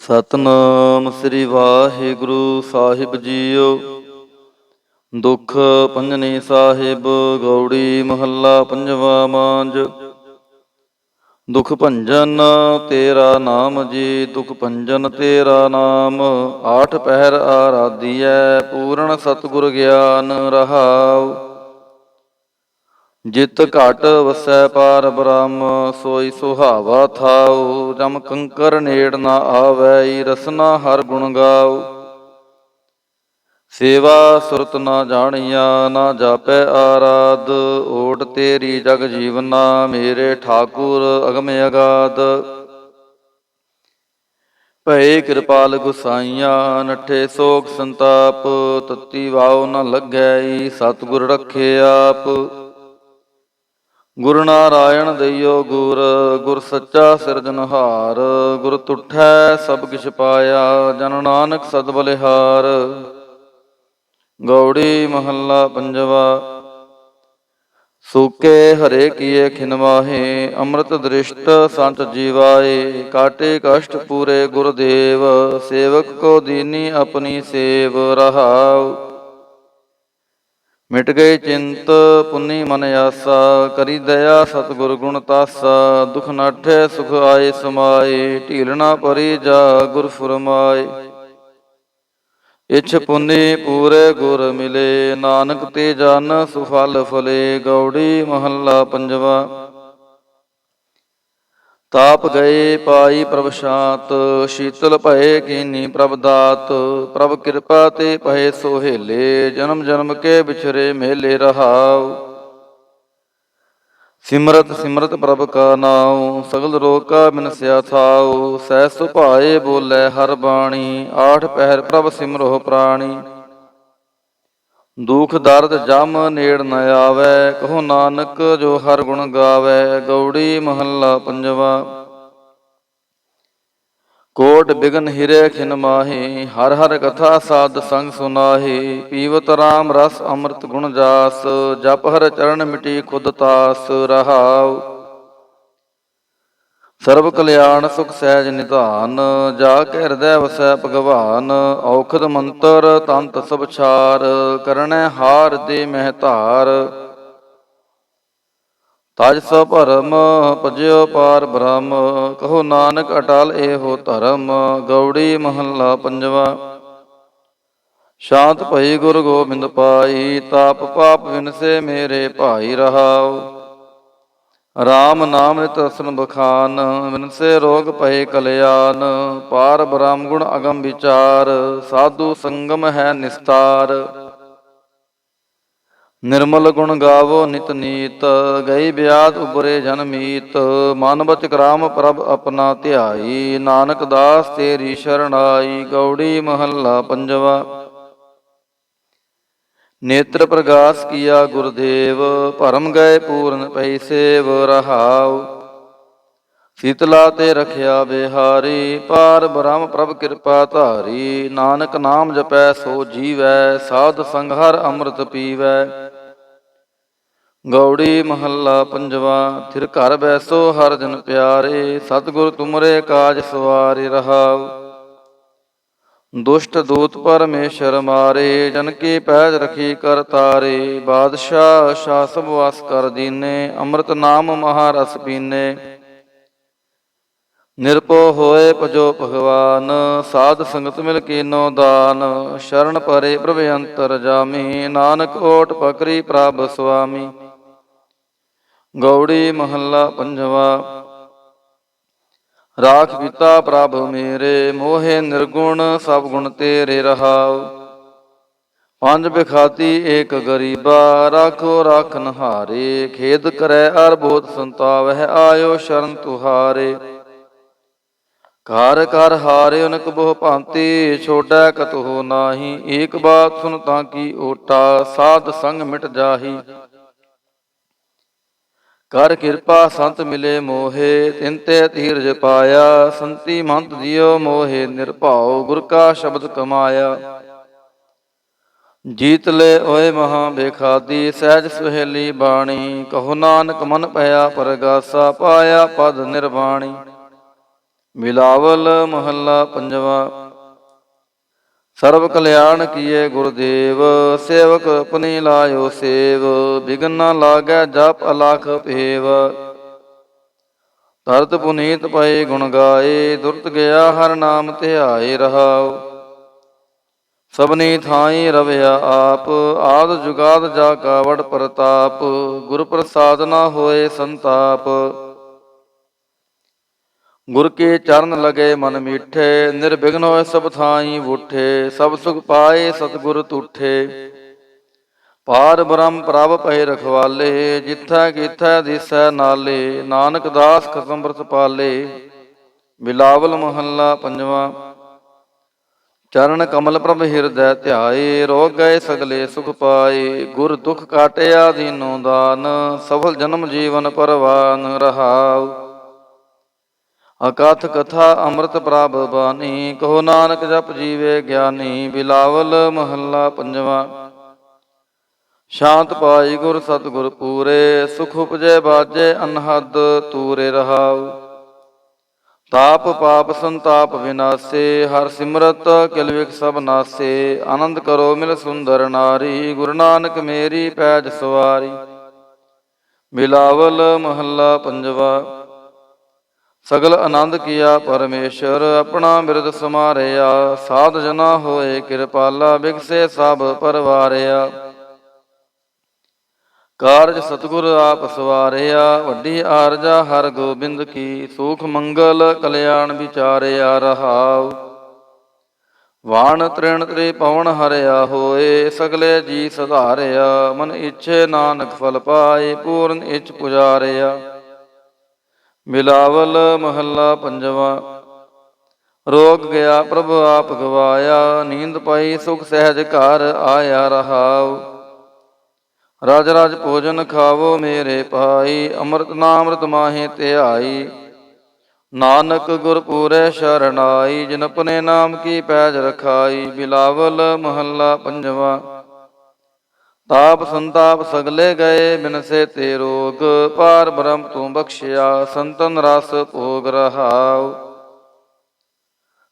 ਸਤਨਾਮ ਸ੍ਰੀ ਵਾਹਿਗੁਰੂ ਸਾਹਿਬ JIO. ਦੁਖ ਭੰਜਨੀ ਸਾਹਿਬ ਗੌੜੀ ਮਹੱਲਾ ਪੰਜਵਾ ਮਾਂਝ। ਦੁਖ ਭੰਜਨ ਤੇਰਾ ਨਾਮ ਜੀ, ਦੁਖ ਭੰਜਨ ਤੇਰਾ ਨਾਮ। ਆਠ ਪਹਿਰ ਆਰਾਧੀਐ, ਪੂਰਨ ਸਤਿਗੁਰ ਗਿਆਨ ਰਹਾਉ। ਜਿਤ ਘਟ ਵਸੈ ਪਾਰ ਬ੍ਰਹਮ, ਸੋਈ ਸੁਹਾਵਾ ਥਾਉ। ਜਮ ਕੰਕਰ ਨੇੜ ਨਾ ਆਵੈ, ਰਸਨਾ ਹਰ ਗੁਣ ਗਾਉ। ਸੇਵਾ ਸੁਰਤ ਨਾ ਜਾਣੀਆ, ਨਾ ਜਾਪੈ ਆਰਾਧ। ਓਟ ਤੇਰੀ ਜਗ ਜੀਵਨਾ, ਮੇਰੇ ਠਾਕੁਰ ਅਗਮ ਅਗਾਧ। ਭਏ ਕਿਰਪਾਲ ਗੁਸਾਈਆਂ, ਨੱਠੇ ਸੋਗ ਸੰਤਾਪ। ਤਤੀ ਵਾਉ ਨ ਲੱਗੈ, ਸਤਿਗੁਰ ਰਖੇ ਆਪ। ਗੁਰ ਨਾਰਾਇਣ ਦਈਓ ਗੁਰ, ਗੁਰ ਸੱਚਾ ਸਿਰਜਨਹਾਰ। ਗੁਰ ਤੁਠੈ ਸਭ ਕਿਛ ਪਾਇਆ, ਜਨ ਨਾਨਕ ਸਦ ਬਲਿਹਾਰ। ਗੌੜੀ ਮਹੱਲਾ ਪੰਜਵਾ। ਸੂਕੇ ਹਰੇ ਕੀਏ ਖਿਨ ਮਾਹੇ, ਅੰਮ੍ਰਿਤ ਦ੍ਰਿਸ਼ਟ ਸੰਤ ਜੀਵਾਏ। ਕਾਟੇ ਕਸ਼ਟ ਪੂਰੇ ਗੁਰਦੇਵ, ਸੇਵਕ ਕੋ ਦੀਨੀ ਆਪਣੀ ਸੇਵ ਰਹਾਉ। ਮਿਟ ਗਈ ਚਿੰਤ ਪੁੰਨੀ ਮਨ ਆਸਾ, ਕਰੀ ਦਇਆ ਸਤਿਗੁਰ ਗੁਣ ਤਾਸਾ। ਦੁਖ ਨਾਠੇ ਸੁਖ ਆਏ ਸਮਾਏ, ਢੀਲ ਨਾ ਪਰੀ ਜਾ ਗੁਰ ਫੁਰਮਾਏ। ਇਛ ਪੁੰਨੀ ਪੂਰੇ ਗੁਰ ਮਿਲੇ, ਨਾਨਕ ਤੇ ਜਨ ਸੁਫਲ ਫਲੇ। ਗੌੜੀ ਮਹੱਲਾ ਪੰਜਵਾ। ਤਾਪ ਗਏ ਪਾਈ ਪ੍ਰਭ ਸ਼ਾਂਤ, ਸ਼ੀਤਲ ਭਏ ਕੀਨੀ ਪ੍ਰਭ ਦਾਤ। ਪ੍ਰਭ ਕਿਰਪਾ ਤੇ ਭਏ ਸੋਹੇਲੇ, ਜਨਮ ਜਨਮ ਕੇ ਵਿਛਰੇ ਮੇਲੇ ਰਹਾਉ। ਸਿਮਰਤ ਸਿਮਰਤ ਪ੍ਰਭ ਕਾ ਨਾਉ, ਸਗਲ ਰੋਗ ਕਾ ਬਿਨਸਿਆ ਥਾਉ। ਸਹਿ ਸੁਭਾਏ ਬੋਲੇ ਹਰ ਬਾਣੀ, ਆਠ ਪਹਿਰ ਪ੍ਰਭ ਸਿਮਰੋ ਪ੍ਰਾਣੀ। ਦੁਖ ਦਰਦ ਜਮ ਨੇੜ ਨ ਆਵੈ, ਕਹੋ ਨਾਨਕ ਜੋ ਹਰ ਗੁਣ ਗਾਵੈ। ਗੌੜੀ ਮਹੱਲਾ ਪੰਜਵਾ। ਕੋਟ ਬਿਗਨ ਹਿਰੇ ਖਿਨ ਮਾਹੀ, ਹਰ ਹਰ ਕਥਾ ਸਾਧ ਸੰਗ ਸੁਨਾਹੀ। ਪੀਵਤ ਰਾਮ ਰਸ ਅੰਮ੍ਰਿਤ ਗੁਣ ਜਾਸ, ਜਪ ਹਰ ਚਰਨ ਮਿਟੀ ਖੁਦ ਤਾਸ ਰਹਾਉ। ਸਰਬ ਕਲਿਆਣ ਸੁਖ ਸਹਿਜ ਨਿਧਾਨ, ਜਾ ਕੇ ਹਿਰਦੈ ਵਸੈ ਭਗਵਾਨ। ਔਖਦ ਮੰਤਰ ਤੰਤ ਸਭ ਛਾਰ, ਕਰਣੈ ਹਾਰ ਦੇ ਮਹਿ ਧਾਰ। ਤਜ ਸਭ ਭਰਮ ਭਜਿਓ ਪਾਰ ਬ੍ਰਹਮ, ਕਹੋ ਨਾਨਕ ਅਟਲ ਏਹੋ ਧਰਮ। ਗੌੜੀ ਮਹੱਲਾ ਪੰਜਵਾ। ਸ਼ਾਂਤ ਭਈ ਗੁਰ ਗੋਬਿੰਦ ਪਾਈ, ਤਾਪ ਪਾਪ ਵਿਨਸੇ ਮੇਰੇ ਭਾਈ ਰਹਾਉ। ਰਾਮ ਨਾਮ ਨਿਤ ਰਸਨ ਬਖਾਨ, ਵਿਨਸੇ ਰੋਗ ਭਏ ਕਲਿਆਨ। ਪਾਰ ਬ੍ਰਹਮ ਗੁਣ ਅਗਮ ਵਿਚਾਰ, ਸਾਧੂ ਸੰਗਮ ਹੈ ਨਿਸਤਾਰ। ਨਿਰਮਲ ਗੁਣ ਗਾਵੋ ਨਿਤ ਨੀਤ, ਗਈ ਬਿਆਦ ਉਬਰੇ ਜਨ ਮੀਤ। ਮਨ ਬਚਨ ਰਾਮ ਪ੍ਰਭ ਆਪਣਾ ਧਿਆਈ, ਨਾਨਕ ਦਾਸ ਤੇਰੀ ਸ਼ਰਣਾਈ। ਗੌੜੀ ਮਹੱਲਾ ਪੰਜਵਾ। ਨੇਤਰ ਪ੍ਰਗਾਸ ਕੀਆ ਗੁਰਦੇਵ, ਭਰਮ ਗਏ ਪੂਰਨ ਪਈ ਸੇਵ ਰਹਾਉ। ਸੀਤਲਾ ਤੇ ਰਖਿਆ ਬਿਹਾਰੀ, ਪਾਰ ਬ੍ਰਹਮ ਪ੍ਰਭ ਕਿਰਪਾ ਧਾਰੀ। ਨਾਨਕ ਨਾਮ ਜਪੈ ਸੋ ਜੀਵੈ, ਸਾਧ ਸੰਗ ਹਰ ਅੰਮ੍ਰਿਤ ਪੀਵੈ। ਗੌੜੀ ਮਹੱਲਾ ਪੰਜਵਾ। ਥਿਰ ਘਰ ਬੈਸੋ ਹਰ ਜਨ ਪਿਆਰੇ, ਸਤਿਗੁਰ ਤੁਮਰੇ ਕਾਜ ਸਵਾਰੇ ਰਹਾਉ। ਦੁਸ਼ਟ ਦੂਤ ਪਰਮੇਸ਼ਰ ਮਾਰੇ, ਜਨ ਕੀ ਪੈਜ ਰਖੀ ਕਰ ਤਾਰੇ। ਬਾਦਸ਼ਾਹ ਸ਼ਾਹ ਸਭ ਵਾਸ ਕਰ ਦੀਨੇ, ਅੰਮ੍ਰਿਤ ਨਾਮ ਮਹਾਰਸ ਪੀਨੇ। ਨਿਰਭਉ ਹੋਏ ਭਜੋ ਭਗਵਾਨ, ਸਾਧ ਸੰਗਤ ਮਿਲ ਕੀਨੋ ਦਾਨ। ਸ਼ਰਨ ਪਰੇ ਪ੍ਰਭ ਅੰਤਰ ਜਾਮੀ, ਨਾਨਕ ਓਟ ਪਕਰੀ ਪ੍ਰਭ ਸੁਆਮੀ। ਗੌੜੀ ਮਹੱਲਾ ਪੰਜਵਾ। ਰਾਖ ਪਿਤਾ ਪ੍ਰਭ ਮੇਰੇ, ਮੋਹੇ ਨਿਰਗੁਣ ਸਭ ਗੁਣ ਤੇਰੇ ਰਹਾਉ। ਪੰਜ ਬਿਖਾਤੀ ਏਕ ਗਰੀਬਾ, ਰਾਖੋ ਰਾਖਨ ਹਾਰੇ। ਖੇਦ ਕਰੈ ਅਰ ਬੋਧ ਸੰਤਾਵਹਿ, ਆਇਓ ਸ਼ਰਨ ਤੁਹਾਰੇ। ਘਰ ਘਰ ਹਾਰੇ ਅਨਕ ਬਹੁ ਭਾਂਤੀ, ਛੋੜੈ ਕਤਹੁ ਨਾਹੀ। ਏਕ ਬਾਤ ਸੁਨ ਤਾਂ ਕੀ ਓਟਾ, ਸਾਧ ਸੰਗ ਮਿਟ ਜਾਹੀ। ਕਰ ਕਿਰਪਾ ਸੰਤ ਮਿਲੇ ਮੋਹੇ, ਤਿਨ ਤੇ ਧੀਰਜ ਪਾਇਆ। ਸੰਤੀ ਮੰਤ ਦਿਓ ਮੋਹੇ ਨਿਰਭਉ, ਗੁਰ ਕਾ ਸ਼ਬਦ ਕਮਾਇਆ। ਜੀਤ ਲੈ ਓਏ ਮਹਾ ਬੇਖਾਦੀ, ਸਹਿਜ ਸੁਹੇਲੀ ਬਾਣੀ। ਕਹੋ ਨਾਨਕ ਮਨ ਭਇਆ ਪਰਗਾਸਾ, ਪਾਇਆ ਪਦ ਨਿਰਵਾਣੀ। ਬਿਲਾਵਲ ਮਹੱਲਾ ਪੰਜਵਾ। ਸਰਬ ਕਲਿਆਣ ਕੀਏ ਗੁਰਦੇਵ, ਸੇਵਕ ਆਪਣੀ ਲਾਇਓ ਸੇਵ। ਬਿਘਨ ਨਾ ਲਾਗੈ ਜਪ ਅਲਖ ਭੇਵ, ਤਰਤ ਪੁਨੀਤ ਪਏ ਗੁਣ ਗਾਏ। ਦੁਰਤ ਗਿਆ ਹਰ ਨਾਮ ਧਿਆਏ ਰਹਾਉ, ਸਭਨੀ ਥਾਈ ਰਵਿਆ ਆਪ। ਆਦ ਜੁਗਾਦ ਜਾ ਕਾ ਵਡ ਪ੍ਰਤਾਪ, ਗੁਰ ਪ੍ਰਸਾਦ ਨਾ ਹੋਏ ਸੰਤਾਪ। ਗੁਰ ਕੇ ਚਰਨ ਲਗੇ ਮਨ ਮੀਠੇ, ਨਿਰਬਿਘਨ ਹੋਏ ਸਭ ਥਾਈ ਬੂਠੇ। ਸਭ ਸੁਖ ਪਾਏ ਸਤਿਗੁਰ ਤੂਠੇ, ਪਾਰ ਬ੍ਰਹਮ ਪ੍ਰਭ ਭਏ ਰਖਵਾਲੇ। ਜਿਥੈ ਕੀਥੈ ਦਿਸੈ ਨਾਲੇ, ਨਾਨਕ ਦਾਸ ਖਸਮ ਅੰਮ੍ਰਿਤ ਪਾਲੇ। ਬਿਲਾਵਲ ਮਹੱਲਾ ਪੰਜਵਾ। ਚਰਨ ਕਮਲ ਪ੍ਰਭ ਹਿਰਦੈ ਧਿਆਏ, ਰੋਗ ਗਏ ਸਗਲੇ ਸੁਖ ਪਾਏ। ਗੁਰ ਦੁਖ ਕਾਟਿਆ ਦੀਨੋ ਦਾਨ, ਸਫਲ ਜਨਮ ਜੀਵਨ ਪਰਵਾਨ ਰਹਾਉ। ਅਕਥ ਕਥਾ ਅੰਮ੍ਰਿਤ ਪ੍ਰਭ ਬਾਣੀ, ਕਹੋ ਨਾਨਕ ਜਪ ਜੀਵੇ ਗਿਆਨੀ। ਬਿਲਾਵਲ ਮਹੱਲਾ ਪੰਜਵਾ। ਸ਼ਾਂਤ ਪਾਈ ਗੁਰ ਸਤਿਗੁਰ ਪੂਰੇ, ਸੁਖ ਉਪਜੈ ਬਾਜੈ ਅਨਹਦ ਤੂਰੇ ਰਹਾਉ। ਤਾਪ ਪਾਪ ਸੰਤਾਪ ਵਿਨਾਸੇ, ਹਰ ਸਿਮਰਤ ਕਿਲ ਵਿਖ ਸਭ ਨਾਸੇ। ਆਨੰਦ ਕਰੋ ਮਿਲ ਸੁੰਦਰ ਨਾਰੀ, ਗੁਰੂ ਨਾਨਕ ਮੇਰੀ ਪੈਜ ਸਵਾਰੀ। ਬਿਲਾਵਲ ਮਹੱਲਾ ਪੰਜਵਾ। ਸਗਲ ਆਨੰਦ ਕੀਆ ਪਰਮੇਸ਼ਰ, ਆਪਣਾ ਬਿਰਦ ਸਮਾਰਿਆ। ਸਾਧ ਜਨਾ ਹੋਏ ਕਿਰਪਾਲਾ, ਬਿਗਸੇ ਸਭ ਪਰਵਾਰਿਆ। ਕਾਰਜ ਸਤਿਗੁਰ ਆਪ ਸਵਾਰਿਆ, ਵੱਡੀ ਆਰਜਾ ਹਰ ਗੋਬਿੰਦ ਕੀ। ਸੂਖ ਮੰਗਲ ਕਲਿਆਣ ਵਿਚਾਰਿਆ ਰਹਾਉ। ਵਾਣ ਤ੍ਰਿਣ ਤ੍ਰਿਭੁਵਨ ਹਰਿਆ ਹੋਏ, ਸਗਲੇ ਜੀ ਸਧਾਰਿਆ। ਮਨ ਇੱਛੇ ਨਾਨਕ ਫਲ ਪਾਏ, ਪੂਰਨ ਇੱਛ ਪੁਜਾਰਿਆ। ਬਿਲਾਵਲ ਮਹੱਲਾ ਪੰਜਵਾ। ਰੋਗ ਗਿਆ ਪ੍ਰਭ ਆਪ ਗਵਾਇਆ, ਨੀਂਦ ਪਾਈ ਸੁਖ ਸਹਿਜ ਘਰ ਆਇਆ ਰਹਾਉ। ਰਜ ਰਜ ਭੋਜਨ ਖਾਵੋ ਮੇਰੇ ਭਾਈ, ਅੰਮ੍ਰਿਤ ਨਾਮ੍ਰਿਤ ਮਾਹੇ ਧਿਆਈ। ਨਾਨਕ ਗੁਰ ਪੂਰੈ ਸ਼ਰਨ ਆਈ, ਜਿਨ ਆਪਣੇ ਨਾਮ ਕੀ ਪੈਜ ਰਖਾਈ। ਬਿਲਾਵਲ ਮਹੱਲਾ ਪੰਜਵਾ। ਤਾਪ ਸੰਤਾਪ ਸਗਲੇ ਗਏ, ਬਿਨਸੇ ਤੇ ਰੋਗ। ਪਾਰ ਬ੍ਰਹਮ ਤੂੰ ਬਖਸ਼ਿਆ, ਸੰਤਨ ਰਸ ਭੋਗ ਰਹਾਉ।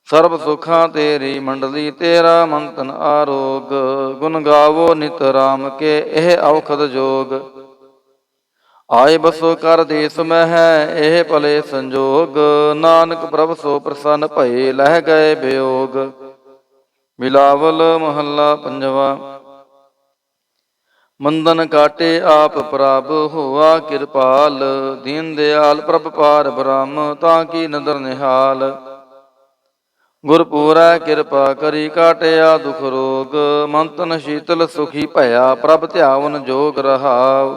ਸਰਬ ਸੁਖਾਂ ਤੇਰੀ ਮੰਡਲੀ, ਤੇਰਾ ਮੰਤਨ ਆਰੋਗ। ਗੁਣ ਗਾਵੋ ਨਿਤ ਰਾਮ ਕੇ, ਇਹ ਔਖਦ ਜੋਗ। ਆਏ ਬਸੋ ਕਰ ਦੇਸ ਮਹਿ, ਇਹ ਭਲੇ ਸੰਜੋਗ। ਨਾਨਕ ਪ੍ਰਭ ਸੋ ਪ੍ਰਸੰਨ ਭਏ, ਲਹਿ ਗਏ ਬਿਯੋਗ। ਬਿਲਾਵਲ ਮਹੱਲਾ ਪੰਜਵਾ। ਮੰਦਨ ਕਾਟੇ ਆਪ ਪ੍ਰਭ, ਹੋਆ ਕਿਰਪਾਲ। ਦੀਨ ਦਿਆਲ ਪ੍ਰਭ ਪਾਰ ਬ੍ਰਹਮ, ਤਾਂ ਕੀ ਨਦਰ ਨਿਹਾਲ। ਗੁਰ ਪੂਰੈ ਕਿਰਪਾ ਕਰੀ, ਕਾਟਿਆ ਦੁਖ ਰੋਗ। ਮਨ ਤਨ ਸ਼ੀਤਲ ਸੁਖੀ ਭਇਆ, ਪ੍ਰਭ ਧਿਆਵਨ ਜੋਗ ਰਹਾਉ।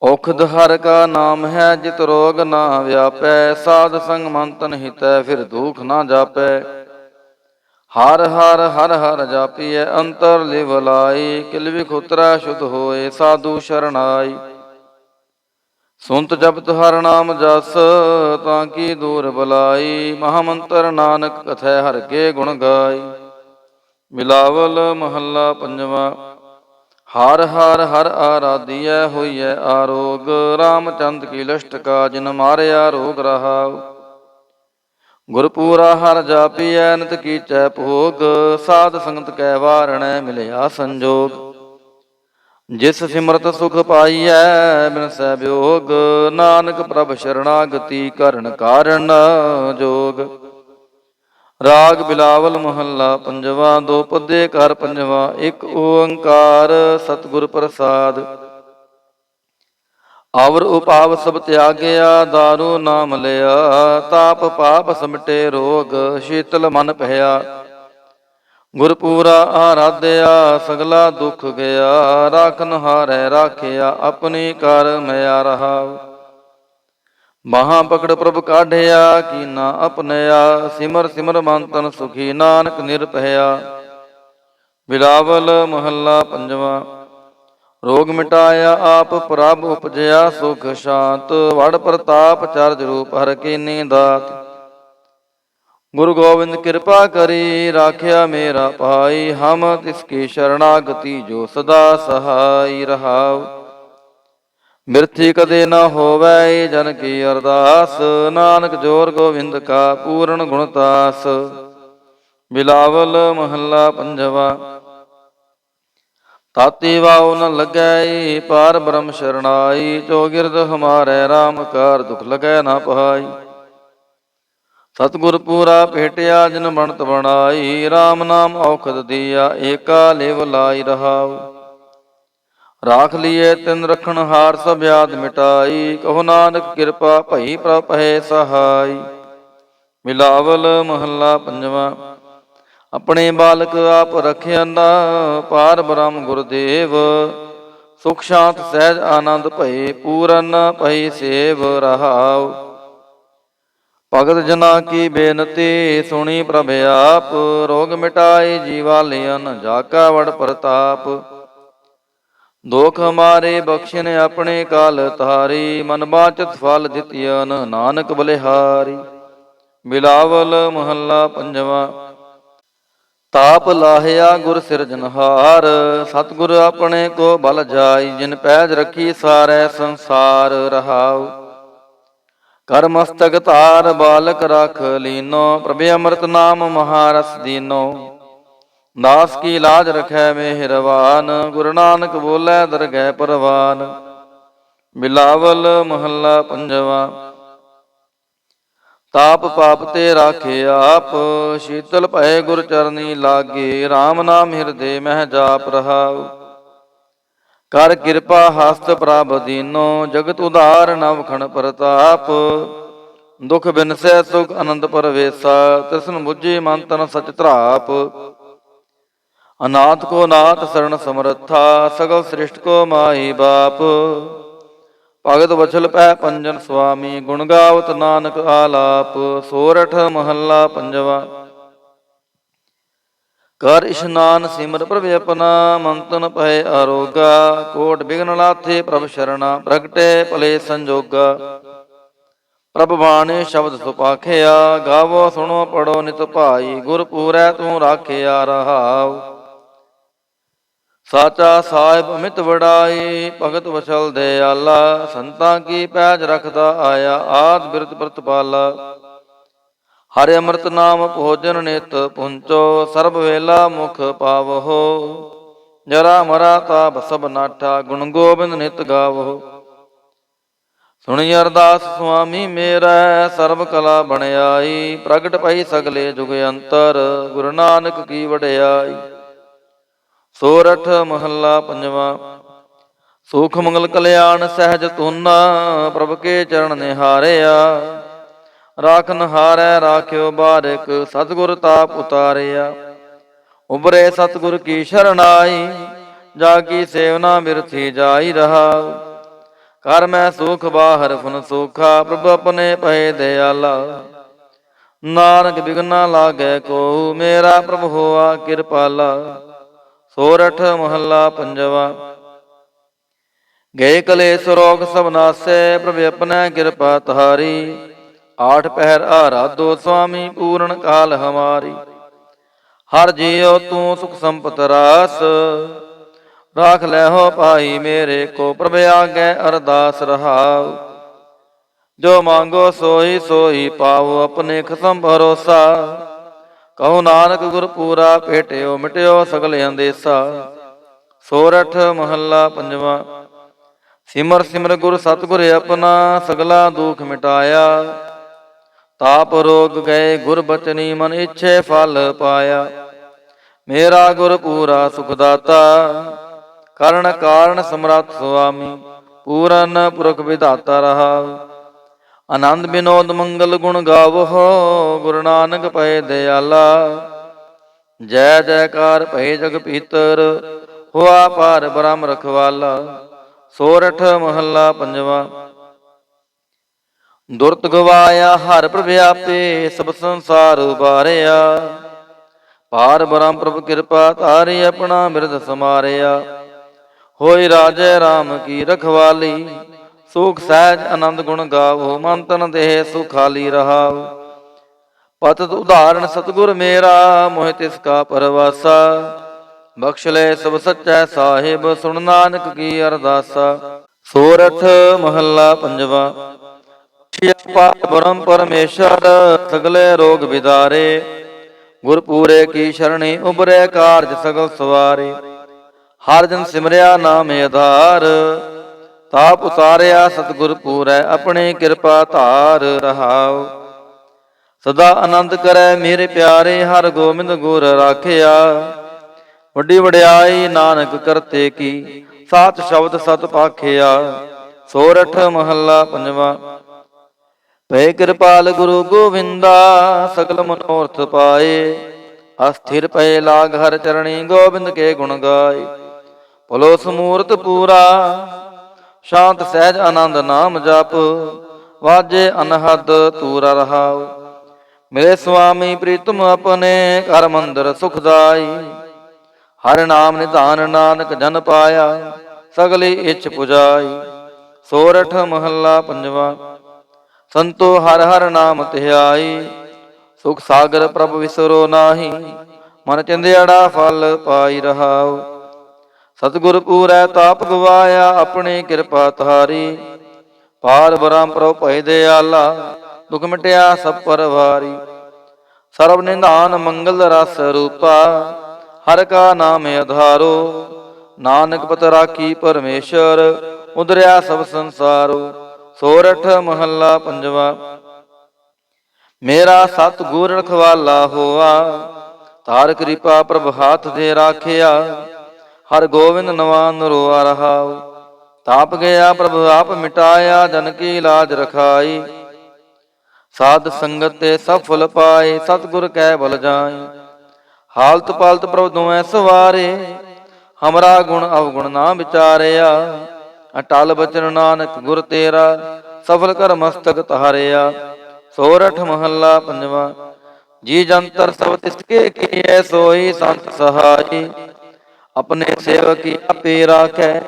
ਔਖਦ ਹਰਿ ਕਾ ਨਾਮ ਹੈ, ਜਿਤ ਰੋਗ ਨਾ ਵਿਆਪੈ। ਸਾਧ ਸੰਗ ਮਨ ਤਨ ਹਿਤੈ, ਫਿਰ ਦੁਖ ਨਾ ਜਾਪੈ। ਹਰ ਹਰ ਹਰ ਹਰ ਜਾਪੀਐ, ਅੰਤਰ ਲਿਵ ਲਾਈ। ਕਿਲ ਵਿਖ ਉਤਰੈ ਸ਼ੁਧ ਹੋਏ, ਸਾਧੂ ਸ਼ਰਨ ਆਈ। ਸੁਨਤ ਜਪਤ ਹਰ ਨਾਮ ਜਸ, ਤਾਂ ਕੀ ਦੂਰ ਬਲਾਈ। ਮਹਾ ਮੰਤਰ ਨਾਨਕ ਕਥੈ, ਹਰਿ ਕੇ ਗੁਣ ਗਾਈ। ਬਿਲਾਵਲ ਮਹੱਲਾ ਪੰਜਵਾ। ਹਰ ਹਰ ਹਰ ਆਰਾਧੀਐ, ਹੋਈਐ ਆਰੋਗ। ਰਾਮਚੰਦ ਕੀ ਲਸ਼ਟ ਕਾ, ਜਿਨ ਮਾਰਿਆ ਰੋਗ ਰਹਾਉ। ਗੁਰ ਪੂਰਾ ਹਰ ਜਾਪੀਐ, ਨਿਤ ਕੀਚੈ ਭੋਗ। ਸਾਧ ਸੰਗਤ ਕੈ ਵਾਰਣੈ, ਮਿਲਿਆ ਸੰਜੋਗ। ਜਿਸ ਸਿਮਰਤ ਸੁਖ ਪਾਈਐ, ਬਿਨਸੈ ਬਿਯੋਗ। ਨਾਨਕ ਪ੍ਰਭ ਸ਼ਰਣਾਗਤੀ, ਕਰਨ ਕਾਰਨ ਜੋਗ। ਰਾਗ ਬਿਲਾਵਲ ਮਹੱਲਾ ਪੰਜਵਾ। ਦੋ ਪੱਦੇ ਘਰ ਪੰਜਵਾ। ਇੱਕ ਓੰਕਾਰ ਸਤਿਗੁਰ ਪ੍ਰਸਾਦ। ਅਵਰ ਉਪਾਵ ਸਭ ਤਿਆਗਿਆ, ਦਾਰੂ ਨਾਮ ਲਿਆ। ਤਾਪ ਪਾਪ ਸਮਟੇ ਰੋਗ, ਸ਼ੀਤਲ ਮਨ ਭਇਆ। ਗੁਰ ਪੂਰਾ ਆਰਾਧਿਆ, ਸਗਲਾ ਦੁਖ ਗਿਆ। ਰਾਖਨ ਹਾਰੈ ਰਾਖਿਆ, ਆਪਣੀ ਕਰ ਮਿਆ ਰਹਾਉ। ਬਾਹਾਂ ਪਕੜ ਪ੍ਰਭ ਕਾਢਿਆ, ਕੀਨਾ ਆਪਨਿਆ। ਸਿਮਰ ਸਿਮਰ ਮਨ ਤਨ ਸੁਖੀ, ਨਾਨਕ ਨਿਰਭਇਆ। ਬਿਲਾਵਲ ਮਹੱਲਾ ਪੰਜਵਾ। ਰੋਗ ਮਿਟਾਇਆ ਆਪ ਪ੍ਰਭ, ਉਪਜਿਆ ਸੁਖ ਸ਼ਾਂਤ। ਵਡ ਪ੍ਰਤਾਪ ਚਰਜ ਰੂਪ, ਹਰਿ ਕੀਨੀ ਦਾਤ। ਗੁਰੂ ਗੋਬਿੰਦ ਕਿਰਪਾ ਕਰੀ, ਰਾਖਿਆ ਮੇਰਾ ਭਾਈ। ਹਮ ਤਿਸ ਕੀ ਸ਼ਰਣਾਗਤੀ, ਜੋ ਸਦਾ ਸਹਾਈ ਰਹਾਉ। ਬਿਰਥੀ ਕਦੇ ਨਾ ਹੋਵੈ ਜਨ ਕੀ ਅਰਦਾਸ। ਨਾਨਕ ਜੋਰ ਗੋਬਿੰਦ ਕਾ ਪੂਰਨ ਗੁਣਤਾਸ। ਬਿਲਾਵਲ ਮਹੱਲਾ ਪੰਜਵਾ। ਤਾਤੀ ਵਾਉ ਨ ਲੱਗੈ ਪਾਰ ਬ੍ਰਹਮ ਸ਼ਰਣਾਈ। ਜੋ ਗਿਰਦ ਹਮਾਰੇ RAM ਕਾਰ ਦੁਖ ਲਗੈ ਨਾ ਪਾਈ। ਸਤਿਗੁਰ ਪੂਰਾ ਭੇਟਿਆ ਜਿਨ ਬਣਤ ਬਣਾਈ। RAM ਨਾਮ ਔਖਦ ਦੀਆ ਏਕਾ ਲੇਵ ਲਾਈ ਰਹਾਉ। ਰਾਖ ਲੀਏ ਤਿਨ ਰਖਣ ਹਾਰ ਸਭ ਆਦ ਮਿਟਾਈ। ਕਹੋ ਨਾਨਕ ਕਿਰਪਾ ਭਈ ਪ੍ਰਭ ਹੈ ਸਹਾਈ। ਬਿਲਾਵਲ ਮਹੱਲਾ ਪੰਜਵਾ। ਆਪਣੇ ਬਾਲਕ ਆਪ ਰਖਿਆਨਾ ਪਾਰ ਬ੍ਰਹਮ ਗੁਰਦੇਵ। ਸੁਖ ਸ਼ਾਂਤ ਸਹਿਜ ਆਨੰਦ ਭਏ ਪੂਰਨ ਭਈ ਸੇਵ ਰਹਾਉ। ਭਗਤ ਜਨਾ ਕੀ ਬੇਨਤੀ ਸੁਣੀ ਪ੍ਰਭ ਆਪ। ਰੋਗ ਮਿਟਾਏ ਜੀਵਾ ਲਿਅਨ ਜਾ ਕਾ ਵਡ ਪ੍ਰਤਾਪ। ਦੋਖ ਹਮਾਰੇ ਬਖਸ਼ਿਨ ਆਪਣੇ ਕਾਲ ਤਾਰੀ। ਮਨ ਬਾਚਤ ਫਲ ਦਿੱਤਿਆਨ ਨਾਨਕ ਬਲਿਹਾਰੀ। ਬਿਲਾਵਲ ਮਹੱਲਾ ਪੰਜਵਾ। ਤਾਪ ਲਾਹਿਆ ਗੁਰ ਸਿਰਜਨਹਾਰ। ਸਤਿਗੁਰ ਆਪਣੇ ਕੋ ਬਲ ਜਾਈ। ਜਿਨ ਪੈਜ ਰੱਖੀ ਸਾਰੇ ਸੰਸਾਰ ਰਹਾਉ। ਕਰ ਮਸਤਕ ਧਾਰ ਬਾਲਕ ਰਖ ਲੀਨੋ। ਪ੍ਰਭ ਅੰਮ੍ਰਿਤ ਨਾਮ ਮਹਾਰਸ ਦੀਨੋ। ਦਾਸ ਕੀ ਲਾਜ ਰਖੈ ਮਿਹਰਵਾਨ। ਗੁਰੂ ਨਾਨਕ ਬੋਲੇ ਦਰਗਹਿ ਪਰਵਾਨ। ਬਿਲਾਵਲ ਮਹੱਲਾ ਪੰਜਵਾ। ਤਾਪ ਪਾਪ ਤੇ ਰਾਖੇ ਆਪ। ਸ਼ੀਤਲ ਭਏ ਗੁਰ ਚਰਨੀ ਲਾਗੇ। RAM ਨਾਮ ਹਿਰਦੇ ਮਹਿ ਜਾਪ ਰਹਾਉ। ਕਰ ਕਿਰਪਾ ਹਸਤ ਪ੍ਰਭ ਦੀਨੋ। ਜਗਤ ਉਧਾਰ ਨਵਖਣ ਪ੍ਰਤਾਪ। ਦੁਖ ਬਿਨਸੈ ਸੁਖ ਆਨੰਦ ਪਰਵੇਸਾ। ਤ੍ਰਿਸ਼ਨ ਬੁੱਝੀ ਮਨ ਤਨ ਸਚ ਧਰਾਪ। ਅਨਾਥ ਕੋ ਨਾਥ ਸਰਣ ਸਮਰੱਥਾ। ਸਗਲ ਸ੍ਰਿਸ਼ਟ ਕੋ ਮਾਈ ਬਾਪ। ਭਗਤ ਵਛਲ ਪੈ ਪੰਜਨ ਸੁਆਮੀ। ਗੁਣ ਗਾਵਤ ਨਾਨਕ ਆਲਾਪ। ਸੋਰਠ ਮਹੱਲਾ ਪੰਜਵਾ। ਕਰ ਇਸ਼ਨਾਨ ਸਿਮਰ ਪ੍ਰਭ ਆਪਣਾ। ਮਨ ਤਨ ਭਏ ਆਰੋਗਾ। ਕੋਟ ਬਿਗਨ ਲਾਥੇ ਪ੍ਰਭ ਸ਼ਰਣਾ। ਪ੍ਰਗਟੇ ਭਲੇ ਸੰਜੋਗਾ। ਪ੍ਰਭ ਬਾਣੀ ਸ਼ਬਦ ਸੁਪਾਖਿਆ। ਗਾਵੋ ਸੁਣੋ ਪੜੋ ਨਿਤ ਭਾਈ। ਗੁਰ ਪੂਰੈ ਤੂੰ ਰਾਖਿਆ ਰਹਾਉ। ਸਾਚਾ ਸਾਹਿਬ ਅਮਿਤ ਵਡਾਈ। ਭਗਤ ਵਛਲ ਦਇਆਲਾ। ਸੰਤਾਂ ਕੀ ਪੈਜ ਰਖਦਾ ਆਇਆ। ਆਦ ਬਿਰਤ ਪ੍ਰਤਪਾਲਾ। ਹਰਿ ਅੰਮ੍ਰਿਤ ਨਾਮ ਭੋਜਨ ਨਿਤ ਪੁੰਚੋ। ਸਰਬ ਵੇਲਾ ਮੁਖ ਪਾਵਹੋ। ਜਰਾ ਮਰਾ ਤਾਪ ਸਭ ਨਾਠਾ। ਗੁਣ ਗੋਬਿੰਦ ਨਿਤ ਗਾਵੋ। ਸੁਣੀ ਅਰਦਾਸ ਸੁਆਮੀ ਮੇਰਾ। ਸਰਬ ਕਲਾ ਬਣਾਈ। ਪ੍ਰਗਟ ਭਈ ਸਗਲੇ ਜੁਗ ਅੰਤਰ। ਗੁਰੂ ਨਾਨਕ ਕੀ ਵਡਿਆਈ। ਸੋਰਠ ਮਹੱਲਾ ਪੰਜਵਾ। ਸੁਖ ਮੰਗਲ ਕਲਿਆਣ ਸਹਿਜ ਤੁਨਾ। ਪ੍ਰਭ ਕੇ ਚਰਨ ਨਿਹਾਰਿਆ। ਰਾਖਨ ਹਾਰੈ ਰਾਖਿਓ ਬਾਰਿਕ। ਸਤਿਗੁਰ ਤਾਪ ਉਤਾਰਿਆ। ਉਬਰੇ ਸਤਿਗੁਰ ਕੀ ਸ਼ਰਨਾਈ। ਜਾ ਕੀ ਸੇਵਨਾ ਬਿਰਥੀ ਜਾਈ ਰਹਾਉ। ਕਰ ਮੈਂ ਸੁਖ ਬਾਹਰ ਫੁਨ ਸੋਖਾ। ਪ੍ਰਭ ਆਪਣੇ ਭਏ ਦਇਆਲਾ। ਨਾਨਕ ਬਿਗਨਾ ਲਾਗੈ ਕੋ। ਮੇਰਾ ਪ੍ਰਭ ਹੋਆ ਕਿਰਪਾਲਾ। ਸੋਰਠ ਮਹੱਲਾ ਪੰਜਵਾ। ਗਏ ਕਲੇਸ਼ ਰੋਗ ਸਭ ਨਾਸੈ। ਪ੍ਰਭ ਆਪਣਾ ਕਿਰਪਾ ਤਾਰੀ। ਆਠ ਪਹਿਰ ਆਰਾਧੋ ਸੁਆਮੀ ਪੂਰਨ ਕਾਲ ਹਮਾਰੀ। ਹਰ ਜੀਉ ਤੂੰ ਸੁਖ ਸੰਪਤ ਰਾਸ। ਰਾਖ ਲੈ ਹੋ ਭਾਈ ਮੇਰੇ ਕੋ। ਪ੍ਰਭ ਆਗੇ ਅਰਦਾਸ ਰਹਾਉ। ਜੋ ਮੰਗੋ ਸੋਈ ਸੋਈ ਪਾਵੋ। ਆਪਣੇ ਖਸਮ ਭਰੋਸਾ। ਕਹੋ ਨਾਨਕ ਗੁਰ ਪੂਰਾ ਭੇਟਿਓ। ਮਿਟਿਓ ਸਗਲ ਅੰਦੇਸਾ। ਸੋਰਠ ਮਹੱਲਾ ਪੰਜਵਾ। ਸਿਮਰ ਸਿਮਰ ਗੁਰ ਸਤਿਗੁਰ ਆਪਣਾ। ਸਗਲਾ ਦੁਖ ਮਿਟਾਇਆ। ਤਾਪ ਰੋਗ ਗਏ ਗੁਰ ਬਚਨੀ। ਮਨ ਇੱਛੇ ਫਲ ਪਾਇਆ। ਮੇਰਾ ਗੁਰ ਪੂਰਾ ਸੁਖ ਦਾਤਾ। ਕਰਨ ਕਾਰਨ ਸਮਰੱਥ ਸੁਆਮੀ। ਪੂਰਨ ਪੁਰਖ ਵਿਧਾਤਾ ਰਹਾਉ। ਆਨੰਦ ਬਿਨੋਦ ਮੰਗਲ ਗੁਣ ਗਾਵੋ। ਗੁਰੂ ਨਾਨਕ ਭਏ ਦਇਆਲਾ। ਜੈ ਜੈਕਾਰ ਭਏ ਜਗ ਪੀਤਰ। ਹੋਆ ਪਾਰ ਬ੍ਰਹਮ ਰਖਵਾਲਾ। ਸੋਰਠ ਮਹੱਲਾ ਪੰਜਵਾ। ਦੁਰਤ ਗਵਾਇਆ ਹਰ ਪ੍ਰਭ ਆਪੇ। ਸਭ ਸੰਸਾਰ ਉਬਾਰਿਆ। ਪਾਰ ਬ੍ਰਹਮ ਪ੍ਰਭ ਕਿਰਪਾ ਧਾਰੀ। ਆਪਣਾ ਬਿਰਦ ਸਮਾਰਿਆ। ਹੋਈ ਰਾਜੇ RAM ਕੀ ਰਖਵਾਲੀ। ਸੁਖ ਸਹਿਜ ਆਨੰਦ ਗੁਣ ਗਾਵੋ। ਮਨ ਤਨ ਦੇਹ ਸੁਖਾਲੀ ਰਹਾਉ। ਪਤਿਤ ਉਦਾਹਰਣ ਸਤਿਗੁਰ ਮੇਰਾ। ਮੋਹਿ ਤਿਸ ਕਾ ਪਰਵਾਸਾ। ਬਖਸ਼ ਲੈ ਸਭ ਸੱਚੈ ਸਾਹਿਬ। ਸੁਣ ਨਾਨਕ ਕੀ ਅਰਦਾਸਾ। ਸੋਰਠ ਮਹੱਲਾ ਪੰਜਵਾ। ਪਰਮ ਪਰਮੇਸ਼ਰ ਸਗਲੇ ਰੋਗ ਵਿਦਾਰੇ, ਗੁਰ ਪੂਰੇ ਕੀ ਸ਼ਰਣੀ ਉਬਰੇ ਕਾਰਜ ਸਗਲ ਸਵਾਰੇ। ਹਰ ਜਨ ਸਿਮਰਿਆ ਨਾਮ ਆਧਾਰ, ਤਾਪ ਉਤਾਰਿਆ ਸਤਿਗੁਰ ਪੂਰੈ ਆਪਣੀ ਕਿਰਪਾ ਧਾਰ ਰਹਾਉ। ਸਦਾ ਆਨੰਦ ਕਰੈ ਮੇਰੇ ਪਿਆਰੇ, ਹਰ ਗੋਬਿੰਦ ਗੁਰ ਰਾਖਿਆ। ਵੱਡੀ ਵਡਿਆਈ ਨਾਨਕ ਕਰਤੇ ਕੀ, ਸਾਚ ਸ਼ਬਦ ਸਤ ਪਾਖਿਆ। ਸੋਰਠ ਮਹੱਲਾ ਪੰਜਵਾ। ਭੈ ਕਿਰਪਾਲ ਗੁਰੂ ਗੋਵਿੰਦਾ, ਸਗਲ ਮਨੋਰਥ ਪਾਏ। ਅਸਥਿਰ ਪਏ ਲਾਗ ਹਰ ਚਰਣੀ, ਗੋਬਿੰਦ ਕੇ ਗੁਣ ਗਾਏ। ਭਲੋ ਸਮੂਰਤ ਪੂਰਾ, ਸ਼ਾਂਤ ਸਹਿਜ ਆਨੰਦ ਨਾਮ ਜਪ। ਵਾਜੇ ਅਨਹਦ ਤੂਰਾ ਰਹਾਉ। ਮੇਰੇ ਸੁਆਮੀ ਪ੍ਰੀਤਮ ਆਪਣੇ, ਘਰ ਮੰਦਰ ਸੁਖਦਾਈ। ਹਰਿ ਨਾਮ ਨਿਧਾਨ ਨਾਨਕ ਜਨ ਪਾਇਆ, ਸਗਲੀ ਇੱਛ ਪੁਜਾਈ। ਸੋਰਠ ਮਹੱਲਾ ਪੰਜਵਾ। ਸੰਤੋ ਹਰ ਹਰ ਨਾਮ ਧਿਆਈ, ਸੁਖ ਸਾਗਰ ਪ੍ਰਭ ਵਿਸਰੋ ਨਾਹੀ। ਮਨ ਚਿੰਦਿਆੜਾ ਫਲ ਪਾਈ ਰਹਾਉ। ਸਤਿਗੁਰ ਪੂਰੈ ਤਾਪ ਗਵਾਇਆ, ਆਪਣੀ ਕਿਰਪਾ ਧਾਰੀ। ਪਾਰ ਬ੍ਰਹਮ ਪ੍ਰਭ ਭਇ ਦਿਆਲਾ, ਦੁਖ ਮਿਟਿਆ ਸਭ ਪਰਵਾਰੀ। ਸਰਬ ਨਿਧਾਨ ਮੰਗਲ ਰਸ ਰੂਪਾ, ਹਰ ਕਾ ਨਾਮ ਆਧਾਰੋ। ਨਾਨਕ ਪਤ ਰਾਖੀ ਪਰਮੇਸ਼ਰ, ਉਦਰਿਆ ਸਭ ਸੰਸਾਰੋ। ਸੋਰਠ ਮਹੱਲਾ ਪੰਜਵਾ। ਮੇਰਾ ਸਤਿਗੁਰ ਰਖਵਾਲਾ ਹੋਆ, ਧਾਰ ਕਿਰਪਾ ਪ੍ਰਭ ਹਾਥ ਦੇ ਰਾਖਿਆ। ਹਰ ਗੋਬਿੰਦ ਨਵਾ ਨਰੋਆ ਰਹਾਉ। ਤਾਪ ਗਿਆ ਪ੍ਰਭ ਆਪ ਮਿਟਾਇਆ, ਜਨ ਕੀ ਲਾਜ ਰਖਾਈ। ਸਾਧ ਸੰਗਤ ਤੇ ਸਭ ਫੁਲ ਪਾਏ, ਸਤਿਗੁਰ ਕੈ ਬਲ ਜਾਈ। ਹਾਲਤ ਪਾਲਤ ਪ੍ਰਭ ਦੁਐ ਸਵਾਰੇ, ਹਮਰਾ ਗੁਣ ਅਵਗੁਣ ਨਾ ਵਿਚਾਰਿਆ। ਅਟਲ ਬਚਨ ਨਾਨਕ ਗੁਰ ਤੇਰਾ, ਸਫਲ ਕਰ ਮਸਤਕ ਧਾਰਿਆ। ਸੋਰਠ ਮਹੱਲਾ ਪੰਜਵਾ। ਜੀ ਜੰਤਰ ਸਭ ਤਿਸ ਕੇ ਕੀਐ, ਸੋਈ ਸੰਤ ਸਹਾਈ। ਆਪਣੇ ਸੇਵਕੀ ਆਪੇ ਰਾਖੈ,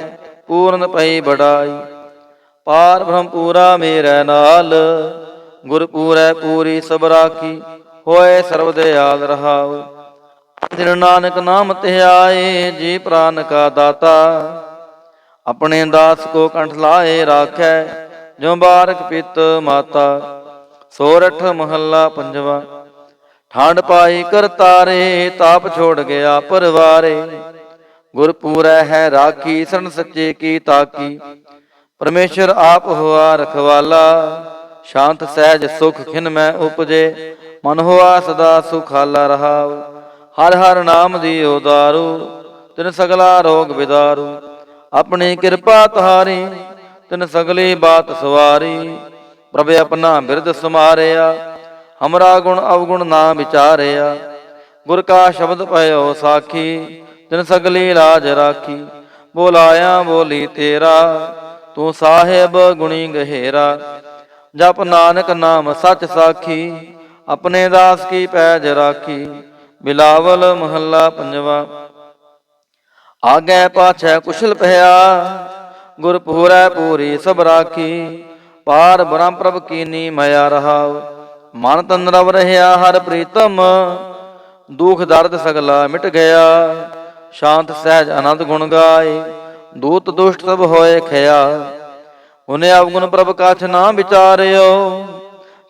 ਪੂਰਨ ਪਈ ਬੜਾਈ। ਪਾਰ ਬ੍ਰਹਮ ਪੂਰਾ ਮੇਰੇ ਨਾਲ, ਗੁਰ ਪੂਰੈ ਪੂਰੀ ਸਭ ਰਾਖੀ। ਹੋਏ ਸਰਬ ਦਿਆਲ ਰਹਾਉ। ਦਿਨ ਨਾਨਕ ਨਾਮ ਧਿਆਏ, ਜੀ ਪ੍ਰਾਨ ਕਾ ਦਾਤਾ। ਆਪਣੇ ਦਾਸ ਕੋ ਕੰਠ ਲਾਏ ਰਾਖੈ, ਜੋ ਬਾਰਕ ਪਿਤ ਮਾਤਾ। ਸੋਰਠ ਮਹੱਲਾ ਪੰਜਵਾ। ਠੰਡ ਪਾਈ ਕਰਤਾਰੇ, ਤਾਪ ਛੋੜ ਗਿਆ ਪਰਵਾਰੇ। ਗੁਰ ਪੂਰੈ ਹੈ ਰਾਖੀ, ਸਰਨ ਸੱਚੇ ਕੀ ਤਾਕੀ। ਪਰਮੇਸ਼ਰ ਆਪ ਹੋਆ ਰਖਵਾਲਾ, ਸ਼ਾਂਤ ਸਹਿਜ ਸੁਖ ਖਿਨ ਮੈਂ ਉਪਜੇ। ਮਨ ਹੋਆ ਸਦਾ ਸੁਖਾਲਾ ਰਹਾਉ। ਹਰ ਹਰ ਨਾਮ ਦੀ ਉਦਾਰੂ, ਤਿਨ ਸਗਲਾ ਰੋਗ ਵਿਦਾਰੂ। ਆਪਣੀ ਕਿਰਪਾ ਤੁਹਾਰੀ, ਤਿਨ ਸਗਲੀ ਬਾਤ ਸਵਾਰੀ। ਪ੍ਰਭ ਆਪਣਾ ਬਿਰਦ ਸਮਾਰਿਆ, ਹਮਰਾ ਗੁਣ ਅਵਗੁਣ ਨਾ ਵਿਚਾਰਿਆ। ਗੁਰ ਕਾ ਸ਼ਬਦ ਭਇਓ ਸਾਖੀ, ਤਿਨ ਸਗਲੀ ਲਾਜ ਰਾਖੀ। ਬੋਲਾਇਆ ਬੋਲੀ ਤੇਰਾ, ਤੂੰ ਸਾਹਿਬ ਗੁਣੀ ਗਹਿਰਾ। ਜਪ ਨਾਨਕ ਨਾਮ ਸੱਚ ਸਾਖੀ, ਆਪਣੇ ਦਾਸ ਕੀ ਪੈਜ ਰਾਖੀ। ਬਿਲਾਵਲ ਮਹੱਲਾ ਪੰਜਵਾ। ਆਗੇ ਪਾਛੈ ਕੁਸ਼ਲ ਭਇਆ, ਗੁਰ ਪੂਰੈ ਪੂਰੀ ਸਭ ਰਾਖੀ। ਪਾਰ ਬ੍ਰਹਮ ਪ੍ਰਭ ਕੀਨੀ ਮਾਇਆ ਰਹਾਉ। ਮਨ ਤਨ ਰਵ ਰਹਿਆ ਹਰ ਪ੍ਰੀਤਮ, ਦੁਖ ਦਰਦ ਸਗਲਾ ਮਿਟ ਗਿਆ। ਸ਼ਾਂਤ ਸਹਿਜ ਆਨੰਦ ਗੁਣ ਗਾਏ, ਦੂਤ ਦੁਸ਼ਟ ਸਭ ਹੋਏ ਖਿਆ। ਹੁਨੇ ਅਵਗੁਣ ਪ੍ਰਭ ਕਛ ਨਾ ਵਿਚਾਰਿਓ,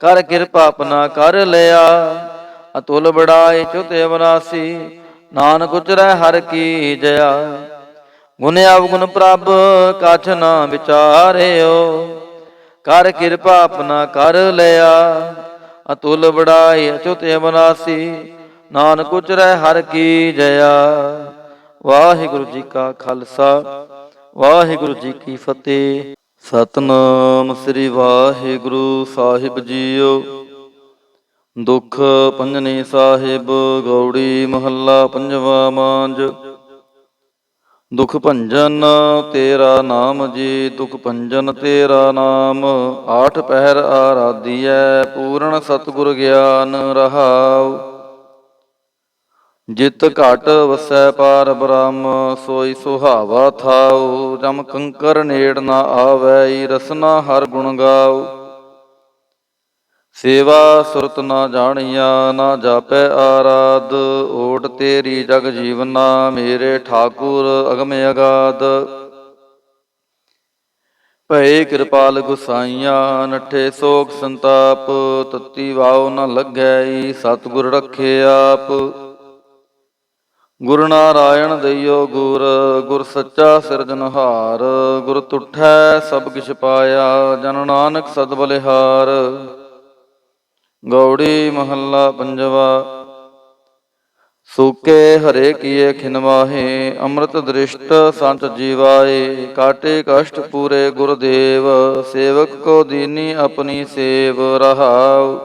ਕਰ ਕਿਰਪਾ ਆਪਣਾ ਕਰ ਲਿਆ। ਅਤੁਲ ਬੜਾਈ ਚੁਤ ਅਵਨਾਸੀ, ਨਾਨਕ ਉਚਰੈ ਹਰ ਕੀ ਜया। ਗੁਣ ਅਵਗੁਣ ਪ੍ਰਭ ਕਛ ਨਾ ਵਿਚਾਰਿਓ, ਕਰ ਕਿਰਪਾ ਆਪਣਾ ਕਰ ਲਿਆ। ਅਤੁਲ ਬੜਾਈ ਅਚੁਤ ਅਵਨਾਸੀ, ਨਾਨਕ ਉਚਰੈ ਹਰ ਕੀ ਜया। ਵਾਹਿਗੁਰੂ ਜੀ ਕਾ ਖਾਲਸਾ, ਵਾਹਿਗੁਰੂ ਜੀ ਕੀ ਫਤਿਹ। ਸਤਿਨਾਮ ਸ੍ਰੀ ਵਾਹਿਗੁਰੂ ਸਾਹਿਬ ਜੀਓ। ਦੁਖ ਭੰਜਨੀ ਸਾਹਿਬ ਗੌੜੀ ਮਹੱਲਾ ਪੰਜਵਾ ਮਾਂਝ। ਦੁਖ ਭੰਜਨ ਤੇਰਾ ਨਾਮ ਜੀ, ਦੁਖ ਭੰਜਨ ਤੇਰਾ ਨਾਮ। ਆਠ ਪਹਿਰ ਆਰਾਧੀਐ, ਪੂਰਨ ਸਤਿਗੁਰ ਗਿਆਨ ਰਹਾਉ। ਜਿਤ ਘਟ ਵਸੈ ਪਾਰ ਬ੍ਰਹਮ, ਸੋਈ ਸੁਹਾਵਾ ਥਾਉ। ਜਮ ਕੰਕਰ ਨੇੜ ਨਾ ਆਵੈ, ਰਸਨਾ ਹਰ ਗੁਣ ਗਾਉ। ਸੇਵਾ ਸੁਰਤ ਨਾ ਜਾਣੀਆ, ਨਾ ਜਾਪੈ ਆਰਾਧ। ਓਟ ਤੇਰੀ ਜਗ ਜੀਵਨਾ, ਮੇਰੇ ਠਾਕੁਰ ਅਗਮ ਅਗਾਧ। ਭਏ ਕਿਰਪਾਲ ਗੁਸਾਈਆਂ, ਨੱਠੇ ਸੋਕ ਸੰਤਾਪ। ਤਤੀ ਵਾਉ ਨ ਲੱਗੈ, ਸਤਿਗੁਰ ਰਖੇ ਆਪ। ਗੁਰ ਨਾਰਾਇਣ ਦਈਓ ਗੁਰ, ਗੁਰ ਸੱਚਾ ਸਿਰਜਨਹਾਰ। ਗੁਰ ਤੁਠੈ ਸਭ ਕਿਛ ਪਾਇਆ, ਜਨ ਨਾਨਕ ਸਦ ਬਲਿਹਾਰ। ਗੌੜੀ ਮਹੱਲਾ ਪੰਜਵਾ। ਸੂਕੇ ਹਰੇ ਕੀਏ ਖਿਨ ਮਾਹੇ, ਅੰਮ੍ਰਿਤ ਦ੍ਰਿਸ਼ਟ ਸੰਤ ਜੀਵਾਏ। ਕਾਟੇ ਕਸ਼ਟ ਪੂਰੇ ਗੁਰਦੇਵ, ਸੇਵਕ ਕੋ ਦੀਨੀ ਆਪਣੀ ਸੇਵ। ਰਹਾਉ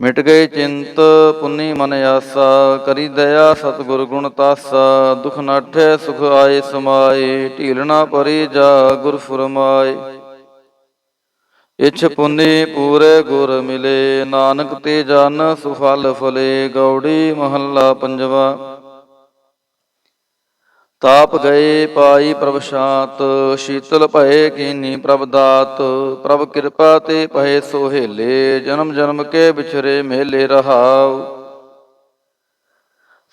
ਮਿਟ ਗਈ ਚਿੰਤ ਪੁੰਨੀ ਮਨ ਆਸਾ, ਕਰੀ ਦਇਆ ਸਤਿਗੁਰ ਗੁਣ ਤਾਸਾ। ਦੁਖ ਨਾਠੇ ਸੁਖ ਆਏ ਸਮਾਏ, ਢੀਲ ਨਾ ਪਰੀ ਜਾ ਗੁਰ ਫੁਰਮਾਏ। ਇਛ ਪੁੰਨੀ ਪੂਰੇ ਗੁਰ ਮਿਲੇ, ਨਾਨਕ ਤੇ ਜਨ ਸੁਫਲ ਫਲੇ। ਗੌੜੀ ਮਹੱਲਾ ਪੰਜਵਾ। ਤਾਪ ਗਏ ਪਾਈ ਪ੍ਰਭ ਸ਼ਾਂਤ, ਸ਼ੀਤਲ ਭਏ ਕੀਨੀ ਪ੍ਰਭ ਦਾਤ। ਪ੍ਰਭ ਕਿਰਪਾ ਤੇ ਭਏ ਸੋਹੇਲੇ, ਜਨਮ ਜਨਮ ਕੇ ਵਿਛਰੇ ਮੇਲੇ। ਰਹਾਉ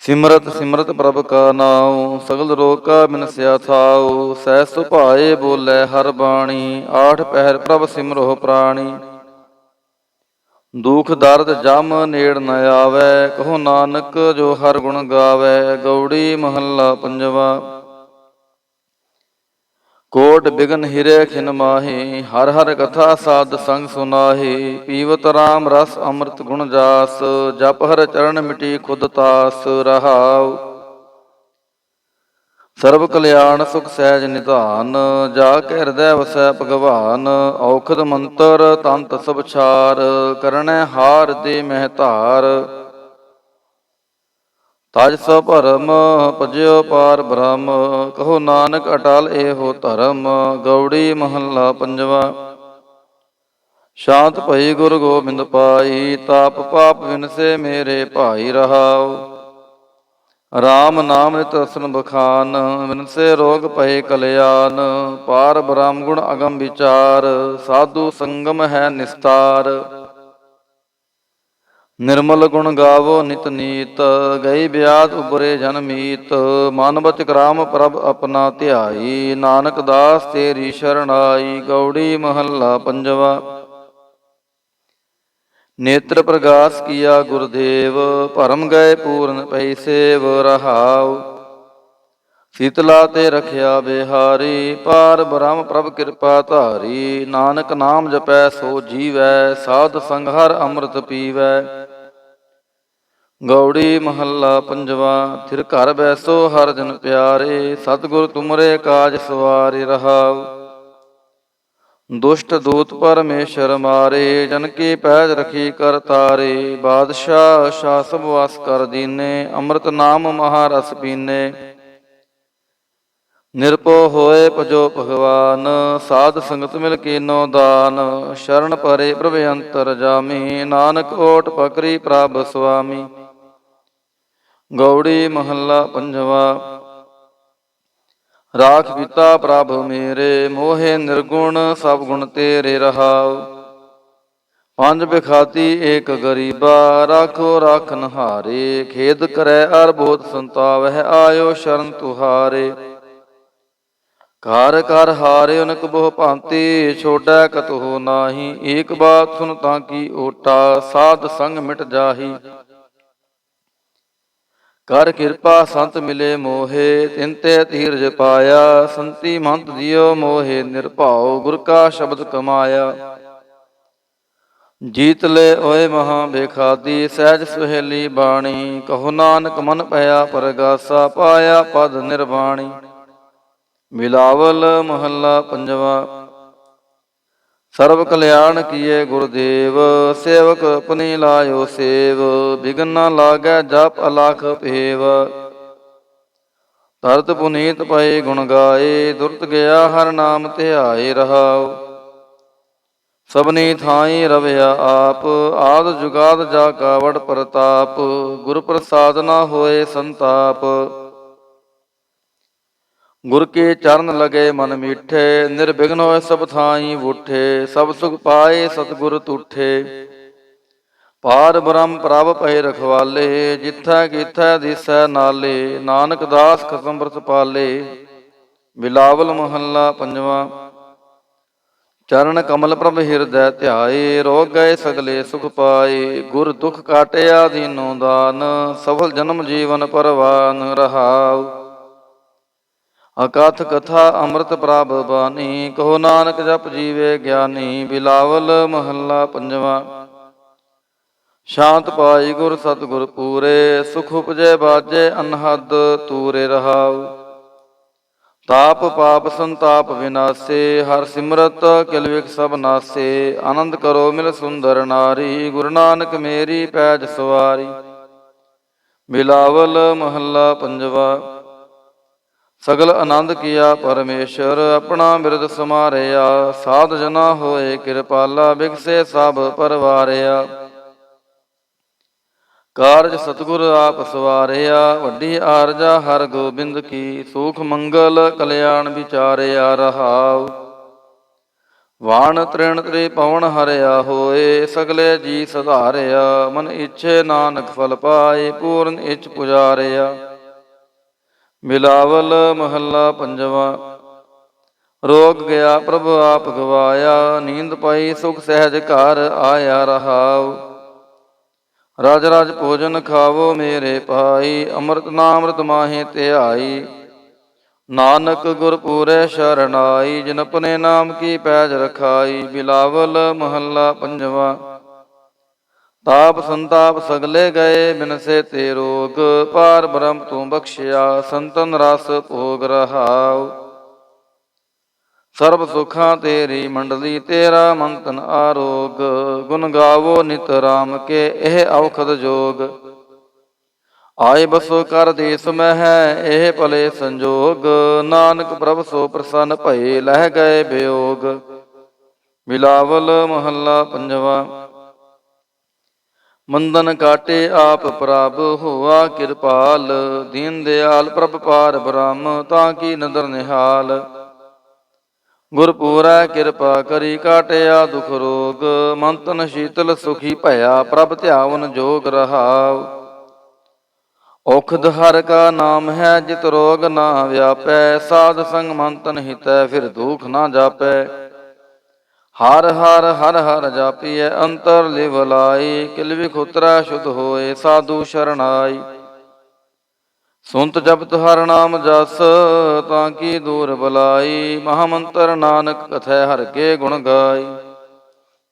ਸਿਮਰਤ ਸਿਮਰਤ ਪ੍ਰਭ ਕਾ ਨਾਉ, ਸਗਲ ਰੋਗ ਕਾ ਬਿਨਸਿਆ ਥਾਉ। ਸਹਿ ਸੁਭਾਏ ਬੋਲੇ ਹਰ ਬਾਣੀ, ਆਠ ਪਹਿਰ ਪ੍ਰਭ ਸਿਮਰੋ ਪ੍ਰਾਣੀ। ਦੁਖ ਦਰਦ ਜਮ ਨੇੜ ਨ ਆਵੈ, ਕਹੋ ਨਾਨਕ ਜੋ ਹਰ ਗੁਣ ਗਾਵੈ। ਗੌੜੀ ਮਹੱਲਾ ਪੰਜਵਾ। ਕੋਟ ਬਿਗਨ ਹਿਰੇ ਖਿਨ ਮਾਹੀ, ਹਰ ਹਰ ਕਥਾ ਸਾਧ ਸੰਗ ਸੁਨਾਹੀ। ਪੀਵਤ ਰਾਮ ਰਸ ਅੰਮ੍ਰਿਤ ਗੁਣ ਜਾਸ, ਜਪ ਹਰ ਚਰਨ ਮਿਟੀ ਖੁਦ ਤਾਸ। ਰਹਾਉ ਸਰਬ ਕਲਿਆਣ ਸੁਖ ਸਹਿਜ ਨਿਧਾਨ, ਜਾ ਕੇ ਹਿਰਦੈ ਵਸੈ ਭਗਵਾਨ। ਔਖਦ ਮੰਤਰ ਤੰਤ ਸਭ ਛਾਰ, ਕਰਨੈ ਹਾਰ ਦੇ ਮਹਿ ਧਾਰ। ਤਜ ਸਭ ਭਰਮ ਭਜਿਓ ਪਾਰ ਬ੍ਰਹਮ, ਕਹੋ ਨਾਨਕ ਅਟਲ ਏਹੋ ਧਰਮ। ਗੌੜੀ ਮਹੱਲਾ ਪੰਜਵਾ। ਸ਼ਾਂਤ ਭਈ ਗੁਰ ਗੋਬਿੰਦ ਪਾਈ, ਤਾਪ ਪਾਪ ਵਿਨਸੇ ਮੇਰੇ ਭਾਈ। ਰਹਾਉ ਰਾਮ ਨਾਮ ਨਿਤ ਰਸਨ ਬਖਾਨ, ਵਿਨਸੇ ਰੋਗ ਭਏ ਕਲਿਆਨ। ਪਾਰ ਬ੍ਰਹਮ ਗੁਣ ਅਗਮ ਵਿਚਾਰ, ਸਾਧੂ ਸੰਗਮ ਹੈ ਨਿਸਤਾਰ। ਨਿਰਮਲ ਗੁਣ ਗਾਵੋ ਨਿਤ ਨੀਤ, ਗਈ ਬਿਆਦ ਉਬਰੇ ਜਨ ਮੀਤ। ਮਨ ਬਚਨ ਰਾਮ ਪ੍ਰਭ ਆਪਣਾ ਧਿਆਈ, ਨਾਨਕ ਦਾਸ ਤੇਰੀ ਸ਼ਰਣਾਈ। ਗੌੜੀ ਮਹੱਲਾ ਪੰਜਵਾ। ਨੇਤਰ ਪ੍ਰਗਾਸ ਕੀਆ ਗੁਰਦੇਵ, ਭਰਮ ਗਏ ਪੂਰਨ ਪਈ ਸੇਵ। ਰਹਾਉ ਸੀਤਲਾ ਤੇ ਰਖਿਆ ਬਿਹਾਰੀ, ਪਾਰ ਬ੍ਰਹਮ ਪ੍ਰਭ ਕਿਰਪਾ ਧਾਰੀ। ਨਾਨਕ ਨਾਮ ਜਪੈ ਸੋ ਜੀਵੈ, ਸਾਧ ਸੰਗ ਹਰ ਅੰਮ੍ਰਿਤ ਪੀਵੈ। ਗੌੜੀ ਮਹੱਲਾ ਪੰਜਵਾ। ਥਿਰ ਘਰ ਬੈਸੋ ਹਰ ਜਨ ਪਿਆਰੇ, ਸਤਿਗੁਰ ਤੁਮਰੇ ਕਾਜ ਸਵਾਰੇ। ਰਹਾਉ ਦੁਸ਼ਟ ਦੂਤ ਪਰਮੇਸ਼ਰ ਮਾਰੇ, ਜਨ ਕੀ ਪੈਜ ਰਖੀ ਕਰ ਤਾਰੇ। ਬਾਦਸ਼ਾਹ ਸ਼ਾਹ ਸਭ ਵਾਸ ਕਰ ਦੀਨੇ, ਅੰਮ੍ਰਿਤ ਨਾਮ ਮਹਾਰਸ ਪੀਨੇ। ਨਿਰਭਉ ਹੋਏ ਭਜੋ ਭਗਵਾਨ, ਸਾਧ ਸੰਗਤ ਮਿਲ ਕੀਨੋ ਦਾਨ। ਸ਼ਰਨ ਪਰੇ ਪ੍ਰਭ ਅੰਤਰ ਜਾਮੀ, ਨਾਨਕ ਓਟ ਪਕਰੀ ਪ੍ਰਭ ਸੁਆਮੀ। ਗੌੜੀ ਮਹੱਲਾ ਪੰਜਵਾ। ਰਾਖ ਪਿਤਾ ਪ੍ਰਭ ਮੇਰੇ, ਮੋਹਿ ਨਿਰਗੁਣ ਸਭ ਗੁਣ ਤੇਰੇ। ਰਹਾਉ ਪੰਜ ਬਿਖਾਤੀ ਏਕ ਗਰੀਬਾ, ਰਾਖੋ ਰਾਖਨ ਹਾਰੇ। ਖੇਦ ਕਰੈ ਅਰ ਬਹੁਤ ਸੰਤਾਵਹਿ, ਆਇਓ ਸ਼ਰਨ ਤੁਹਾਰੇ। ਘਰ ਘਰ ਹਾਰਿ ਅਨਕ ਬਹੁ ਭਾਂਤੀ, ਛੋੜੈ ਕਤਹੁ ਨਾਹੀ। ਏਕ ਬਾਤ ਸੁਨ ਤਾਂ ਕੀ ਓਟਾ, ਸਾਧ ਸੰਗ ਮਿਟ ਜਾਹੀ। ਕਰ ਕਿਰਪਾ ਸੰਤ ਮਿਲੇ ਮੋਹੇ, ਤਿਨ ਤੇ ਧੀਰਜ ਪਾਇਆ। ਸੰਤੀ ਮੰਤ ਦਿਓ ਮੋਹੇ ਨਿਰਭਉ, ਗੁਰ ਕਾ ਸ਼ਬਦ ਕਮਾਇਆ। ਜੀਤ ਲੈ ਓਏ ਮਹਾ ਬੇਖਾਦੀ, ਸਹਿਜ ਸੁਹੇਲੀ ਬਾਣੀ। ਕਹੋ ਨਾਨਕ ਮਨ ਭਇਆ ਪਰਗਾਸਾ, ਪਾਇਆ ਪਦ ਨਿਰਵਾਣੀ। ਬਿਲਾਵਲ ਮਹੱਲਾ ਪੰਜਵਾ। ਸਰਬ ਕਲਿਆਣ ਕੀਏ ਗੁਰਦੇਵ, ਸੇਵਕ ਆਪਣੀ ਲਾਇਓ ਸੇਵ। ਬਿਗਨ ਨਾ ਲਾਗੈ ਜਪ ਅਲਖ ਭੇਵ, ਤਰਤ ਪੁਨੀਤ ਪਏ ਗੁਣ ਗਾਏ। ਦੁਰਤ ਗਿਆ ਹਰ ਨਾਮ ਧਿਆਏ। ਰਹਾਉ ਸਭਨੀ ਥਾਈ ਰਵਿਆ ਆਪ, ਆਦ ਜੁਗਾਦ ਜਾ ਕਾ ਵਡ ਪ੍ਰਤਾਪ। ਗੁਰ ਪ੍ਰਸਾਦ ਨਾ ਹੋਏ ਸੰਤਾਪ, ਗੁਰ ਕੇ ਚਰਨ ਲਗੇ ਮਨ ਮੀਠੇ। ਨਿਰਬਿਘਨ ਹੋਏ ਸਭ ਥਾਈ ਬੂਠੇ, ਸਭ ਸੁਖ ਪਾਏ ਸਤਿਗੁਰ ਤੂਠੇ। ਪਾਰ ਬ੍ਰਹਮ ਪ੍ਰਭ ਭਏ ਰਖਵਾਲੇ, ਜਿਥੈ ਕੀਥੈ ਦਿਸੈ ਨਾਲੇ। ਨਾਨਕ ਦਾਸ ਖਸਮ ਬਰਤ ਪਾਲੇ, ਬਿਲਾਵਲ ਮਹੱਲਾ ਪੰਜਵਾਂ। ਚਰਨ ਕਮਲ ਪ੍ਰਭ ਹਿਰਦੈ ਧਿਆਏ, ਰੋਗ ਗਏ ਸਗਲੇ ਸੁਖ ਪਾਏ। ਗੁਰ ਦੁਖ ਕਾਟਿਆ ਦੀਨੋ ਦਾਨ, ਸਫਲ ਜਨਮ ਜੀਵਨ ਪਰਵਾਨ ਰਹਾਉ। ਅਕਥ ਕਥਾ ਅੰਮ੍ਰਿਤ ਪ੍ਰਭ ਬਾਣੀ, ਕਹੋ ਨਾਨਕ ਜਪ ਜੀਵੇ ਗਿਆਨੀ। ਬਿਲਾਵਲ ਮਹੱਲਾ ਪੰਜਵਾਂ। ਸ਼ਾਂਤ ਪਾਈ ਗੁਰ ਸਤਿਗੁਰ ਪੂਰੇ, ਸੁਖ ਉਪਜੈ ਬਾਜੈ ਅਨਹਦ ਤੂਰੇ ਰਹਾਉ। ਤਾਪ ਪਾਪ ਸੰਤਾਪ ਵਿਨਾਸੇ, ਹਰ ਸਿਮਰਤ ਕਿਲ ਵਿਖ ਸਭ ਨਾਸੇ। ਆਨੰਦ ਕਰੋ ਮਿਲ ਸੁੰਦਰ ਨਾਰੀ, ਗੁਰੂ ਨਾਨਕ ਮੇਰੀ ਪੈਜ ਸਵਾਰੀ। ਬਿਲਾਵਲ ਮਹੱਲਾ ਪੰਜਵਾ। ਸਗਲ ਆਨੰਦ ਕੀਆ ਪਰਮੇਸ਼ਰ, ਆਪਣਾ ਬਿਰਦ ਸਮਾਰਿਆ। ਸਾਧ ਜਨਾ ਹੋਏ ਕਿਰਪਾਲਾ, ਬਿਗਸੇ ਸਭ ਪਰਵਾਰਿਆ। ਕਾਰਜ ਸਤਿਗੁਰ ਆਪ ਸਵਾਰਿਆ, ਵੱਡੀ ਆਰਜਾ ਹਰ ਗੋਬਿੰਦ ਕੀ। ਸੂਖ ਮੰਗਲ ਕਲਿਆਣ ਵਿਚਾਰਿਆ ਰਹਾਉ। ਵਾਣ ਤ੍ਰਿਣ ਤ੍ਰਿਭੁਵਨ ਹਰਿਆ ਹੋਏ, ਸਗਲੇ ਜੀ ਸਧਾਰਿਆ। ਮਨ ਇੱਛੇ ਨਾਨਕ ਫਲ ਪਾਏ, ਪੂਰਨ ਇੱਛ ਪੁਜਾਰਿਆ। ਬਿਲਾਵਲ ਮਹੱਲਾ ਪੰਜਵਾਂ। ਰੋਗ ਗਿਆ ਪ੍ਰਭ ਆਪ ਗਵਾਇਆ, ਨੀਂਦ ਪਾਈ ਸੁਖ ਸਹਿਜ ਘਰ ਆਇਆ ਰਹਾਉ। ਰਜ ਰਜ ਭੋਜਨ ਖਾਵੋ ਮੇਰੇ ਭਾਈ, ਅੰਮ੍ਰਿਤ ਨਾਮ੍ਰਿਤ ਮਾਹੇ ਧਿਆਈ। ਨਾਨਕ ਗੁਰ ਪੂਰੈ ਸ਼ਰਨ ਆਈ, ਜਿਨ ਆਪਣੇ ਨਾਮ ਕੀ ਪੈਜ ਰਖਾਈ। ਬਿਲਾਵਲ ਮਹੱਲਾ ਪੰਜਵਾਂ। ਤਾਪ ਸੰਤਾਪ ਸਗਲੇ ਗਏ, ਬਿਨਸੇ ਤੇ ਰੋਗ। ਪਾਰ ਬ੍ਰਹਮ ਤੂੰ ਬਖਸ਼ਿਆ, ਸੰਤਨ ਰਸ ਭੋਗ ਰਹਾਉ। ਸਰਬ ਸੁਖਾਂ ਤੇਰੀ ਮੰਡਲੀ, ਤੇਰਾ ਮੰਤਨ ਆਰੋਗ। ਗੁਣ ਗਾਵੋ ਨਿਤ ਰਾਮ ਕੇ, ਇਹ ਔਖਦ ਜੋਗ। ਆਏ ਬਸੋ ਕਰ ਦੇਸ ਮਹਿ, ਇਹ ਭਲੇ ਸੰਜੋਗ। ਨਾਨਕ ਪ੍ਰਭ ਸੋ ਪ੍ਰਸੰਨ ਭਏ, ਲਹਿ ਗਏ ਬਿਯੋਗ। ਬਿਲਾਵਲ ਮਹੱਲਾ ਪੰਜਵਾਂ। ਮੰਦਨ ਕਾਟੇ ਆਪ ਪ੍ਰਭ, ਹੋਆ ਕਿਰਪਾਲ। ਦੀਨ ਦਿਆਲ ਪ੍ਰਭ ਪਾਰ ਬ੍ਰਹਮ, ਤਾਂ ਕੀ ਨਦਰ ਨਿਹਾਲ। ਗੁਰ ਪੂਰੈ ਕਿਰਪਾ ਕਰੀ, ਕਾਟਿਆ ਦੁਖ ਰੋਗ। ਮਨ ਤਨ ਸ਼ੀਤਲ ਸੁਖੀ ਭਇਆ, ਪ੍ਰਭ ਧਿਆਵਨ ਜੋਗ ਰਹਾਉ। ਔਖਦ ਹਰਿ ਕਾ ਨਾਮ ਹੈ, ਜਿਤ ਰੋਗ ਨਾ ਵਿਆਪੈ। ਸਾਧ ਸੰਗ ਮਨ ਤਨ ਹਿਤੈ, ਫਿਰ ਦੁਖ ਨਾ ਜਾਪੈ। ਹਰ ਹਰ ਹਰ ਹਰ ਜਾਪੀਐ, ਅੰਤਰ ਲਿਵ ਲਾਈ। ਕਿਲ ਵਿਖ ਉਤਰੈ ਸ਼ੁਧ ਹੋਏ, ਸਾਧੂ ਸ਼ਰਨ ਆਈ। ਸੁਨਤ ਜਪਤ ਹਰ ਨਾਮ ਜਸ, ਤਾਂ ਕੀ ਦੂਰ ਬਲਾਈ। ਮਹਾ ਮੰਤਰ ਨਾਨਕ ਕਥੈ, ਹਰਿ ਕੇ ਗੁਣ ਗਾਈ।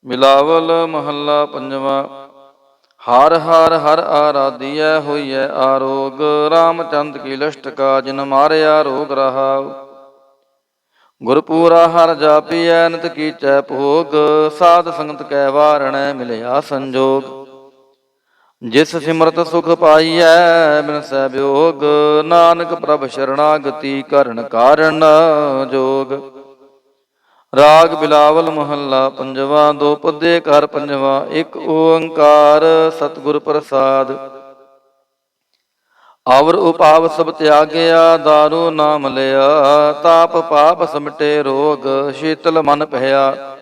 ਬਿਲਾਵਲ ਮਹੱਲਾ ਪੰਜਵਾਂ। ਹਰ ਹਰ ਹਰ ਆਰਾਧੀਐ, ਹੋਈਐ ਆਰੋਗ। ਰਾਮਚੰਦ ਕੀ ਲਸ਼ਟਕਾ, ਜਿਨ ਮਾਰਿਆ ਰੋਗ ਰਹਾਉ। ਗੁਰ ਪੂਰਾ ਹਰ ਜਾਪੀਐ, ਨਿਤ ਕੀਚੈ ਭੋਗ। ਸਾਧ ਸੰਗਤ ਕੈ ਵਾਰਣੈ, ਮਿਲਿਆ ਸੰਜੋਗ। ਜਿਸ ਸਿਮਰਤ ਸੁਖ ਪਾਈਐ, ਬਿਨਸੈ ਬਿਯੋਗ। ਨਾਨਕ ਪ੍ਰਭ ਸ਼ਰਣਾਗਤੀ, ਕਰਨ ਕਾਰਨ ਜੋਗ। ਰਾਗ ਬਿਲਾਵਲ ਮਹੱਲਾ ਪੰਜਵਾ। ਦੋ ਪੱਦੇ ਘਰ ਪੰਜਵਾ। ਇੱਕ ਓੰਕਾਰ ਸਤਿਗੁਰ ਪ੍ਰਸਾਦ। ਅਵਰ ਉਪਾਵ ਸਭ ਤਿਆਗਿਆ, ਦਾਰੂ ਨਾਮ ਲਿਆ। ਤਾਪ ਪਾਪ ਸਮਟੇ ਰੋਗ, ਸ਼ੀਤਲ ਮਨ ਭਇਆ।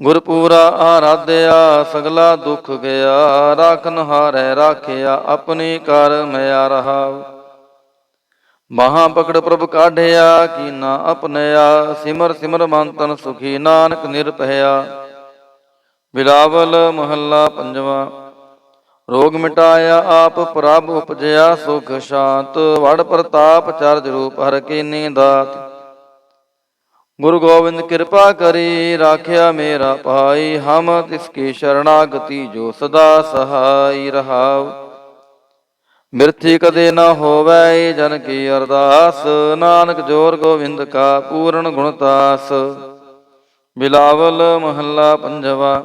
ਗੁਰ ਪੂਰਾ ਆਰਾਧਿਆ, ਸਗਲਾ ਦੁਖ ਗਿਆ। ਰਾਖਨ ਹਾਰੈ ਰਾਖਿਆ, ਆਪਣੀ ਕਰ ਮਿਆ ਰਹਾਉ। ਬਾਹਾਂ ਪਕੜ ਪ੍ਰਭ ਕਾਢਿਆ, ਕੀਨਾ ਆਪਨਿਆ। ਸਿਮਰ ਸਿਮਰ ਮਨ ਤਨ ਸੁਖੀ, ਨਾਨਕ ਨਿਰਭਇਆ। ਬਿਲਾਵਲ ਮਹੱਲਾ ਪੰਜਵਾਂ। ਰੋਗ ਮਿਟਾਇਆ ਆਪ ਪ੍ਰਭ, ਉਪਜਿਆ ਸੁਖ ਸ਼ਾਂਤ। ਵਡ ਪ੍ਰਤਾਪ ਚਰਜ ਰੂਪ, ਹਰਿ ਕੀਨੀ ਦਾਤ। ਗੁਰੂ ਗੋਬਿੰਦ ਕਿਰਪਾ ਕਰੀ, ਰਾਖਿਆ ਮੇਰਾ ਭਾਈ। ਹਮ ਤਿਸ ਕੀ ਸ਼ਰਣਾਗਤੀ, ਜੋ ਸਦਾ ਸਹਾਈ ਰਹਾਉ। ਮਿਰਥੀ ਕਦੇ ਨਾ ਹੋਵੈ, ਜਨ ਕੀ ਅਰਦਾਸ। ਨਾਨਕ ਜੋਰ ਗੋਬਿੰਦ ਕਾ, ਪੂਰਨ ਗੁਣਤਾਸ। ਬਿਲਾਵਲ ਮਹੱਲਾ ਪੰਜਵਾ।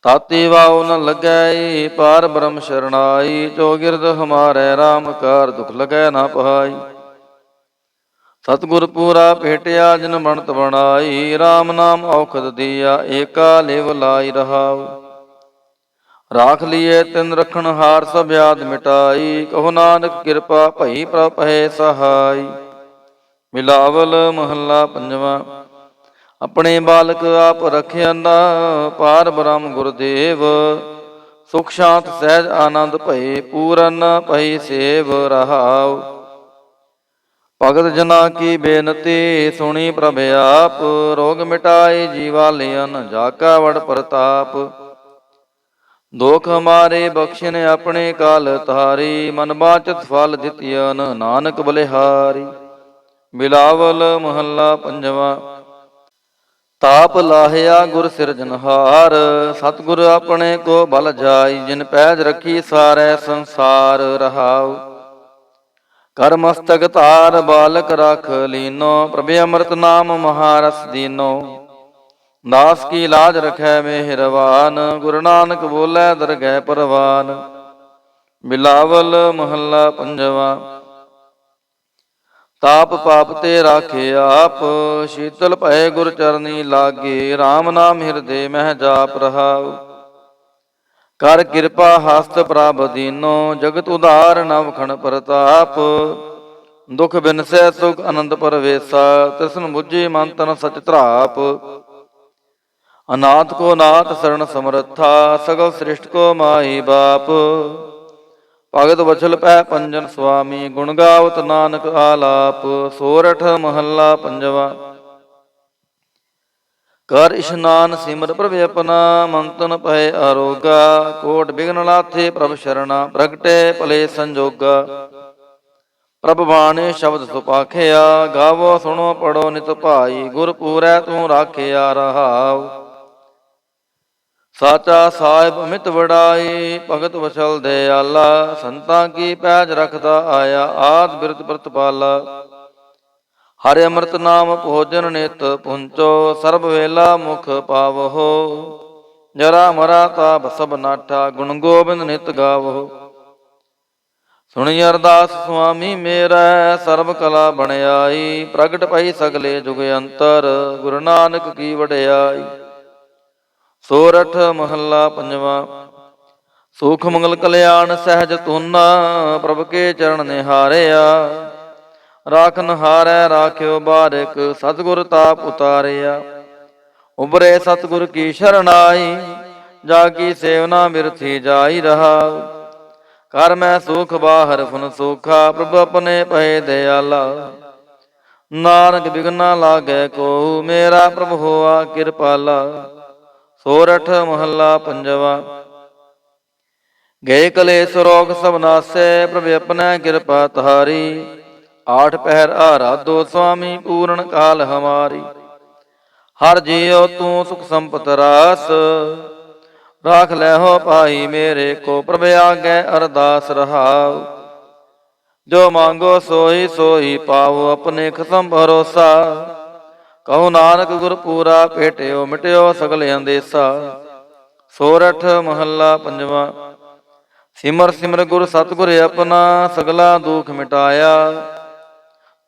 ਤਾਤੀ ਵਾਉ ਨ ਲੱਗੈ, ਪਾਰ ਬ੍ਰਹਮ ਸ਼ਰਨਾਈ। ਜੋ ਗਿਰਦ ਹਮਾਰੈ, ਰਾਮ ਕਾਰ ਦੁਖ ਲਗੈ ਨਾ ਪਾਈ। ਸਤਿਗੁਰ ਪੂਰਾ ਭੇਟਿਆ, ਜਿਨ ਬਣਤ ਬਣਾਈ। ਰਾਮ ਨਾਮ ਔਖਦ ਦੀਆ, ਏਕਾ ਲਿਵ ਲਾਈ ਰਹਾਉ। ਰਾਖ ਲੀਏ ਤਿਨ ਰਖਣ ਹਾਰ, ਸਭ ਆਦ ਮਿਟਾਈ। ਕਹੋ ਨਾਨਕ ਕਿਰਪਾ ਭਈ, ਪ੍ਰਭ ਭਏ ਸਹਾਈ। ਬਿਲਾਵਲ ਮਹੱਲਾ ਪੰਜਵਾਂ। ਆਪਣੇ ਬਾਲਕ ਆਪ ਰਖਿਆਨਾ, ਪਾਰ ਬ੍ਰਹਮ ਗੁਰਦੇਵ। ਸੁਖ ਸ਼ਾਂਤ ਸਹਿਜ ਆਨੰਦ ਭਏ, ਪੂਰਨ ਭਈ ਸੇਵ ਰਹਾਉ। ਭਗਤ ਜਨਾ ਕੀ ਬੇਨਤੀ ਸੁਣੀ ਪ੍ਰਭ ਆਪ, ਰੋਗ ਮਿਟਾਈ ਜੀਵਾ ਲਿਅਨ ਜਾ ਕਾ ਵਡ ਪ੍ਰਤਾਪ। ਦੁਖ ਹਮਾਰੇ ਬਖਸ਼ਿਨ ਆਪਣੇ ਕਾਲ ਤਾਰੀ, ਮਨ ਬਾਚਤ ਫਲ ਦਿੱਤਿਯਨ ਨਾਨਕ ਬਲਿਹਾਰੀ। ਬਿਲਾਵਲ ਮਹੱਲਾ ਪੰਜਵਾ। ਤਾਪ ਲਾਹਿਆ ਗੁਰ ਸਿਰਜਨਹਾਰ, ਸਤਿਗੁਰ ਆਪਣੇ ਕੋ ਬਲ ਜਾਈ, ਜਿਨ ਪੈਜ ਰੱਖੀ ਸਾਰੇ ਸੰਸਾਰ ਰਹਾਉ। ਕਰ ਮਸਤਕ ਧਾਰ ਬਾਲਕ ਰਖ ਲੀਨੋ, ਪ੍ਰਭ ਅੰਮ੍ਰਿਤ ਨਾਮ ਮਹਾਰਸ ਦੀਨੋ। ਦਾਸ ਕੀ ਲਾਜ ਰਖੈ ਮਿਹਰਵਾਨ, ਗੁਰੂ ਨਾਨਕ ਬੋਲੇ ਦਰਗਹਿ ਪਰਵਾਨ। ਬਿਲਾਵਲ ਮਹੱਲਾ ਪੰਜਵਾ। ਤਾਪ ਪਾਪ ਤੇ ਰਾਖੇ ਆਪ, ਸ਼ੀਤਲ ਭਏ ਗੁਰ ਚਰਨੀ ਲਾਗੇ, RAM ਨਾਮ ਹਿਰਦੇ ਮਹਿ ਜਾਪ ਰਹਾਉ। ਕਰ ਕਿਰਪਾ ਹਸਤ ਪ੍ਰਭ ਦੀਨੋ, ਜਗਤ ਉਧਾਰ ਨਵਖਣ ਪ੍ਰਤਾਪ। ਦੁਖ ਬਿਨਸੈ ਸੁਖ ਆਨੰਦ ਪਰਵੇਸਾ, ਤ੍ਰਿਸ਼ਨ ਬੁੱਝੀ ਮਨ ਤਨ ਸਚ ਧਰਾਪ। ਅਨਾਥ ਕੋ ਨਾਥ ਸਰਣ ਸਮਰੱਥਾ, ਸਗਲ ਸ੍ਰਿਸ਼ਟ ਕੋ ਮਾਈ ਬਾਪ। ਭਗਤ ਵਛਲ ਪੈ ਪੰਜਨ ਸੁਆਮੀ, ਗੁਣ ਗਾਵਤ ਨਾਨਕ ਆਲਾਪ। ਸੋਰਠ ਮਹੱਲਾ ਪੰਜਵਾ। ਕਰ ਇਸ਼ਨਾਨ ਸਿਮਰ ਪ੍ਰਭ ਆਪਣਾ, ਮਨ ਤਨ ਭਏ ਅਰੋਗਾ। ਕੋਟ ਬਿਗਨ ਲਾਥੇ ਪ੍ਰਭ ਸ਼ਰਣਾ, ਪ੍ਰਗਟੇ ਭਲੇ ਸੰਜੋਗਾ। ਪ੍ਰਭ ਬਾਣੀ ਸ਼ਬਦ ਸੁਪਾਖਿਆ, ਗਾਵੋ ਸੁਣੋ ਪੜੋ ਨਿਤ ਭਾਈ। ਗੁਰ ਪੂਰੈ ਤੂੰ ਰਾਖਿਆ ਰਹਾਉ। ਸਾਚਾ ਸਾਹਿਬ ਅਮਿਤ ਵਡਾਈ, ਭਗਤ ਵਛਲ ਦਿਆਲਾ। ਸੰਤਾਂ ਕੀ ਪੈਜ ਰਖਦਾ ਆਇਆ, ਆਦ ਬਿਰਤ ਪ੍ਰਤਪਾਲਾ। ਹਰਿ ਅੰਮ੍ਰਿਤ ਨਾਮ ਭੋਜਨ ਨਿਤ ਪੁੰਚੋ, ਸਰਬ ਵੇਲਾ ਮੁਖ ਪਾਵਹੋ। ਜਰਾ ਮਰਾ ਤਾਪ ਸਭ ਨਾਠਾ, ਗੁਣ ਗੋਬਿੰਦ ਨਿਤ ਗਾਵੋ। ਸੁਣੀ ਅਰਦਾਸ ਸੁਆਮੀ ਮੇਰਾ, ਸਰਬ ਕਲਾ ਬਣਾਈ। ਪ੍ਰਗਟ ਪਈ ਸਗਲੇ ਜੁਗ ਅੰਤਰ, ਗੁਰੂ ਨਾਨਕ ਕੀ ਵਡਿਆਈ। ਸੋਰਠ ਮਹੱਲਾ ਪੰਜਵਾ। ਸੁਖ ਮੰਗਲ ਕਲਿਆਣ ਸਹਿਜ ਤੁਨਾ, ਪ੍ਰਭ ਕੇ ਚਰਨ ਨਿਹਾਰਿਆ। ਰਾਖਨ ਹਾਰੈ ਰਾਖਿਓ ਬਾਰਿਕ, ਸਤਿਗੁਰ ਤਾਪ ਉਤਾਰਿਆ। ਉਬਰੇ ਸਤਿਗੁਰ ਕੀ ਸ਼ਰਨਾਈ, ਜਾ ਕੀ ਸੇਵਨਾ ਬਿਰਥੀ ਜਾਈ ਰਹਾਉ। ਕਰ ਮੈਂ ਸੁਖ ਬਾਹਰ ਫੁਨ ਸੋਖਾ, ਪ੍ਰਭ ਆਪਣੇ ਭਏ ਦਿਆਲਾ। ਨਾਨਕ ਬਿਗਨਾ ਲਾਗੈ ਕੋ, ਮੇਰਾ ਪ੍ਰਭ ਹੋਆ ਕਿਰਪਾਲਾ। ਸੋਰਠ ਮਹੱਲਾ ਪੰਜਵਾ। ਗਏ ਕਲੇਸ਼ ਰੋਗ ਸਭ ਨਾਸੈ, ਪ੍ਰਭ ਆਪਣਾ ਕਿਰਪਾ ਤਾਰੀ। ਆਠ ਪਹਿਰ ਆਰਾਧੋ ਸੁਆਮੀ, ਪੂਰਨ ਕਾਲ ਹਮਾਰੀ। ਹਰ ਜੀਉ ਤੂੰ ਸੁਖ ਸੰਪਤ ਰਾਸ, ਰਾਖ ਲੈ ਹੋ ਭਾਈ ਮੇਰੇ ਕੋ, ਪ੍ਰਭ ਆਗੇ ਅਰਦਾਸ ਰਹਾਉ। ਜੋ ਮੰਗੋ ਸੋਈ ਸੋਈ ਪਾਓ, ਆਪਣੇ ਖਸਮ ਭਰੋਸਾ। ਕਹੋ ਨਾਨਕ ਗੁਰ ਪੂਰਾ ਭੇਟਿਓ, ਮਿਟਿਓ ਸਗਲ ਅੰਦੇਸਾ। ਸੋਰਠ ਮਹੱਲਾ ਪੰਜਵਾ। ਸਿਮਰ ਸਿਮਰ ਗੁਰ ਸਤਿਗੁਰ ਆਪਣਾ, ਸਗਲਾ ਦੁਖ ਮਿਟਾਇਆ।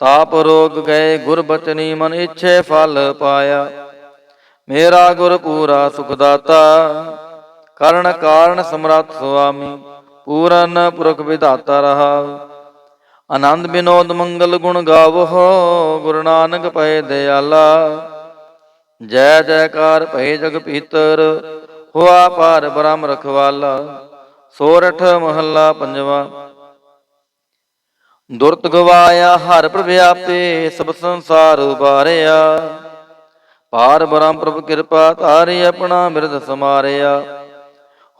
ਤਾਪ ਰੋਗ ਗਏ ਗੁਰ ਬਚਨੀ, ਮਨ ਇੱਛੇ ਫਲ ਪਾਇਆ। ਮੇਰਾ ਗੁਰ ਪੂਰਾ ਸੁਖ ਦਾਤਾ, ਕਰਨ ਕਾਰਨ ਸਮਰੱਥ ਸੁਆਮੀ। ਪੂਰਨ ਪੁਰਖ ਵਿਧਾਤਾ ਰਹਾਉ। ਆਨੰਦ ਬਿਨੋਦ ਮੰਗਲ ਗੁਣ ਗਾਵੋ, ਗੁਰੂ ਨਾਨਕ ਪਏ ਦਿਆਲਾ। ਜੈ ਜੈਕਾਰ ਭਏ ਜਗ ਪੀਤਰ, ਹੋਆ ਪਾਰ ਬ੍ਰਹਮ ਰਖਵਾਲਾ। ਸੋਰਠ ਮਹੱਲਾ ਪੰਜਵਾ। ਦੁਰਤ ਗਵਾਇਆ ਹਰ ਪ੍ਰਭ ਆਪੇ, ਸਭ ਸੰਸਾਰ ਉਬਾਰਿਆ। ਪਾਰ ਬ੍ਰਹਮ ਪ੍ਰਭ ਕਿਰਪਾ ਧਾਰੀ, ਆਪਣਾ ਬਿਰਦ ਸਮਾਰਿਆ।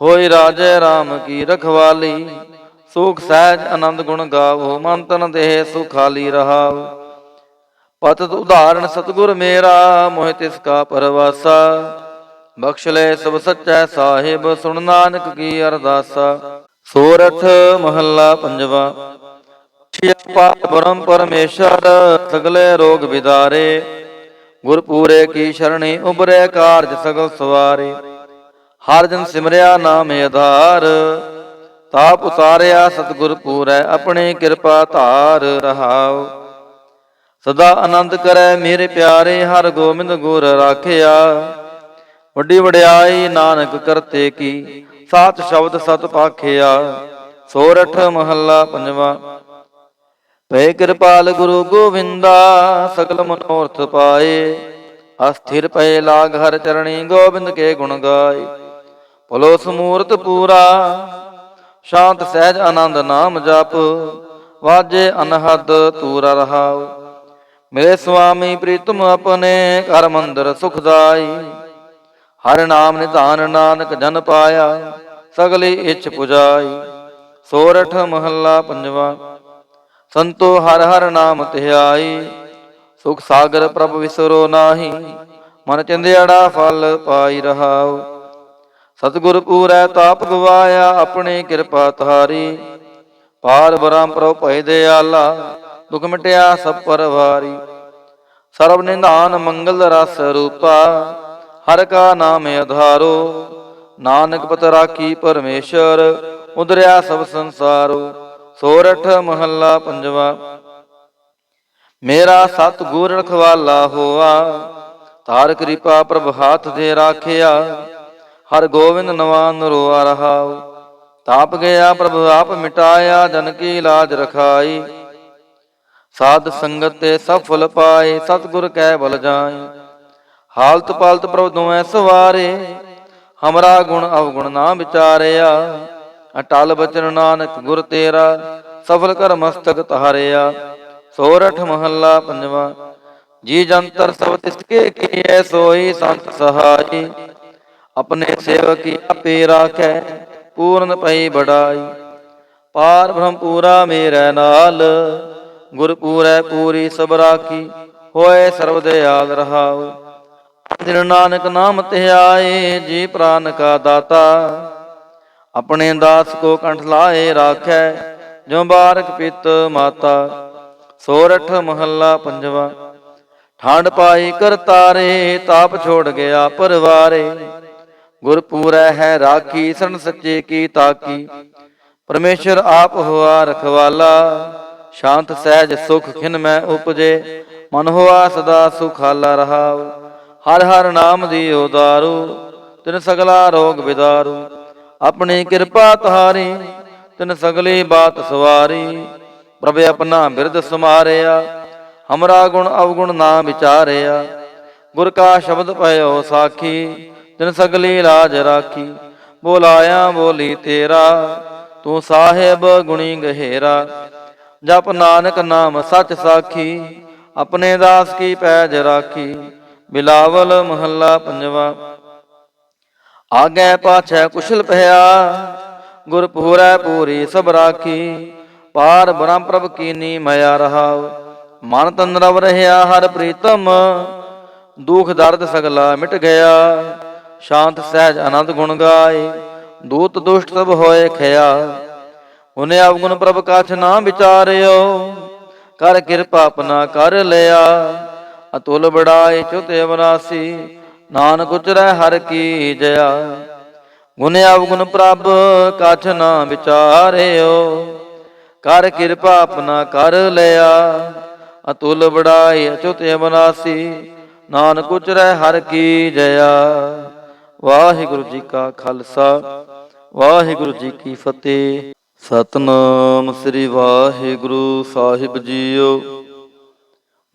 ਹੋਈ ਰਾਜੇ ਰਾਮ ਕੀ ਰਖਵਾਲੀ, ਸੁਖ ਸਹਿਜ ਆਨੰਦ ਗੁਣ ਗਾਵੋ। ਮਨ ਤਨ ਦੇਹ ਸੁਖਾਲੀ ਰਹਾਉ। ਪਤਿਤ ਉਦਾਹਰਣ ਸਤਿਗੁਰ ਮੇਰਾ, ਮੋਹਿ ਤਿਸ ਕਾ ਪਰਵਾਸਾ। ਬਖਸ਼ ਲੈ ਸਭ ਸੱਚੈ ਸਾਹਿਬ, ਸੁਣ ਨਾਨਕ ਕੀ ਅਰਦਾਸਾ। ਸੋਰਠ ਮਹੱਲਾ ਪੰਜਵਾ। ਬ੍ਰਹਮ ਪਰਮੇਸ਼ਰ, ਸਗਲੇ ਰੋਗ ਵਿਦਾਰੇ। ਗੁਰ ਪੂਰੇ ਕੀ ਸ਼ਰਣੀ, ਉਬਰੇ ਕਾਰਜ ਸਗਲ ਸਵਾਰੇ। ਹਰ ਜਨ ਸਿਮਰਿਆ ਨਾਮ ਆਧਾਰ, ਤਾਪ ਉਤਾਰਿਆ ਸਤਿਗੁਰ ਪੂਰੈ, ਆਪਣੀ ਕਿਰਪਾ ਧਾਰ ਰਹਾਉ। ਸਦਾ ਆਨੰਦ ਕਰੈ ਮੇਰੇ ਪਿਆਰੇ, ਹਰ ਗੋਬਿੰਦ ਗੁਰ ਰਾਖਿਆ। ਵੱਡੀ ਵਡਿਆਈ ਨਾਨਕ ਕਰਤੇ ਕੀ, ਸਾਚ ਸ਼ਬਦ ਸਤ ਪਾਖਿਆ। ਸੋਰਠ ਮਹੱਲਾ ਪੰਜਵਾ। ਭਏ ਕਿਰਪਾਲ ਗੁਰੂ ਗੋਵਿੰਦਾ, ਸਗਲ ਮਨੋਰਥ ਪਾਏ। ਅਸਥਿਰ ਪਏ ਲਾਗ ਹਰ ਚਰਣੀ, ਗੋਬਿੰਦ ਕੇ ਗੁਣ ਗਾਏ। ਭਲੋ ਸਮੂਰਤ ਪੂਰਾ, ਸ਼ਾਂਤ ਸਹਿਜ ਆਨੰਦ ਨਾਮ ਜਪ। ਵਾਜੇ ਅਨਹਦ ਤੂਰ ਰਹਾਉ। ਮੇਰੇ ਸੁਆਮੀ ਪ੍ਰੀਤਮ ਆਪਣੇ, ਘਰ ਮੰਦਰ ਸੁਖਦਾਈ। ਹਰਿ ਨਾਮ ਨਿਧਾਨ ਨਾਨਕ ਜਨ ਪਾਇਆ, ਸਗਲੀ ਇੱਛ ਪੁਜਾਈ। ਸੋਰਠ ਮਹੱਲਾ ਪੰਜਵਾ। ਸੰਤੋ ਹਰ ਹਰ ਨਾਮ ਧਿਆਈ, ਸੁਖ ਸਾਗਰ ਪ੍ਰਭ ਵਿਸਰੋ ਨਾਹੀ। ਮਨ ਚਿੰਦਿਆੜਾ ਫਲ ਪਾਈ ਰਹਾਉ। ਸਤਿਗੁਰ ਪੂਰੈ ਤਾਪ ਗਵਾਇਆ, ਆਪਣੀ ਕਿਰਪਾ ਤਾਰੀ। ਪਾਰ ਬ੍ਰਹਮ ਪ੍ਰਭ ਭਇ ਦਿਆਲਾ, ਦੁਖ ਮਿਟਿਆ ਸਭ ਪਰਵਾਰੀ। ਸਰਬ ਨਿਧਾਨ ਮੰਗਲ ਰਸ ਰੂਪਾ, ਹਰ ਕਾ ਨਾਮ ਆਧਾਰੋ। ਨਾਨਕ ਪਤ ਰਾਖੀ ਪਰਮੇਸ਼ਰ, ਉਦਰਿਆ ਸਭ ਸੰਸਾਰੋ। ਸੋਰਠ ਮਹੱਲਾ ਪੰਜਵਾ। ਮੇਰਾ ਸਤ ਗੁਰ ਰਖਵਾਲਾ ਹੋਆ, ਤਾਰ ਕਿਰਪਾ ਪ੍ਰਭ ਹਾਥ ਦੇ ਰਾਖਿਆ। ਹਰ ਗੋਬਿੰਦ ਨਵਾ ਨਰੋਆ ਰਹਾਉ। ਤਾਪ ਗਿਆ ਪ੍ਰਭ ਆਪ ਮਿਟਾਇਆ, ਜਨ ਕੀ ਲਾਜ ਰਖਾਈ। ਸਾਧ ਸੰਗਤ ਤੇ ਸਭ ਫਲ ਪਾਏ, ਸਤਿਗੁਰ ਕੈ ਬਲ ਜਾਏ। ਹਾਲਤ ਪਾਲਤ ਪ੍ਰਭ ਦੁਐ ਸਵਾਰੇ, ਹਮਰਾ ਗੁਣ ਅਵਗੁਣ ਨਾ ਵਿਚਾਰਿਆ। ਅਟਲ ਬਚਨ ਨਾਨਕ ਗੁਰ ਤੇਰਾ, ਸਫਲ ਕਰ ਮਸਤਕ ਤਾਰਿਆ। ਸੋਰਠ ਮਹੱਲਾ ਪੰਜਵਾ। ਜੀ ਜੰਤਰ ਸਭ ਤਿਸ ਕੇ ਕੀਐ, ਸੋਈ ਸੰਤ ਸਹਾਈ। ਆਪਣੇ ਸੇਵਕੀ ਆਪੇ ਰਾਖੈ, ਪੂਰਨ ਪਈ ਬੜਾਈ। ਪਾਰ ਬ੍ਰਹਮ ਪੂਰਾ ਮੇਰੇ ਨਾਲ, ਗੁਰ ਪੂਰੈ ਪੂਰੀ ਸਭ ਰਾਖੀ। ਹੋਏ ਸਰਬ ਦਿਆਲ ਰਹਾਉ। ਦਿਨ ਨਾਨਕ ਨਾਮ ਧਿਆਏ, ਜੀ ਪ੍ਰਾਨ ਕਾ ਦਾਤਾ। ਆਪਣੇ ਦਾਸ ਕੋ ਕੰਠ ਲਾਏ ਰਾਖੈ, ਜੋ ਬਾਰਕ ਪਿਤ ਮਾਤਾ। ਸੋਰਠ ਮਹੱਲਾ ਪੰਜਵਾ। ਠੰਡ ਪਾਈ ਕਰਤਾਰੇ, ਤਾਪ ਛੋੜ ਗਿਆ ਪਰਵਾਰੇ। ਗੁਰ ਪੂਰੈ ਹੈ ਰਾਖੀ, ਸਰਨ ਸੱਚੇ ਕੀ ਤਾਕੀ। ਪਰਮੇਸ਼ਰ ਆਪ ਹੋਆ ਰਖਵਾਲਾ, ਸ਼ਾਂਤ ਸਹਿਜ ਸੁਖ ਖਿਨ ਮੈਂ ਉਪਜੇ। ਮਨ ਹੋਆ ਸਦਾ ਸੁਖਾਲਾ ਰਹਾਉ। ਹਰ ਹਰ ਨਾਮ ਦੀ ਉਦਾਰੂ, ਤਿਨ ਸਗਲਾ ਰੋਗ ਵਿਦਾਰੂ। ਆਪਣੀ ਕਿਰਪਾ ਤਾਰੀ, ਤਿਨ ਸਗਲੀ ਬਾਤ ਸਵਾਰੀ। ਪ੍ਰਭ ਆਪਣਾ ਬਿਰਦ ਸਮਾਰਿਆ, ਹਮਰਾ ਗੁਣ ਅਵਗੁਣ ਨਾ ਵਿਚਾਰਿਆ। ਗੁਰ ਕਾ ਸ਼ਬਦ ਭਇਓ ਸਾਖੀ, ਤਿਨ ਸਗਲੀ ਲਾਜ ਰਾਖੀ। ਬੋਲਾਇਆ ਬੋਲੀ ਤੇਰਾ, ਤੂੰ ਸਾਹਿਬ ਗੁਣੀ ਗਹਿਰਾ। ਜਪ ਨਾਨਕ ਨਾਮ ਸੱਚ ਸਾਖੀ, ਆਪਣੇ ਦਾਸ ਕੀ ਪੈਜ ਰਾਖੀ। ਬਿਲਾਵਲ ਮਹੱਲਾ ਪੰਜਵਾ। ਆਗੇ ਪਾਛੈ ਕੁਸ਼ਲ ਭਇਆ, ਗੁਰ ਪੂਰੈ ਪੂਰੀ ਸਭ ਰਾਖੀ। ਪਾਰ ਬ੍ਰਹਮ ਪ੍ਰਭ ਕੀਨੀ ਮਇਆ ਰਹਾਉ। ਮਨ ਤਨ ਰਵ ਰਹਿਆ ਹਰ ਪ੍ਰੀਤਮ, ਦੁਖ ਦਰਦ ਸਗਲਾ ਮਿਟ ਗਿਆ। ਸ਼ਾਂਤ ਸਹਿਜ ਆਨੰਦ ਗੁਣ ਗਾਏ, ਦੂਤ ਦੁਸ਼ਟ ਸਭ ਹੋਏ ਖਿਆ। ਹੁਨੇ ਅਵਗੁਣ ਪ੍ਰਭ ਕਛ ਨਾ ਵਿਚਾਰਿਓ, ਕਰ ਕਿਰਪਾ ਆਪਣਾ ਕਰ ਲਿਆ। ਅਤੁਲ ਬੜਾਈ ਚੁਤ ਅਵਨਾਸੀ, ਨਾਨਕ ਉਚਰੈ ਹਰ ਕੀ ਜया। ਗੁਣ ਅਵਗੁਣ ਪ੍ਰਭ ਕਛ ਨਾ ਵਿਚਾਰਿਓ, ਕਰ ਕਿਰਪਾ ਆਪਣਾ ਕਰ ਲਿਆ। ਅਤੁਲ ਬੜਾਈ ਅਚੁਤ ਅਵਨਾਸੀ, ਨਾਨਕ ਉਚਰੈ ਹਰ ਕੀ ਜया। ਵਾਹਿਗੁਰੂ ਜੀ ਕਾ ਖਾਲਸਾ, ਵਾਹਿਗੁਰੂ ਜੀ ਕੀ ਫਤਿਹ। ਸਤਿਨਾਮ ਸ੍ਰੀ ਵਾਹਿਗੁਰੂ ਸਾਹਿਬ ਜੀਓ।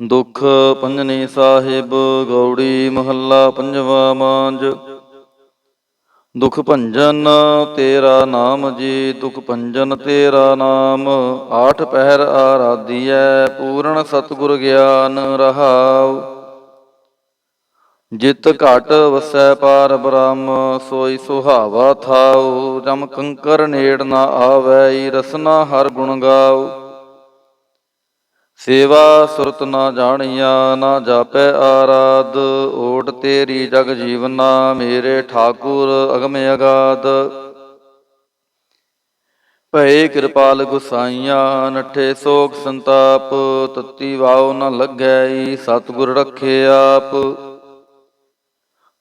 ਦੁਖ ਭੰਜਨੀ ਸਾਹਿਬ ਗੌੜੀ ਮਹੱਲਾ ਪੰਜਵਾ ਮਾਂਝ। ਦੁਖ ਭੰਜਨ ਤੇਰਾ ਨਾਮ ਜੀ, ਦੁਖ ਭੰਜਨ ਤੇਰਾ ਨਾਮ। ਆਠ ਪਹਿਰ ਆਰਾਧੀਐ, ਪੂਰਨ ਸਤਿਗੁਰ ਗਿਆਨ ਰਹਾਉ। ਜਿਤ ਘਟ ਵਸੈ ਪਾਰ ਬ੍ਰਹਮ, ਸੋਈ ਸੁਹਾਵਾ ਥਾਉ। ਜਮ ਕੰਕਰ ਨੇੜ ਨਾ ਆਵੈ, ਰਸਨਾ ਹਰ ਗੁਣ ਗਾਉ। ਸੇਵਾ ਸੁਰਤ ਨਾ ਜਾਣੀਆ, ਨਾ ਜਾਪੈ ਆਰਾਧ। ਓਟ ਤੇਰੀ ਜਗ ਜੀਵਨਾ, ਮੇਰੇ ਠਾਕੁਰ ਅਗਮ ਅਗਾਧ। ਭਏ ਕਿਰਪਾਲ ਗੁਸਾਈਆਂ, ਨਠੇ ਸੋਗ ਸੰਤਾਪ। ਤਤੀ ਵਾਉ ਨ ਲੱਗੈ, ਸਤਿਗੁਰ ਰਖੇ ਆਪ।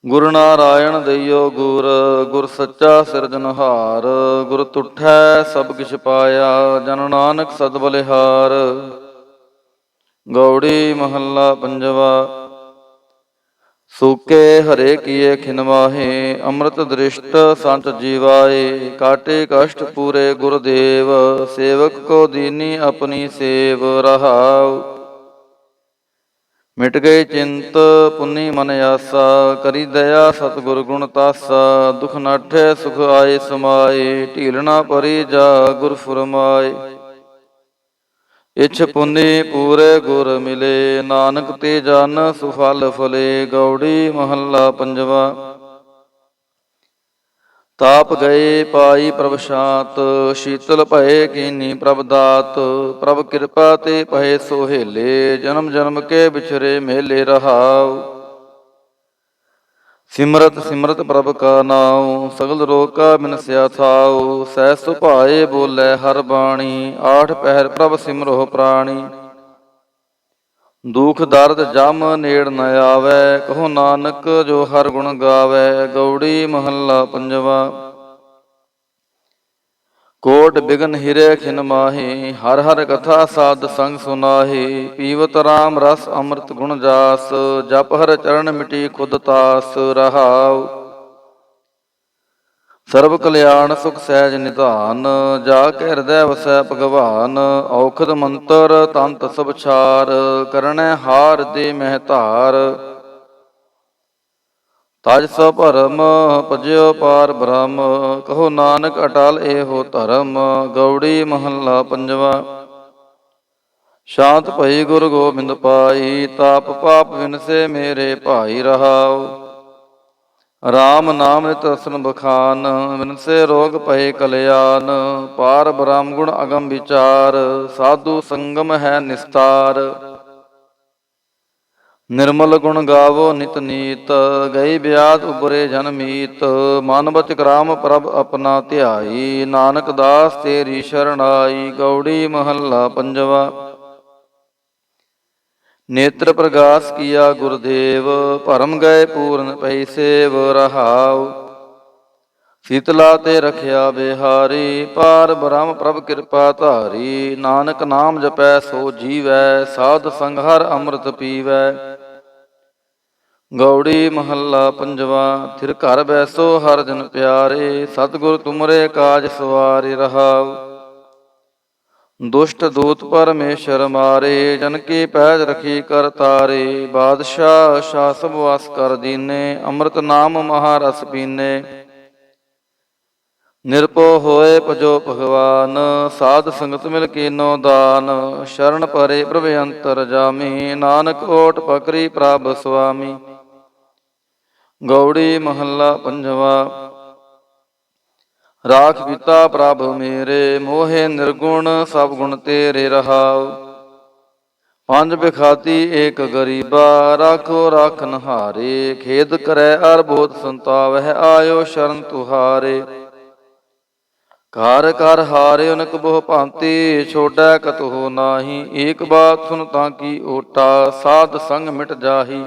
ਗੁਰ ਨਾਰਾਇਣ ਦਈਓ ਗੁਰ, ਗੁਰ ਸੱਚਾ ਸਿਰਜਨਹਾਰ। ਗੁਰ ਤੁਠੈ ਸਭ ਕਿਛ ਪਾਇਆ, ਜਨ ਨਾਨਕ ਸਦ ਬਲਿਹਾਰ। ਗੌੜੀ ਮਹੱਲਾ ਪੰਜਵਾ। ਸੂਕੇ ਹਰੇ ਕੀਏ ਖਿਨ ਮਾਹੇ, ਅੰਮ੍ਰਿਤ ਦ੍ਰਿਸ਼ਟ ਸੰਤ ਜੀਵਾਏ। ਕਾਟੇ ਕਸ਼ਟ ਪੂਰੇ ਗੁਰਦੇਵ, ਸੇਵਕ ਕੋ ਦੀਨੀ ਆਪਣੀ ਸੇਵ ਰਹਾਉ। ਮਿਟ ਗਈ ਚਿੰਤ ਪੁੰਨੀ ਮਨ ਆਸਾ, ਕਰੀ ਦਇਆ ਸਤਿਗੁਰ ਗੁਣ ਤਾਸਾ। ਦੁਖ ਨਾਠੇ ਸੁਖ ਆਏ ਸਮਾਏ, ਢੀਲ ਨਾ ਪਰੀ ਜਾ ਗੁਰ ਫੁਰਮਾਏ। ਇਛ ਪੁਨੀ ਪੂਰੇ ਗੁਰ ਮਿਲੇ, ਨਾਨਕ ਤੇ ਜਨ ਸੁਫਲ ਫਲੇ। ਗੌੜੀ ਮਹੱਲਾ ਪੰਜਵਾ। ਤਾਪ ਗਏ ਪਾਈ ਪ੍ਰਭ ਸ਼ਾਂਤ, ਸ਼ੀਤਲ ਭਏ ਕੀਨੀ ਪ੍ਰਭ ਦਾਤ। ਪ੍ਰਭ ਕਿਰਪਾ ਤੇ ਭਏ ਸੋਹੇਲੇ, ਜਨਮ ਜਨਮ ਕੇ ਵਿਛਰੇ ਮੇਲੇ। ਰਹਾਉ ਸਿਮਰਤ ਸਿਮਰਤ ਪ੍ਰਭ ਕਾ ਨਾਉ, ਸਗਲ ਰੋਗ ਕਾ ਬਿਨਸਿਆ ਥਾਉ। ਸਹਿ ਸੁਭਾਏ ਬੋਲੇ ਹਰ ਬਾਣੀ, ਆਠ ਪਹਿਰ ਪ੍ਰਭ ਸਿਮਰੋ ਪ੍ਰਾਣੀ। ਦੁਖ ਦਰਦ ਜਮ ਨੇੜ ਨ ਆਵੈ, ਕਹੋ ਨਾਨਕ ਜੋ ਹਰ ਗੁਣ ਗਾਵੈ। ਗੌੜੀ ਮਹੱਲਾ ਪੰਜਵਾ। ਕੋਟ ਬਿਗਨ ਹਿਰੇ ਖਿਨ ਮਾਹੀ, ਹਰ ਹਰ ਕਥਾ ਸਾਧ ਸੰਗ ਸੁਨਾਹੀ। ਪੀਵਤ ਰਾਮ ਰਸ ਅੰਮ੍ਰਿਤ ਗੁਣ ਜਾਸ, ਜਪ ਹਰ ਚਰਨ ਮਿਟੀ ਖੁਦ ਤਾਸ। ਰਹਾਉ ਸਰਬ ਕਲਿਆਣ ਸੁਖ ਸਹਿਜ ਨਿਧਾਨ, ਜਾ ਕੇ ਹਿਰਦੈ ਵਸੈ ਭਗਵਾਨ। ਔਖਦ ਮੰਤਰ ਤੰਤ ਸਭ ਛਾਰ, ਕਰਨੈ ਹਾਰ ਦੇ ਮਹਿ ਧਾਰ। ਤਜ ਸਭ ਭਰਮ ਭਜਿਓ ਪਾਰ ਬ੍ਰਹਮ, ਕਹੋ ਨਾਨਕ ਅਟਲ ਏਹੋ ਧਰਮ। ਗੌੜੀ ਮਹੱਲਾ ਪੰਜਵਾ। ਸ਼ਾਂਤ ਭਈ ਗੁਰ ਗੋਬਿੰਦ ਪਾਈ, ਤਾਪ ਪਾਪ ਵਿਨਸੇ ਮੇਰੇ ਭਾਈ। ਰਹਾਉ ਰਾਮ ਨਾਮ ਨਿਤ ਰਸਨ ਬਖਾਨ, ਵਿਨਸੇ ਰੋਗ ਭਏ ਕਲਿਆਨ। ਪਾਰ ਬ੍ਰਹਮ ਗੁਣ ਅਗਮ ਵਿਚਾਰ, ਸਾਧੂ ਸੰਗਮ ਹੈ ਨਿਸਤਾਰ। ਨਿਰਮਲ ਗੁਣ ਗਾਵੋ ਨਿਤ ਨੀਤ, ਗਈ ਬਿਆਦ ਉਬਰੇ ਜਨ ਮੀਤ। ਮਨ ਬਚਿ ਰਾਮ ਪ੍ਰਭ ਆਪਣਾ ਧਿਆਈ, ਨਾਨਕ ਦਾਸ ਤੇਰੀ ਸ਼ਰਣਾਈ। ਗੌੜੀ ਮਹੱਲਾ ਪੰਜਵਾ। ਨੇਤਰ ਪ੍ਰਗਾਸ ਕੀਆ ਗੁਰਦੇਵ, ਭਰਮ ਗਏ ਪੂਰਨ ਪਈ ਸੇਵ। ਰਹਾਉ ਸੀਤਲਾ ਤੇ ਰਖਿਆ ਬਿਹਾਰੀ, ਪਾਰ ਬ੍ਰਹਮ ਪ੍ਰਭ ਕਿਰਪਾ ਧਾਰੀ। ਨਾਨਕ ਨਾਮ ਜਪੈ ਸੋ ਜੀਵੈ, ਸਾਧ ਸੰਗ ਹਰ ਅੰਮ੍ਰਿਤ ਪੀਵੈ। ਗੌੜੀ ਮਹੱਲਾ ਪੰਜਵਾ। ਥਿਰ ਘਰ ਬੈਸੋ ਹਰ ਜਨ ਪਿਆਰੇ, ਸਤਿਗੁਰ ਤੁਮਰੇ ਕਾਜ ਸਵਾਰੇ। ਰਹਾਉ ਦੁਸ਼ਟ ਦੂਤ ਪਰਮੇਸ਼ਰ ਮਾਰੇ, ਜਨ ਕੀ ਪੈਜ ਰਖੀ ਕਰ ਤਾਰੇ। ਬਾਦਸ਼ਾਹ ਸ਼ਾਹ ਸਭ ਵਾਸ ਕਰ ਦੀਨੇ, ਅੰਮ੍ਰਿਤ ਨਾਮ ਮਹਾਰਸ ਪੀਨੇ। ਨਿਰਭਉ ਹੋਏ ਭਜੋ ਭਗਵਾਨ, ਸਾਧ ਸੰਗਤ ਮਿਲ ਕੀਨੋ ਦਾਨ। ਸ਼ਰਨ ਪਰੇ ਪ੍ਰਭ ਅੰਤਰ ਜਾਮੀ, ਨਾਨਕ ਓਟ ਪਕਰੀ ਪ੍ਰਭ ਸੁਆਮੀ। ਗੌੜੀ ਮਹੱਲਾ ਪੰਜਵਾ। ਰਾਖ ਪਿਤਾ ਪ੍ਰਭ ਮੇਰੇ, ਮੋਹੇ ਨਿਰਗੁਣ ਸਭ ਗੁਣ ਤੇਰੇ। ਰਹਾਉ ਪੰਜ ਬਿਖਾਤੀ ਏਕ ਗਰੀਬਾ, ਰਾਖੋ ਰਾਖਨ ਹਾਰੇ। ਖੇਦ ਕਰੈ ਅਰ ਬੋਧ ਸੰਤਾਵਹਿ, ਆਇਓ ਸ਼ਰਨ ਤੁਹਾਰੇ। ਘਰ ਘਰ ਹਾਰਿ ਅਨਕ ਬਹੁ ਭਾਂਤੀ, ਛੋੜੈ ਕਤਹੁ ਨਾਹੀ। ਏਕ ਬਾਤ ਸੁਨ ਤਾਂ ਕੀ ਓਟਾ, ਸਾਧ ਸੰਗ ਮਿਟ ਜਾਹੀ।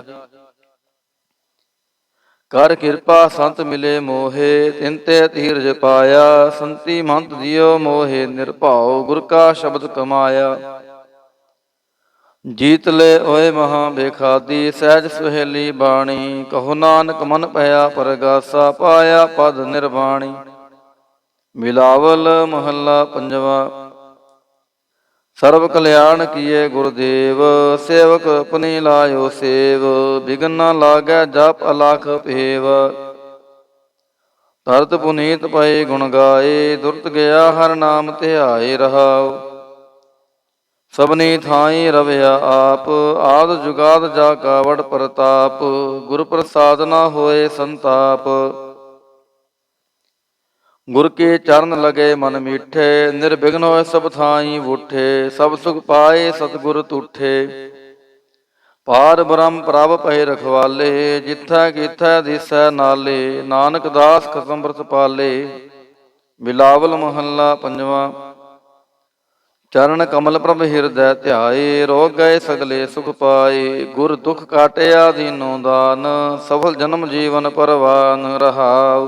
ਕਰ ਕਿਰਪਾ ਸੰਤ ਮਿਲੇ ਮੋਹੇ, ਤਿਨ ਤੇ ਧੀਰਜ ਪਾਇਆ। ਸੰਤੀ ਮੰਤ ਦਿਓ ਮੋਹੇ ਨਿਰਭਉ, ਗੁਰ ਕਾ ਸ਼ਬਦ ਕਮਾਇਆ। ਜੀਤ ਲੈ ਓਏ ਮਹਾ ਬੇਖਾਦੀ, ਸਹਿਜ ਸੁਹੇਲੀ ਬਾਣੀ। ਕਹੋ ਨਾਨਕ ਮਨ ਭਇਆ ਪਰਗਾਸਾ, ਪਾਇਆ ਪਦ ਨਿਰਵਾਣੀ। ਬਿਲਾਵਲ ਮਹੱਲਾ ਪੰਜਵਾ। ਸਰਬ ਕਲਿਆਣ ਕੀਏ ਗੁਰਦੇਵ, ਸੇਵਕ ਆਪਣੀ ਲਾਇਓ ਸੇਵ। ਬਿਗਨ ਨਾ ਲਾਗੈ ਜਪ ਅਲਖ ਭੇਵ, ਤਰਤ ਪੁਨੀਤ ਪਏ ਗੁਣ ਗਾਏ। ਦੁਰਤ ਗਿਆ ਹਰ ਨਾਮ ਧਿਆਏ। ਰਹਾਉ ਸਭਨੀ ਥਾਈ ਰਵਿਆ ਆਪ, ਆਦ ਜੁਗਾਦ ਜਾ ਕਾ ਵਡ ਪ੍ਰਤਾਪ। ਗੁਰ ਪ੍ਰਸਾਦ ਨਾ ਹੋਏ ਸੰਤਾਪ, ਗੁਰ ਕੇ ਚਰਨ ਲਗੇ ਮਨ ਮੀਠੇ। ਨਿਰਬਿਘਨ ਹੋਏ ਸਭ ਥਾਈ ਬੂਠੇ, ਸਭ ਸੁਖ ਪਾਏ ਸਤਿਗੁਰ ਤੂਠੇ। ਪਾਰ ਬ੍ਰਹਮ ਪ੍ਰਭ ਭਏ ਰਖਵਾਲੇ, ਜਿਥੈ ਕੀਥੈ ਦਿਸੈ ਨਾਲੇ। ਨਾਨਕ ਦਾਸ ਖਸਮ ਬਰਤ ਪਾਲੇ। ਬਿਲਾਵਲ ਮਹੱਲਾ ਪੰਜਵਾ। ਚਰਨ ਕਮਲ ਪ੍ਰਭ ਹਿਰਦੈ ਧਿਆਏ, ਰੋਗ ਗਏ ਸਗਲੇ ਸੁਖ ਪਾਏ। ਗੁਰ ਦੁਖ ਕਾਟਿਆ ਦੀਨੋ ਦਾਨ, ਸਫਲ ਜਨਮ ਜੀਵਨ ਪਰਵਾਨ। ਰਹਾਉ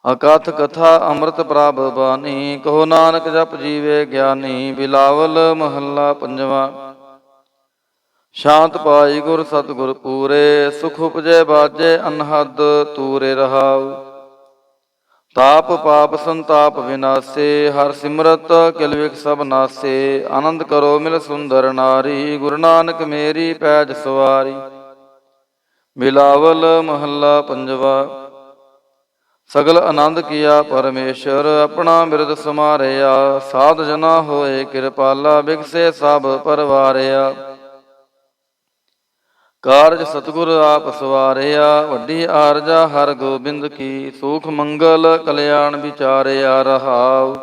ਅਕਥ ਕਥਾ ਅੰਮ੍ਰਿਤ ਪ੍ਰਭ ਬਾਣੀ, ਕਹੋ ਨਾਨਕ ਜਪ ਜੀਵੇ ਗਿਆਨੀ। ਬਿਲਾਵਲ ਮਹੱਲਾ ਪੰਜਵਾ। ਸ਼ਾਂਤ ਪਾਈ ਗੁਰ ਸਤਿਗੁਰ ਪੂਰੇ, ਸੁਖ ਉਪਜੈ ਬਾਜੈ ਅਨਹਦ ਤੂਰੇ। ਰਹਾਉ ਤਾਪ ਪਾਪ ਸੰਤਾਪ ਵਿਨਾਸੇ, ਹਰ ਸਿਮਰਤ ਕਿਲ ਵਿਖ ਸਭ ਨਾਸੇ। ਆਨੰਦ ਕਰੋ ਮਿਲ ਸੁੰਦਰ ਨਾਰੀ, ਗੁਰੂ ਨਾਨਕ ਮੇਰੀ ਪੈਜ ਸਵਾਰੀ। ਬਿਲਾਵਲ ਮਹੱਲਾ ਪੰਜਵਾ। ਸਗਲ ਆਨੰਦ ਕੀਆ ਪਰਮੇਸ਼ਰ, ਆਪਣਾ ਬਿਰਦ ਸਮਾਰਿਆ। ਸਾਧ ਜਨਾ ਹੋਏ ਕਿਰਪਾਲਾ, ਬਿਗਸੇ ਸਭ ਪਰਵਾਰਿਆ। ਕਾਰਜ ਸਤਿਗੁਰ ਆਪ ਸਵਾਰਿਆ, ਵੱਡੀ ਆਰਜਾ ਹਰ ਗੋਬਿੰਦ ਕੀ। ਸੂਖ ਮੰਗਲ ਕਲਿਆਣ ਵਿਚਾਰਿਆ ਰਹਾਉ।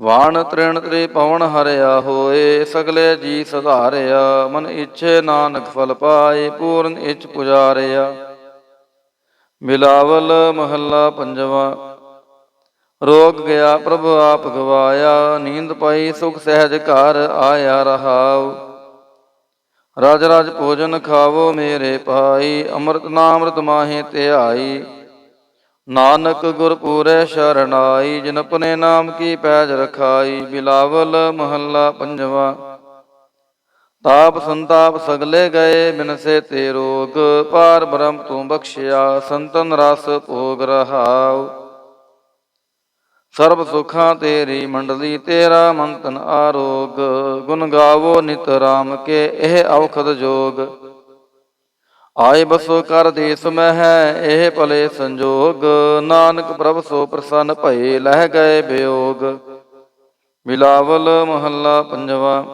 ਵਾਣ ਤ੍ਰਿਣ ਤ੍ਰਿ ਪਵਨ ਹਰਿਆ ਹੋਏ, ਸਗਲੇ ਜੀ ਸੁਧਾਰਿਆ। ਮਨ ਇੱਛੇ ਨਾਨਕ ਫਲ ਪਾਏ, ਪੂਰਨ ਇੱਛ ਪੁਜਾਰਿਆ। ਬਿਲਾਵਲ ਮਹੱਲਾ ਪੰਜਵਾ। ਰੋਗ ਗਿਆ ਪ੍ਰਭ ਆਪ ਗਵਾਇਆ, ਨੀਂਦ ਪਾਈ ਸੁਖ ਸਹਿਜ ਘਰ ਆਇਆ ਰਹਾਉ। ਰਜ ਰਜ ਭੋਜਨ ਖਾਵੋ ਮੇਰੇ ਭਾਈ, ਅੰਮ੍ਰਿਤ ਨਾਮ੍ਰਿਤ ਮਾਹੇ ਧਿਆਈ। ਨਾਨਕ ਗੁਰ ਪੂਰੈ ਸ਼ਰਨ ਆਈ, ਜਿਨ ਆਪਣੇ ਨਾਮ ਕੀ ਪੈਜ ਰਖਾਈ। ਬਿਲਾਵਲ ਮਹੱਲਾ ਪੰਜਵਾ। ਤਾਪ ਸੰਤਾਪ ਸਗਲੇ ਗਏ, ਬਿਨਸੇ ਤੇ ਰੋਗ। ਪਾਰ ਬ੍ਰਹਮ ਤੂੰ ਬਖਸ਼ਿਆ, ਸੰਤਨ ਰਸ ਭੋਗ ਰਹਾਉ। ਸਰਬ ਸੁਖਾਂ ਤੇਰੀ ਮੰਡਲੀ, ਤੇਰਾ ਮੰਤਨ ਆਰੋਗ। ਗੁਣ ਗਾਵੋ ਨਿਤ ਰਾਮ ਕੇ, ਇਹ ਔਖਦ ਜੋਗ। ਆਏ ਬਸੋ ਕਰ ਦੇਸ ਮਹਿ, ਇਹ ਭਲੇ ਸੰਜੋਗ। ਨਾਨਕ ਪ੍ਰਭ ਸੋ ਪ੍ਰਸੰਨ ਭਏ, ਲਹਿ ਗਏ ਬਿਯੋਗ। ਬਿਲਾਵਲ ਮਹੱਲਾ ਪੰਜਵਾ।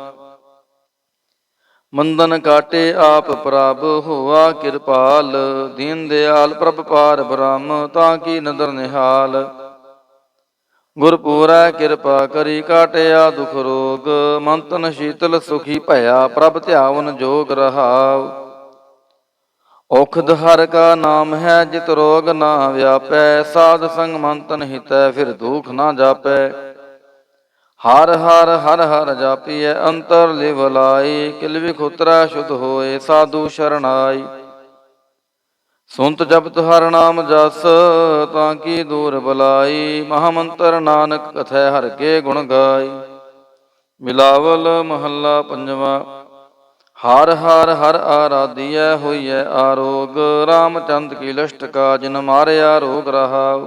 ਮੰਦਨ ਕਾਟੇ ਆਪ ਪ੍ਰਭ, ਹੋਆ ਕਿਰਪਾਲ। ਦੀਨ ਦਿਆਲ ਪ੍ਰਭ ਪਾਰ ਬ੍ਰਹਮ, ਤਾਂ ਕੀ ਨਦਰ ਨਿਹਾਲ। ਗੁਰ ਪੂਰੈ ਕਿਰਪਾ ਕਰੀ, ਕਾਟਿਆ ਦੁਖ ਰੋਗ। ਮਨ ਤਨ ਸ਼ੀਤਲ ਸੁਖੀ ਭਇਆ, ਪ੍ਰਭ ਧਿਆਵਨ ਜੋਗ ਰਹਾਉ। ਔਖਦ ਹਰਿ ਕਾ ਨਾਮ ਹੈ, ਜਿਤ ਰੋਗ ਨਾ ਵਿਆਪੈ। ਸਾਧ ਸੰਗ ਮਨ ਤਨ ਹਿਤੈ, ਫਿਰ ਦੁਖ ਨਾ ਜਾਪੈ। ਹਰ ਹਰ ਹਰ ਹਰ ਜਾਪੀਐ, ਅੰਤਰ ਲਿਵ ਲਾਈ। ਕਿਲ ਵਿਖੁਤਰੈ ਸ਼ੁਧ ਹੋਏ, ਸਾਧੂ ਸ਼ਰਨਾਈ। ਸੁਨਤ ਜਪਤ ਹਰ ਨਾਮ ਜਸ, ਤਾਂ ਕੀ ਦੂਰ ਬਲਾਈ। ਮਹਾਮੰਤਰ ਨਾਨਕ ਕਥੈ, ਹਰਿ ਕੇ ਗੁਣ ਗਾਈ। ਬਿਲਾਵਲ ਮਹੱਲਾ ਪੰਜਵਾ। ਹਰ ਹਰ ਹਰ ਆਰਾਧੀਐ, ਹੋਈਐ ਆਰੋਗ। ਰਾਮਚੰਦ ਕੀ ਲਸ਼ਟ ਕਾ, ਜਿਨ ਮਾਰਿਆ ਰੋਗ ਰਹਾਉ।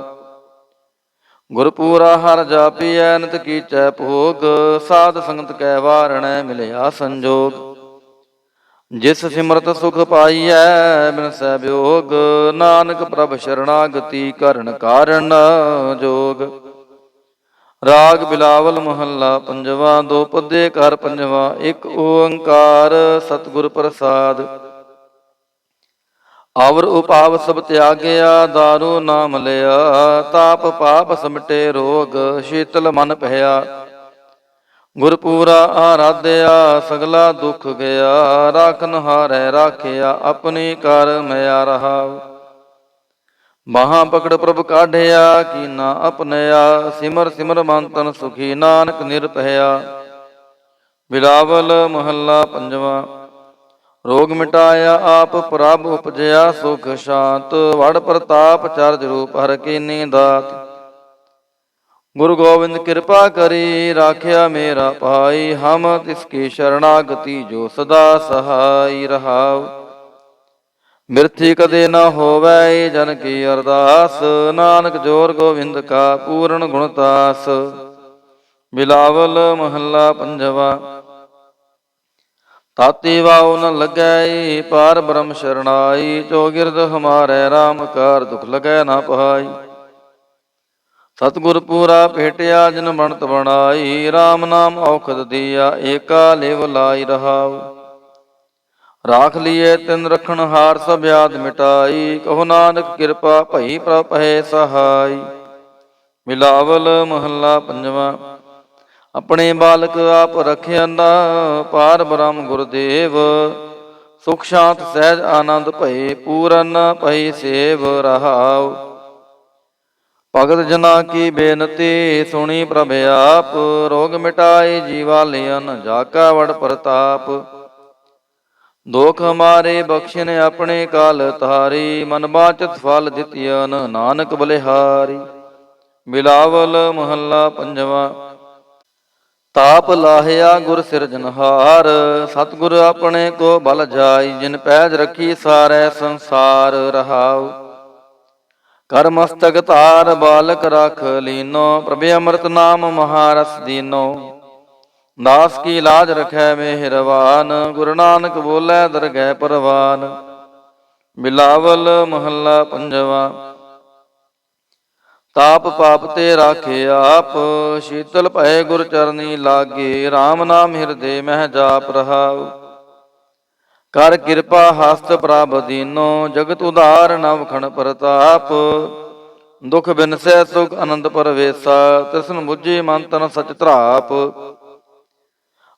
ਗੁਰਪੂਰਾ ਹਰ ਜਾਪੀਐ, ਨਿਤ ਕੀਚੈ ਭੋਗ। ਸਾਧ ਸੰਗਤ ਕੈ ਵਾਰਣੈ, ਮਿਲਿਆ ਸੰਜੋਗ। ਜਿਸ ਸਿਮਰਤ ਸੁਖ ਪਾਈਐ, ਬਿਨਸੈ ਬਿਯੋਗ। ਨਾਨਕ ਪ੍ਰਭ ਸ਼ਰਣਾਗਤੀ, ਕਰਨ ਕਾਰਨ ਜੋਗ। ਰਾਗ ਬਿਲਾਵਲ ਮਹੱਲਾ ਪੰਜਵਾ। ਦੋ ਪੱਦੇ ਘਰ ਪੰਜਵਾ। ਇੱਕ ਓੰਕਾਰ ਸਤਿਗੁਰ ਪ੍ਰਸਾਦ। ਅਵਰ ਉਪਾਵ ਸਭ ਤਿਆਗਿਆ, ਦਾਰੂ ਨਾਮ ਲਿਆ। ਤਾਪ ਪਾਪ ਸਮਟੇ ਰੋਗ, ਸ਼ੀਤਲ ਮਨ ਭਇਆ। ਗੁਰਪੂਰਾ ਆਰਾਧਿਆ, ਸਗਲਾ ਦੁਖ ਗਿਆ। ਰਾਖਨ ਹਾਰੈ ਰਾਖਿਆ, ਆਪਣੀ ਕਰ ਮਿਆ ਰਹਾਉ। ਬਾਹਾਂ ਪਕੜ ਪ੍ਰਭ ਕਾਢਿਆ, ਕੀਨਾ ਆਪਨਿਆ। ਸਿਮਰ ਸਿਮਰ ਮਨ ਤਨ ਸੁਖੀ, ਨਾਨਕ ਨਿਰਭਇਆ। ਬਿਲਾਵਲ ਮਹੱਲਾ ਪੰਜਵਾ। ਰੋਗ ਮਿਟਾਇਆ ਆਪ ਪ੍ਰਭ, ਉਪਜਿਆ ਸੁਖ ਸ਼ਾਂਤ। ਵਡ ਪ੍ਰਤਾਪ ਚਰਜ ਰੂਪ, ਹਰਿ ਕੀਨੀ ਦਾਤ। ਗੁਰੂ ਗੋਬਿੰਦ ਕਿਰਪਾ ਕਰੀ, ਰਾਖਿਆ ਮੇਰਾ ਭਾਈ। ਹਮ ਤਿਸ ਕੀ ਸ਼ਰਣਾਗਤੀ, ਜੋ ਸਦਾ ਸਹਾਈ ਰਹਾਉ। ਮਿਰਥੀ ਕਦੇ ਨਾ ਹੋਵੈ, ਜਨ ਕੀ ਅਰਦਾਸ। ਨਾਨਕ ਜੋਰ ਗੋਬਿੰਦ ਕਾ, ਪੂਰਨ ਗੁਣਤਾਸ। ਬਿਲਾਵਲ ਮਹੱਲਾ ਪੰਜਵਾ। ਤਾਤੀ ਵਾਉ ਨ ਲੱਗੈ, ਪਾਰ ਬ੍ਰਹਮ ਸ਼ਰਨਾਈ। ਚੌਗਿਰਦ ਹਮਾਰੈ ਰਾਮ ਕਾਰ, ਦੁਖ ਲਗੈ ਨਾ ਪਾਈ। ਸਤਿਗੁਰ ਪੂਰਾ ਭੇਟਿਆ, ਜਿਨ ਬਣਤ ਬਣਾਈ। ਰਾਮ ਨਾਮ ਔਖਦ ਦੀਆ, ਏਕਾ ਲਿਵ ਲਾਈ ਰਹਾਉ। ਰਾਖ ਲੀਏ ਤਿਨ ਰਖਣ ਹਾਰ, ਸਭ ਆਦ ਮਿਟਾਈ। ਕਹੋ ਨਾਨਕ ਕਿਰਪਾ ਭਈ, ਪ੍ਰਭ ਭਏ ਸਹਾਈ। ਬਿਲਾਵਲ ਮਹੱਲਾ ਪੰਜਵਾ। ਆਪਣੇ ਬਾਲਕ ਆਪ ਰਖਿਆਨਾ, ਪਾਰ ਬ੍ਰਹਮ ਗੁਰਦੇਵ। ਸੁਖ ਸ਼ਾਂਤ ਸਹਿਜ ਆਨੰਦ ਭਏ, ਪੂਰਨ ਭਈ ਸੇਵ ਰਹਾਉ। ਭਗਤ ਜਨਾ ਕੀ ਬੇਨਤੀ, ਸੁਣੀ ਪ੍ਰਭ ਆਪ। ਰੋਗ ਮਿਟਾਏ ਜੀਵਾ ਲਿਅਨ, ਜਾ ਕਾ ਵਡ ਪ੍ਰਤਾਪ। ਦੋਖ ਹਮਾਰੇ ਬਖਸ਼ਿਨ, ਆਪਣੇ ਕਾਲ ਤਾਰੀ। ਮਨ ਬਾਚਤ ਫਲ ਦਿਤਿਅਨ, ਨਾਨਕ ਬਲਿਹਾਰੀ। ਬਿਲਾਵਲ ਮਹੱਲਾ ਪੰਜਵਾ। ਤਾਪ ਲਾਹਿਆ ਗੁਰ ਸਿਰਜਨਹਾਰ, ਸਤਿਗੁਰ ਆਪਣੇ ਕੋ ਬਲ ਜਾਈ। ਜਿਨ ਪੈਜ ਰਖੀ ਸਾਰੈ ਸੰਸਾਰ ਰਹਾਉ। ਕਰ ਮਸਤਕ ਧਾਰ, ਬਾਲਕ ਰਖ ਲੀਨੋ। ਪ੍ਰਭ ਅੰਮ੍ਰਿਤ ਨਾਮ ਮਹਾਰਸ ਦੀਨੋ। ਦਾਸ ਕੀ ਲਾਜ ਰਖੈ ਮਿਹਰਵਾਨ, ਗੁਰੂ ਨਾਨਕ ਬੋਲੇ ਦਰਗਹਿ ਪਰਵਾਨ। ਬਿਲਾਵਲ ਮਹੱਲਾ ਪੰਜਵਾ। ਤਾਪ ਪਾਪ ਤੇ ਰਾਖੇ ਆਪ, ਸ਼ੀਤਲ ਭਏ ਗੁਰ ਚਰਨੀ ਲਾਗੇ, RAM ਨਾਮ ਹਿਰਦੇ ਮਹਿ ਜਾਪ ਰਹਾਉ। ਕਰ ਕਿਰਪਾ ਹਸਤ ਪ੍ਰਭ ਦੀਨੋ, ਜਗਤ ਉਧਾਰ ਨਵਖਣ ਪ੍ਰਤਾਪ। ਦੁਖ ਬਿਨਸੈ ਸੁਖ ਆਨੰਦ ਪਰਵੇਸਾ, ਤਿਸਨ ਬੁੱਝੀ ਮਨ ਤਨ ਸਚ ਧਰਾਪ।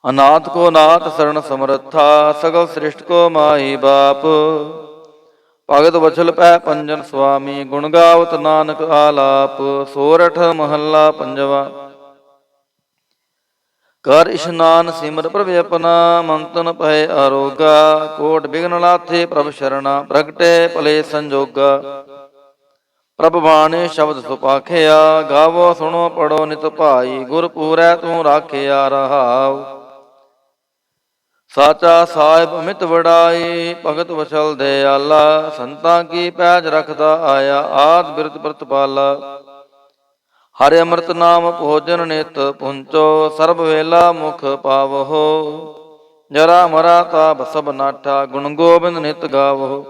ਅਨਾਥ ਕੋ ਨਾਥ ਸਰਣ ਸਮਰੱਥਾ, ਸਗਲ ਸ੍ਰਿਸ਼ਟ ਕੋ ਮਾਈ ਬਾਪ। ਭਗਤ ਵਛਲ ਪੈ ਪੰਜਨ ਸੁਆਮੀ, ਗੁਣ ਗਾਵਤ ਨਾਨਕ ਆਲਾਪ। ਸੋਰਠ ਮਹੱਲਾ ਪੰਜਵਾ। ਕਰ ਇਸ਼ਨਾਨ ਸਿਮਰ ਪ੍ਰਭ ਆਪਣਾ, ਮਨ ਤਨ ਭਏ ਆਰੋਗਾ। ਕੋਟ ਬਿਗਨ ਲਾਥੇ ਪ੍ਰਭ ਸ਼ਰਣਾ, ਪ੍ਰਗਟੇ ਭਲੇ ਸੰਜੋਗਾ। ਪ੍ਰਭ ਬਾਣੀ ਸ਼ਬਦ ਸੁਪਾਖਿਆ, ਗਾਵੋ ਸੁਣੋ ਪੜੋ ਨਿਤ ਭਾਈ। ਗੁਰ ਪੂਰੈ ਤੂੰ ਰਾਖਿਆ ਰਹਾਉ। ਸਾਚਾ ਸਾਹਿਬ ਅਮਿਤ ਵਡਾਈ, ਭਗਤ ਵਛਲ ਦਇਆਲਾ। ਸੰਤਾਂ ਕੀ ਪੈਜ ਰਖਦਾ ਆਇਆ, ਆਦ ਬਿਰਤ ਪ੍ਰਤਪਾਲਾ। ਹਰਿ ਅੰਮ੍ਰਿਤ ਨਾਮ ਭੋਜਨ ਨਿਤ ਪੁੰਚੋ, ਸਰਬ ਵੇਲਾ ਮੁਖ ਪਾਵਹੋ। ਜਰਾ ਮਰਾ ਤਾਪ ਸਭ ਨਾਠਾ, ਗੁਣ ਗੋਬਿੰਦ ਨਿਤ ਗਾਵੋ।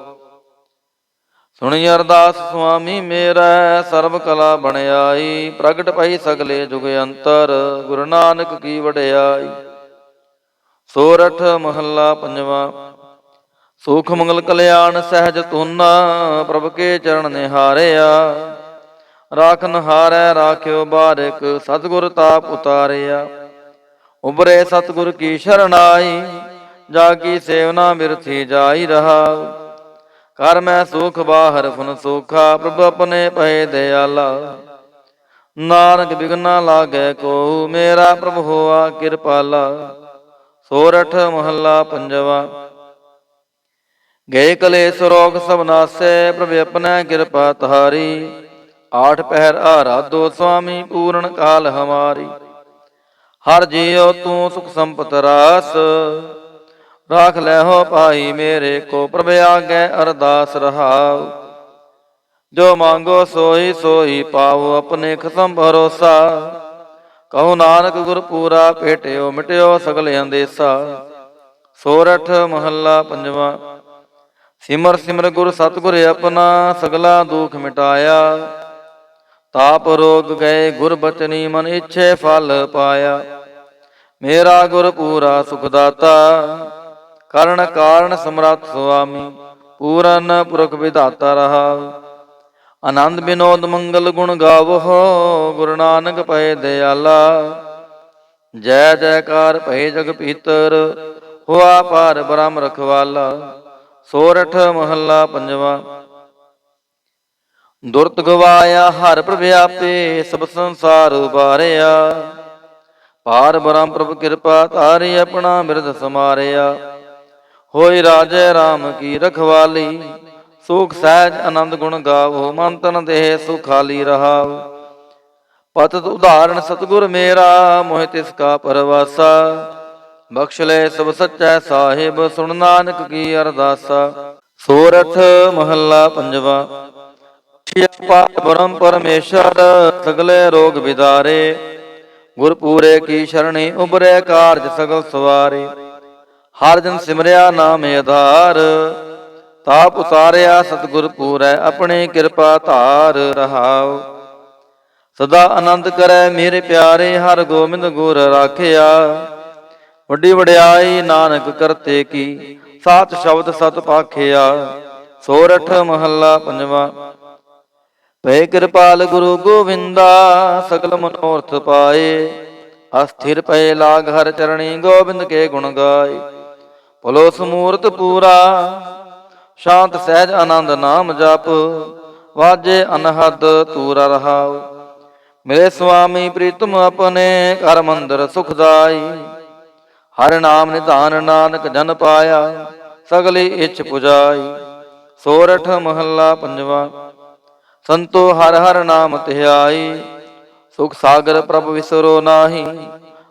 ਸੁਣੀ ਅਰਦਾਸ ਸੁਆਮੀ ਮੇਰਾ, ਸਰਬ ਕਲਾ ਬਣਾਈ। ਪ੍ਰਗਟ ਪਈ ਸਗਲੇ ਜੁਗ ਅੰਤਰ, ਗੁਰੂ ਨਾਨਕ ਕੀ ਵਡਿਆਈ। ਸੋਰਠ ਮਹੱਲਾ ਪੰਜਵਾ। ਸੁਖ ਮੰਗਲ ਕਲਿਆਣ ਸਹਿਜ ਤੁਨਾ, ਪ੍ਰਭ ਕੇ ਚਰਨ ਨਿਹਾਰਿਆ। ਰਾਖਨ ਹਾਰੈ ਰਾਖਿਓ ਬਾਰਿਕ, ਸਤਿਗੁਰ ਤਾਪ ਉਤਾਰਿਆ। ਉਬਰੇ ਸਤਿਗੁਰ ਕੀ ਸ਼ਰਨਾਈ, ਜਾ ਕੀ ਸੇਵਨਾ ਬਿਰਥੀ ਜਾਈ ਰਹਾਉ। ਕਰ ਮੈਂ ਸੁਖ ਬਾਹਰ ਫੁਨ ਸੋਖਾ, ਪ੍ਰਭ ਆਪਣੇ ਭਏ ਦਇਆਲਾ। ਨਾਨਕ ਬਿਗਨਾ ਲਾਗੈ ਕੋ, ਮੇਰਾ ਪ੍ਰਭ ਹੋਆ ਕਿਰਪਾਲਾ। ਸੋਰਠ ਮਹੱਲਾ ਪੰਜਵਾ। ਗਏ ਕਲੇਸ਼ ਰੋਗ ਸਭ ਨਾਸੈ, ਪ੍ਰਭ ਆਪਣਾ ਕਿਰਪਾ ਤਾਰੀ। ਆਠ ਪਹਿਰ ਆਰਾਧੋ ਸੁਆਮੀ, ਪੂਰਨ ਕਾਲ ਹਮਾਰੀ। ਹਰ ਜੀਉ ਤੂੰ ਸੁਖ ਸੰਪਤ ਰਾਸ, ਰਾਖ ਲੈ ਹੋ ਭਾਈ ਮੇਰੇ ਕੋ। ਪ੍ਰਭ ਆਗੈ ਅਰਦਾਸ ਰਹਾਉ। ਜੋ ਮੰਗੋ ਸੋਈ ਸੋਈ ਪਾਓ, ਆਪਣੇ ਖਸਮ ਭਰੋਸਾ। ਕਹੋ ਨਾਨਕ ਗੁਰ ਪੂਰਾ ਭੇਟਿਓ, ਮਿਟਿਓ ਸਗਲ ਅੰਦੇਸਾ। ਸੋਰਠ ਮਹੱਲਾ ਪੰਜਵਾ। ਸਿਮਰ ਸਿਮਰ ਗੁਰ ਸਤਿਗੁਰ ਆਪਣਾ, ਸਗਲਾ ਦੁਖ ਮਿਟਾਇਆ। ਤਾਪ ਰੋਗ ਗਏ ਗੁਰ ਬਚਨੀ, ਮਨ ਇੱਛੇ ਫਲ ਪਾਇਆ। ਮੇਰਾ ਗੁਰ ਪੂਰਾ ਸੁਖ ਦਾਤਾ, ਕਰਨ ਕਾਰਨ ਸਮਰੱਥ ਸੁਆਮੀ। ਪੂਰਨ ਪੁਰਖ ਵਿਧਾਤਾ ਰਹਾਉ। ਆਨੰਦ ਬਿਨੋਦ ਮੰਗਲ ਗੁਣ ਗਾਵੋ, ਗੁਰੂ ਨਾਨਕ ਪਏ ਦਇਆਲਾ। ਜੈ ਜੈਕਾਰ ਭਏ ਜਗ ਪੀਤਰ, ਹੋਆ ਪਾਰ ਬ੍ਰਹਮ ਰਖਵਾਲਾ। ਸੋਰਠ ਮਹੱਲਾ ਪੰਜਵਾ। ਦੁਰਤ ਗਵਾਇਆ ਹਰ ਪ੍ਰਭ ਆਪੇ, ਸਭ ਸੰਸਾਰ ਉਬਾਰਿਆ। ਪਾਰ ਬ੍ਰਹਮ ਪ੍ਰਭ ਕਿਰਪਾ ਧਾਰੀ, ਆਪਣਾ ਬਿਰਦ ਸਮਾਰਿਆ। ਹੋਈ ਰਾਜੇ ਰਾਮ ਕੀ ਰਖਵਾਲੀ, ਸੁਖ ਸਹਿਜ ਆਨੰਦ ਗੁਣ ਗਾਵੋ। ਮਨ ਤਨ ਦੇਹ ਸੁਖਾਲੀ ਰਹਾਉ। ਪਤਿਤ ਉਦਾਹਰਣ ਸਤਿਗੁਰ ਮੇਰਾ, ਮੋਹਿ ਤਿਸ ਕਾ ਪਰਵਾਸਾ। ਬਖਸ਼ ਲੈ ਸਭ ਸੱਚੈ ਸਾਹਿਬ, ਸੁਣ ਨਾਨਕ ਕੀ ਅਰਦਾਸਾ। ਸੋਰਠ ਮਹੱਲਾ ਪੰਜਵਾ। ਬ੍ਰਹਮ ਪਰਮੇਸ਼ਰ, ਸਗਲੇ ਰੋਗ ਵਿਦਾਰੇ। ਗੁਰ ਪੂਰੇ ਕੀ ਸ਼ਰਣੀ, ਉਬਰੇ ਕਾਰਜ ਸਗਲ ਸਵਾਰੇ। ਹਰ ਜਨ ਸਿਮਰਿਆ ਨਾਮ ਆਧਾਰ, ਤਾਪ ਉਤਾਰਿਆ ਸਤਿਗੁਰ ਪੂਰੈ, ਆਪਣੀ ਕਿਰਪਾ ਧਾਰ ਰਹਾਉ। ਸਦਾ ਆਨੰਦ ਕਰੈ ਮੇਰੇ ਪਿਆਰੇ, ਹਰ ਗੋਬਿੰਦ ਗੁਰ ਰਾਖਿਆ। ਵੱਡੀ ਵਡਿਆਈ ਨਾਨਕ ਕਰਤੇ ਕੀ, ਸਾਚ ਸ਼ਬਦ ਸਤ ਪਾਖਿਆ। ਸੋਰਠ ਮਹੱਲਾ ਪੰਜਵਾ। ਭਏ ਕਿਰਪਾਲ ਗੁਰੂ ਗੋਵਿੰਦਾ, ਸਕਲ ਮਨੋਰਥ ਪਾਏ। ਅਸਥਿਰ ਪਏ ਲਾਗ ਹਰ ਚਰਣੀ, ਗੋਬਿੰਦ ਕੇ ਗੁਣ ਗਾਏ। ਭਲੋ ਸਮੂਰਤ ਪੂਰਾ, ਸ਼ਾਂਤ ਸਹਿਜ ਆਨੰਦ ਨਾਮ ਜਪ। ਵਾਜੇ ਅਨਹਦ ਤੂਰਾ ਰਹਾਉ। ਮੇਰੇ ਸੁਆਮੀ ਪ੍ਰੀਤਮ ਆਪਣੇ, ਘਰ ਮੰਦਰ ਸੁਖਦਾਈ। ਹਰਿ ਨਾਮ ਨਿਧਾਨ ਨਾਨਕ ਜਨ ਪਾਇਆ, ਸਗਲੀ ਇੱਛ ਪੁਜਾਈ। ਸੋਰਠ ਮਹੱਲਾ ਪੰਜਵਾ। ਸੰਤੋ ਹਰ ਹਰ ਨਾਮ ਧਿਆਈ, ਸੁਖ ਸਾਗਰ ਪ੍ਰਭ ਵਿਸਰੋ ਨਾਹੀ।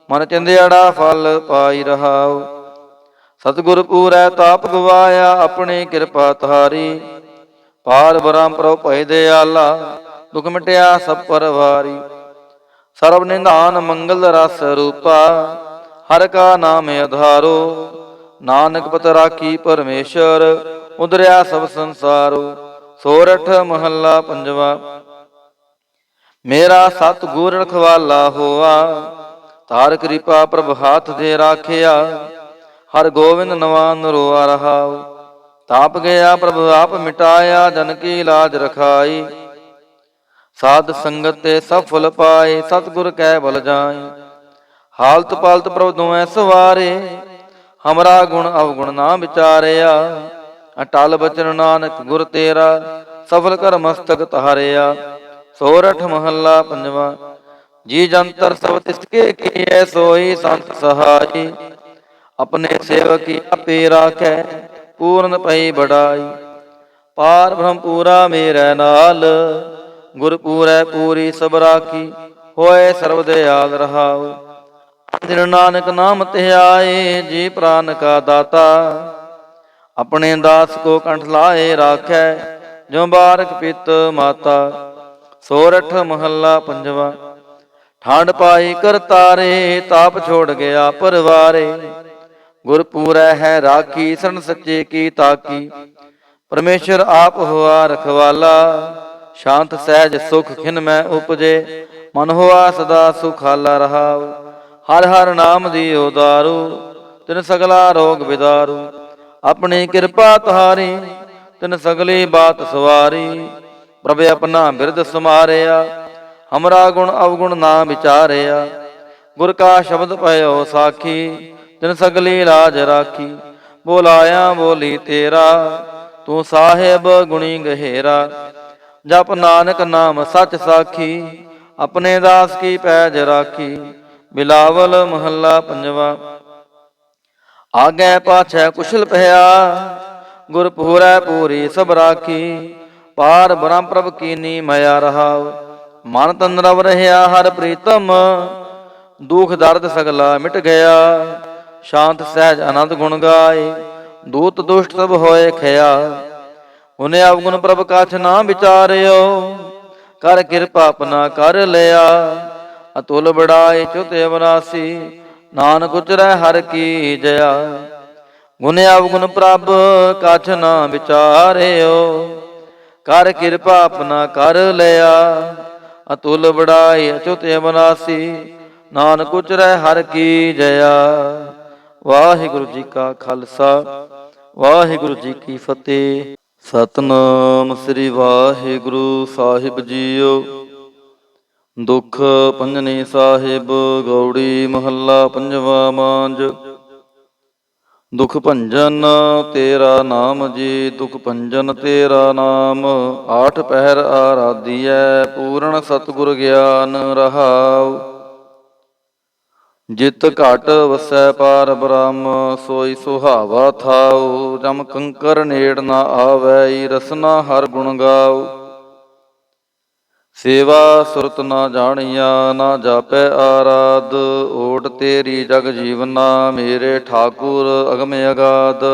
ਮਨ ਚਿੰਦਿਆੜਾ ਫਲ ਪਾਈ ਰਹਾਉ। ਸਤਿਗੁਰ ਪੂਰੈ ਤਾਪ ਗਵਾਇਆ, ਆਪਣੀ ਕਿਰਪਾ ਤਾਰੀ। ਪਾਰ ਬ੍ਰਹਮ ਪ੍ਰਭ ਭਏ ਦਇਆਲਾ, ਦੁਖ ਮਿਟਿਆ ਸਭ ਪਰਵਾਰੀ। ਸਰਬ ਨਿਧਾਨ ਮੰਗਲ ਰਸ ਰੂਪਾ, ਹਰ ਕਾ ਨਾਮ ਆਧਾਰੋ। ਨਾਨਕ ਪਤ ਰਾਖੀ ਪਰਮੇਸ਼ਰ, ਉਦਰਿਆ ਸਭ ਸੰਸਾਰੋ। ਸੋਰਠ ਮਹੱਲਾ ਪੰਜਵਾ। ਮੇਰਾ ਸਤ ਗੁਰ ਰਖਵਾਲਾ ਹੋਆ, ਤਾਰ ਕਿਰਪਾ ਪ੍ਰਭ ਹਾਥ ਦੇ ਰਾਖਿਆ। ਹਰ ਗੋਬਿੰਦ ਨਵਾ ਨਰੋਆ ਰਹਾਉ, ਤਾਪ ਗਿਆ ਪ੍ਰਭ ਆਪ ਮਿਟਾਇਆ। ਜਨ ਕੀ ਲਾਜ ਰਖਾਈ, ਸਾਧ ਸੰਗਤ ਤੇ ਸਭ ਫੁੱਲ ਪਾਏ। ਸਤਿਗੁਰ ਕੈ ਬਲ ਜਾਏ, ਹਾਲਤ ਪਾਲਤ ਪ੍ਰਭ ਦੁਐ ਸਵਾਰੇ। ਹਮਰਾ ਗੁਣ ਅਵਗੁਣ ਨਾ ਵਿਚਾਰਿਆ, ਅਟਲ ਬਚਨ ਨਾਨਕ ਗੁਰ ਤੇਰਾ। ਸਫਲ ਕਰ ਮਸਤਕ ਤਾਰਿਆ। ਸੋਰਠ ਮਹੱਲਾ ਪੰਜਵਾ। ਜੀ ਜੰਤਰ ਸਭ ਤਿਸਕੇ ਕੀਐ, ਸੋਈ ਸੰਤ ਸਹਾਈ। ਆਪਣੇ ਸੇਵਕੀ ਆਪੇ ਰਾਖੈ, ਪੂਰਨ ਪਈ ਬੜਾਈ। ਪਾਰ ਬ੍ਰਹਮ ਪੂਰਾ ਮੇਰੇ ਨਾਲ, ਗੁਰ ਪੂਰੈ ਪੂਰੀ ਸਭ ਰਾਖੀ। ਹੋਏ ਸਰਬ ਦਿਆਲ ਰਹਾਉ, ਦਿਨ ਨਾਨਕ ਨਾਮ ਧਿਆਏ। ਜੀ ਪ੍ਰਾਨ ਕਾ ਦਾਤਾ, ਆਪਣੇ ਦਾਸ ਕੋ ਕੰਠ ਲਾਏ ਰਾਖੈ। ਜੋ ਬਾਰਕ ਪਿਤ ਮਾਤਾ। ਸੋਰਠ ਮਹੱਲਾ ਪੰਜਵਾ। ਠੰਡ ਪਾਈ ਕਰਤਾਰੇ, ਤਾਪ ਛੋੜ ਗਿਆ ਪਰਵਾਰੇ। ਗੁਰ ਪੂਰੈ ਹੈ ਰਾਖੀ, ਸਰਨ ਸੱਚੇ ਕੀ ਤਾਕੀ। ਪਰਮੇਸ਼ਰ ਆਪ ਹੋਆ ਰਖਵਾਲਾ, ਸ਼ਾਂਤ ਸਹਿਜ ਸੁਖ ਖਿਨ ਮੈਂ ਉਪਜੇ। ਮਨ ਹੋਆ ਸਦਾ ਸੁਖਾਲਾ ਰਹਾਉ, ਹਰ ਹਰ ਨਾਮ ਦਿਓ ਦਾਰੂ। ਤਿਨ ਸਗਲਾ ਰੋਗ ਵਿਦਾਰੂ, ਆਪਣੀ ਕਿਰਪਾ ਤੁਹਾਰੀ। ਤਿਨ ਸਗਲੀ ਬਾਤ ਸਵਾਰੀ, ਪ੍ਰਭ ਆਪਣਾ ਬਿਰਦ ਸਮਾਰਿਆ। ਹਮਰਾ ਗੁਣ ਅਵਗੁਣ ਨਾ ਵਿਚਾਰਿਆ, ਗੁਰ ਕਾ ਸ਼ਬਦ ਪਇਓ ਸਾਖੀ। ਤਿਨ ਸਗਲੀ ਲਾਜ ਰਾਖੀ, ਬੋਲਾਇਆ ਬੋਲੀ ਤੇਰਾ। ਤੂੰ ਸਾਹਿਬ ਗੁਣੀ ਗਹਿਰਾ, ਜਪ ਨਾਨਕ ਨਾਮ ਸੱਚ ਸਾਖੀ। ਆਪਣੇ ਦਾਸ ਕੀ ਪੈਜ ਰਾਖੀ। ਬਿਲਾਵਲ ਮਹੱਲਾ ਪੰਜਵਾ। ਆਗੇ ਪਾਛੈ ਕੁਸ਼ਲ ਭਇਆ, ਗੁਰ ਪੂਰੈ ਪੂਰੀ ਸਭ ਰਾਖੀ। ਪਾਰ ਬ੍ਰਹਮ ਪ੍ਰਭ ਕੀਨੀ ਮਾਇਆ ਰਹਾਉ, ਮਨ ਤਨ ਰਵ ਰਹਿਆ ਹਰ ਪ੍ਰੀਤਮ। ਦੁਖ ਦਰਦ ਸਗਲਾ ਮਿਟ ਗਿਆ, ਸ਼ਾਂਤ ਸਹਿਜ ਆਨੰਦ ਗੁਣ ਗਾਏ। ਦੂਤ ਦੁਸ਼ਟ ਸਭ ਹੋਏ ਖਿਆ, ਹੁਨੇ ਅਵਗੁਣ ਪ੍ਰਭ ਕਛ ਨਾ ਵਿਚਾਰਿਓ। ਕਰ ਕਿਰਪਾ ਆਪਣਾ ਕਰ ਲਿਆ, ਅਤੁਲ ਬੜਾਈ ਚੁਤ ਅਵਨਾਸੀ। ਨਾਨਕ ਉਚਰੈ ਹਰ ਕੀ ਜया, ਗੁਣ ਅਵਗੁਣ ਪ੍ਰਭ ਕਛ ਨਾ ਵਿਚਾਰਿਓ। ਕਰ ਕਿਰਪਾ ਆਪਣਾ ਕਰ ਲਿਆ, ਅਤੁਲ ਬੜਾਈ ਅਚੁਤ ਅਵਨਾਸੀ। ਨਾਨਕ ਉਚਰੈ ਹਰ ਕੀ ਜया। ਵਾਹਿਗੁਰੂ ਜੀ ਕਾ ਖਾਲਸਾ, ਵਾਹਿਗੁਰੂ ਜੀ ਕੀ ਫਤਿਹ। ਸਤਿਨਾਮ ਸ੍ਰੀ ਵਾਹਿਗੁਰੂ ਸਾਹਿਬ ਜੀਓ। ਦੁਖ ਭੰਜਨੀ ਸਾਹਿਬ ਗੌੜੀ ਮਹੱਲਾ ਪੰਜਵਾ ਮਾਂਝ। ਦੁਖ ਭੰਜਨ ਤੇਰਾ ਨਾਮ ਜੀ, ਦੁਖ ਭੰਜਨ ਤੇਰਾ ਨਾਮ। ਆਠ ਪਹਿਰ ਆਰਾਧੀਐ, ਪੂਰਨ ਸਤਿਗੁਰ ਗਿਆਨ ਰਹਾਉ। ਜਿਤ ਘਟ ਵਸੈ ਪਾਰ ਬ੍ਰਹਮ, ਸੋਈ ਸੁਹਾਵਾ ਥਾਉ। ਜਮ ਕੰਕਰ ਨੇੜ ਨਾ ਆਵੈ, ਰਸਨਾ ਹਰ ਗੁਣ ਗਾਉ। ਸੇਵਾ ਸੁਰਤ ਨਾ ਜਾਣੀਆ, ਨਾ ਜਾਪੈ ਆਰਾਧ। ਓਟ ਤੇਰੀ ਜਗ ਜੀਵਨਾ, ਮੇਰੇ ਠਾਕੁਰ ਅਗਮ ਅਗਾਧ।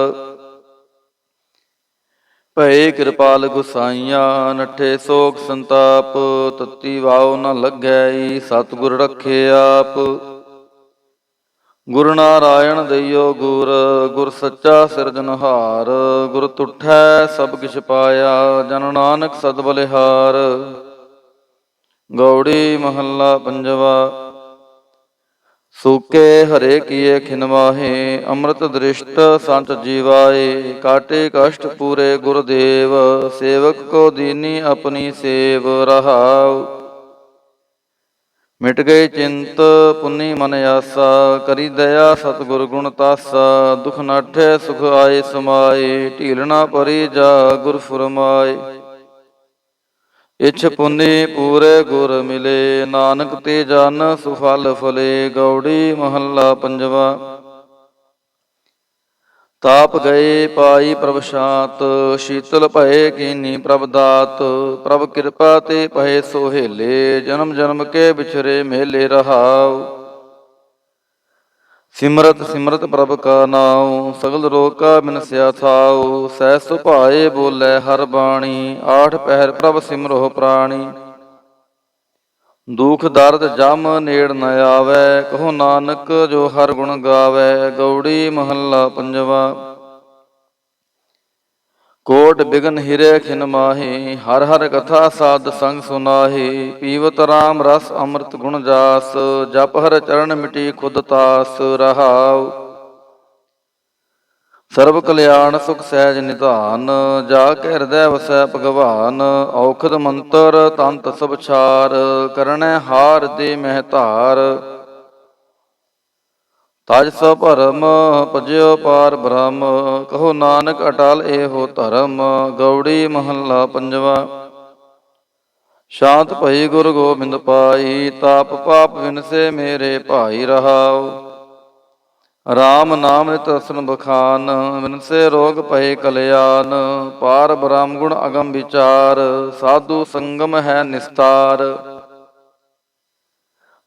ਭਏ ਕਿਰਪਾਲ ਗੁਸਾਈਆਂ, ਨੱਠੇ ਸੋਗ ਸੰਤਾਪ। ਤਤੀ ਵਾਉ ਨ ਲੱਗੈ, ਸਤਿਗੁਰ ਰਖੇ ਆਪ। ਗੁਰ ਨਾਰਾਇਣ ਦਈਓ ਗੁਰ, ਗੁਰ ਸੱਚਾ ਸਿਰਜਨਹਾਰ। ਗੁਰ ਤੁਠੈ ਸਭ ਕਿਛ ਪਾਇਆ, ਜਨ ਨਾਨਕ ਸਦ ਬਲਿਹਾਰ। ਗੌੜੀ ਮਹੱਲਾ ਪੰਜਵਾ। ਸੂਕੇ ਹਰੇ ਕੀਏ ਖਿਨ ਮਾਹੇ, ਅੰਮ੍ਰਿਤ ਦ੍ਰਿਸ਼ਟ ਸੰਤ ਜੀਵਾਏ। ਕਾਟੇ ਕਸ਼ਟ ਪੂਰੇ ਗੁਰਦੇਵ, ਸੇਵਕ ਕੋ ਦੀਨੀ ਆਪਣੀ ਸੇਵ ਰਹਾਉ। ਮਿਟ ਗਈ ਚਿੰਤ ਪੁੰਨੀ ਮਨ ਆਸਾ, ਕਰੀ ਦਇਆ ਸਤਿਗੁਰ ਗੁਣ ਤਾਸਾ। ਦੁਖ ਨਾਠੇ ਸੁਖ ਆਏ ਸਮਾਏ, ਢੀਲ ਨਾ ਪਰੀ ਜਾ ਗੁਰ ਫੁਰਮਾਏ। ਇਛ ਪੁੰਨੀ ਪੂਰੇ ਗੁਰ ਮਿਲੇ, ਨਾਨਕ ਤੇ ਜਨ ਸੁਫਲ ਫਲੇ। ਗੌੜੀ ਮਹੱਲਾ ਪੰਜਵਾ। ਤਾਪ ਗਏ ਪਾਈ ਪ੍ਰਭ ਸ਼ਾਂਤ, ਸ਼ੀਤਲ ਭਏ ਕੀਨੀ ਪ੍ਰਭ ਦਾਤ। ਪ੍ਰਭ ਕਿਰਪਾ ਤੇ ਪਏ ਸੋਹੇਲੇ, ਜਨਮ ਜਨਮ ਕੇ ਵਿਛਰੇ ਮੇਲੇ ਰਹਾਉ। ਸਿਮਰਤ ਸਿਮਰਤ ਪ੍ਰਭ ਕਾ ਨਾਉ, ਸਗਲ ਰੋਗ ਕਾ ਬਿਨਸਿਆ ਥਾਉ। ਸਹਿ ਸੁਭਾਏ ਬੋਲੇ ਹਰ ਬਾਣੀ, ਆਠ ਪਹਿਰ ਪ੍ਰਭ ਸਿਮਰੋ ਪ੍ਰਾਣੀ। ਦੁਖ ਦਰਦ ਜਮ ਨੇੜ ਨ ਆਵੈ, ਕਹੋ ਨਾਨਕ ਜੋ ਹਰ ਗੁਣ ਗਾਵੈ। ਗੌੜੀ ਮਹੱਲਾ ਪੰਜਵਾ। ਕੋਟ ਬਿਗਨ ਹਿਰੇ ਖਿਨ ਮਾਹੀ, ਹਰ ਹਰ ਕਥਾ ਸਾਧ ਸੰਗ ਸੁਨਾਹੀ। ਪੀਵਤ ਰਾਮ ਰਸ ਅੰਮ੍ਰਿਤ ਗੁਣ ਜਾਸ, ਜਪ ਹਰ ਚਰਨ ਮਿਟੀ ਖੁਦ ਤਾਸ। ਰਹਾਉ ਸਰਬ ਕਲਿਆਣ ਸੁਖ ਸਹਿਜ ਨਿਧਾਨ, ਜਾ ਕੇ ਹਿਰਦੈ ਵਸੈ ਭਗਵਾਨ। ਔਖਦ ਮੰਤਰ ਤੰਤ ਸਭ ਛਾਰ, ਕਰਣੈ ਹਾਰ ਦੇ ਮਹਿ ਧਾਰ। ਤਜ ਸੋ ਭਰਮ ਭਜਿਓ ਪਾਰ ਬ੍ਰਹਮ, ਕਹੋ ਨਾਨਕ ਅਟਲ ਏਹੋ ਧਰਮ। ਗੌੜੀ ਮਹੱਲਾ ਪੰਜਵਾ। ਸ਼ਾਂਤ ਭਈ ਗੁਰ ਗੋਬਿੰਦ ਪਾਈ, ਤਾਪ ਪਾਪ ਵਿਨਸੇ ਮੇਰੇ ਭਾਈ। ਰਹਾਉ ਰਾਮ ਨਾਮ ਨਿਤ ਰਸਨ ਬਖਾਨ, ਵਿਨਸੇ ਰੋਗ ਭਏ ਕਲਿਆਨ। ਪਾਰ ਬ੍ਰਹਮ ਗੁਣ ਅਗਮ ਵਿਚਾਰ, ਸਾਧੂ ਸੰਗਮ ਹੈ ਨਿਸਤਾਰ।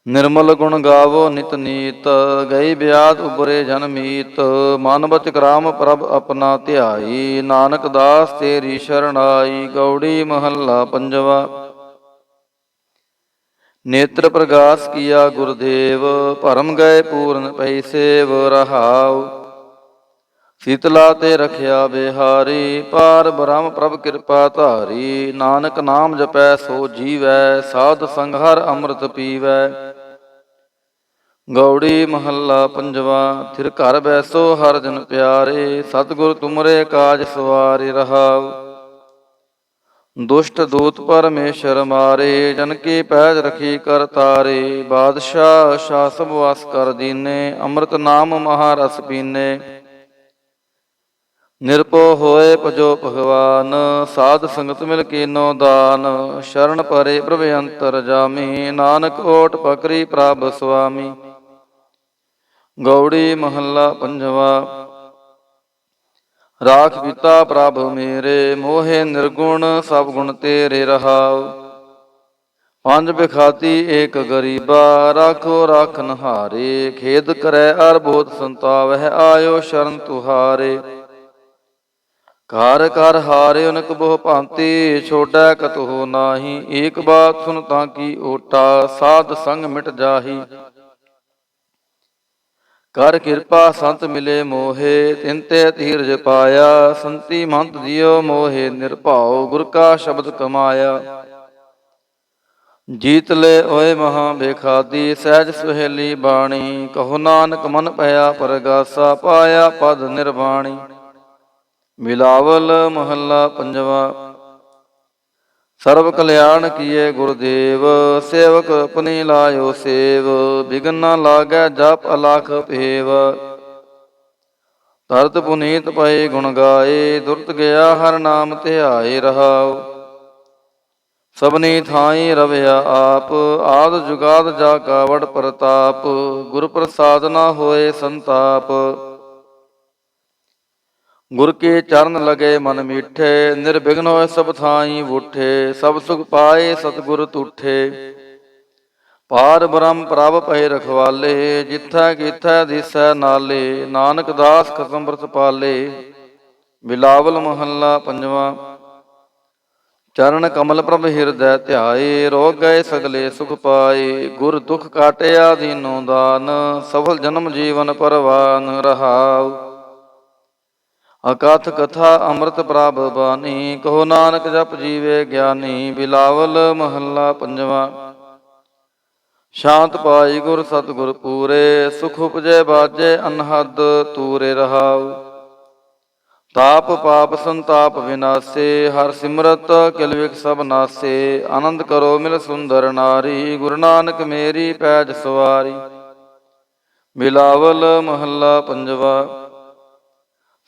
ਨਿਰਮਲ ਗੁਣ ਗਾਵੋ ਨਿਤ ਨੀਤ, ਗਈ ਬਿਆਦ ਉਬਰੇ ਜਨ ਮੀਤ। ਮਨ ਬਚ ਕਰਾਮ ਪ੍ਰਭ ਆਪਣਾ ਧਿਆਈ, ਨਾਨਕ ਦਾਸ ਤੇਰੀ ਸ਼ਰਣਾਈ। ਗੌੜੀ ਮਹੱਲਾ ਪੰਜਵਾ। ਨੇਤਰ ਪ੍ਰਗਾਸ ਕੀਆ ਗੁਰਦੇਵ, ਭਰਮ ਗਏ ਪੂਰਨ ਪਈ ਸੇਵ। ਰਹਾਉ ਸੀਤਲਾ ਤੇ ਰਖਿਆ ਬਿਹਾਰੀ, ਪਾਰ ਬ੍ਰਹਮ ਪ੍ਰਭ ਕਿਰਪਾ ਧਾਰੀ। ਨਾਨਕ ਨਾਮ ਜਪੈ ਸੋ ਜੀਵੈ, ਸਾਧ ਸੰਗ ਹਰ ਅੰਮ੍ਰਿਤ ਪੀਵੈ। ਗੌੜੀ ਮਹੱਲਾ ਪੰਜਵਾ। ਥਿਰ ਘਰ ਬੈਸੋ ਹਰ ਜਨ ਪਿਆਰੇ, ਸਤਿਗੁਰ ਤੁਮਰੇ ਕਾਜ ਸਵਾਰੇ। ਰਹਾਉ ਦੁਸ਼ਟ ਦੂਤ ਪਰਮੇਸ਼ਰ ਮਾਰੇ, ਜਨ ਕੀ ਪੈਜ ਰਖੀ ਕਰ ਤਾਰੇ। ਬਾਦਸ਼ਾਹ ਸ਼ਾਸਬ ਵਾਸ ਕਰ ਦੀਨੇ, ਅੰਮ੍ਰਿਤ ਨਾਮ ਮਹਾਰਸ ਪੀਨੇ। ਨਿਰਭਉ ਹੋਏ ਭਜੋ ਭਗਵਾਨ, ਸਾਧ ਸੰਗਤ ਮਿਲ ਕੀਨੋ ਦਾਨ। ਸ਼ਰਨ ਪਰੇ ਪ੍ਰਭ ਅੰਤਰ ਜਾਮੀ, ਨਾਨਕ ਓਟ ਪਕਰੀ ਪ੍ਰਭ ਸੁਆਮੀ। ਗੌੜੀ ਮਹੱਲਾ ਪੰਜਵਾ। ਰਾਖ ਪਿਤਾ ਪ੍ਰਭ ਮੇਰੇ, ਮੋਹਿ ਨਿਰਗੁਣ ਸਭ ਗੁਣ ਤੇਰੇ। ਰਹਾਉ ਪੰਜ ਬਿਖਾਤੀ ਏਕ ਗਰੀਬਾ, ਰਾਖੋ ਰਾਖਨ ਹਾਰੇ। ਖੇਦ ਕਰੈ ਅਰ ਬਹੁਤ ਸੰਤਾਵਹਿ, ਆਇਓ ਸ਼ਰਨ ਤੁਹਾਰੇ। ਘਰ ਘਰ ਹਾਰੇ ਅਨਕ ਬਹੁ ਭਾਂਤੀ, ਛੋੜੈ ਕਤਹੁ ਨਾਹੀ। ਏਕ ਬਾਤ ਸੁਨ ਤਾਂ ਕੀ ਓਟਾ, ਸਾਧ ਸੰਗ ਮਿਟ ਜਾਹੀ। ਕਰ ਕਿਰਪਾ ਸੰਤ ਮਿਲੇ ਮੋਹੇ, ਤਿਨ ਤੇ ਧੀਰਜ ਪਾਇਆ। ਸੰਤੀ ਮੰਤ ਦਿਓ ਮੋਹੇ ਨਿਰਭਉ, ਗੁਰ ਕਾ ਸ਼ਬਦ ਕਮਾਇਆ। ਜੀਤ ਲੈ ਓਏ ਮਹਾ ਬੇਖਾਦੀ, ਸਹਿਜ ਸੁਹੇਲੀ ਬਾਣੀ। ਕਹੋ ਨਾਨਕ ਮਨ ਭਇਆ ਪਰਗਾਸਾ, ਪਾਇਆ ਪਦ ਨਿਰਵਾਣੀ। ਬਿਲਾਵਲ ਮਹੱਲਾ ਪੰਜਵਾ। ਸਰਬ ਕਲਿਆਣ ਕੀਏ ਗੁਰਦੇਵ, ਸੇਵਕ ਆਪਣੀ ਲਾਇਓ ਸੇਵ। ਬਿਗਨ ਨਾ ਲਾਗੈ ਜਪ ਅਲਖ ਭੇਵ, ਤਰਤ ਪੁਨੀਤ ਪਏ ਗੁਣ ਗਾਏ। ਦੁਰਤ ਗਿਆ ਹਰ ਨਾਮ ਧਿਆਏ। ਰਹਾਉ ਸਭਨੀ ਥਾਈ ਰਵਿਆ ਆਪ, ਆਦ ਜੁਗਾਦ ਜਾ ਕਾ ਵਡ ਪ੍ਰਤਾਪ। ਗੁਰ ਪ੍ਰਸਾਦ ਨਾ ਹੋਏ ਸੰਤਾਪ, ਗੁਰ ਕੇ ਚਰਨ ਲਗੇ ਮਨ ਮੀਠੇ। ਨਿਰਬਿਘਨ ਹੋਏ ਸਭ ਥਾਈ ਬੂਠੇ, ਸਭ ਸੁਖ ਪਾਏ ਸਤਿਗੁਰ ਤੂਠੇ। ਪਾਰ ਬ੍ਰਹਮ ਪ੍ਰਭ ਭਏ ਰਖਵਾਲੇ, ਜਿਥੈ ਕੀਥੈ ਦਿਸੈ ਨਾਲੇ। ਨਾਨਕ ਦਾਸ ਖਸਮ ਬਰਤ ਪਾਲੇ। ਬਿਲਾਵਲ ਮਹੱਲਾ ਪੰਜਵਾ। ਚਰਨ ਕਮਲ ਪ੍ਰਭ ਹਿਰਦੈ ਧਿਆਏ, ਰੋਗ ਗਏ ਸਗਲੇ ਸੁਖ ਪਾਏ। ਗੁਰ ਦੁਖ ਕਾਟਿਆ ਦੀਨੋ ਦਾਨ, ਸਫਲ ਜਨਮ ਜੀਵਨ ਪਰਵਾਨ। ਰਹਾਉ ਅਕਥ ਕਥਾ ਅੰਮ੍ਰਿਤ ਪ੍ਰਭ ਬਾਣੀ, ਕਹੋ ਨਾਨਕ ਜਪ ਜੀਵੇ ਗਿਆਨੀ। ਬਿਲਾਵਲ ਮਹੱਲਾ ਪੰਜਵਾ। ਸ਼ਾਂਤ ਪਾਈ ਗੁਰ ਸਤਿਗੁਰ ਪੂਰੇ, ਸੁਖ ਉਪਜੈ ਬਾਜੈ ਅਨਹਦ ਤੂਰੇ। ਰਹਾਉ ਤਾਪ ਪਾਪ ਸੰਤਾਪ ਵਿਨਾਸੇ, ਹਰ ਸਿਮਰਤ ਕਿਲ ਵਿਖ ਸਭ ਨਾਸੇ। ਆਨੰਦ ਕਰੋ ਮਿਲ ਸੁੰਦਰ ਨਾਰੀ, ਗੁਰੂ ਨਾਨਕ ਮੇਰੀ ਪੈਜ ਸਵਾਰੀ। ਬਿਲਾਵਲ ਮਹੱਲਾ ਪੰਜਵਾ।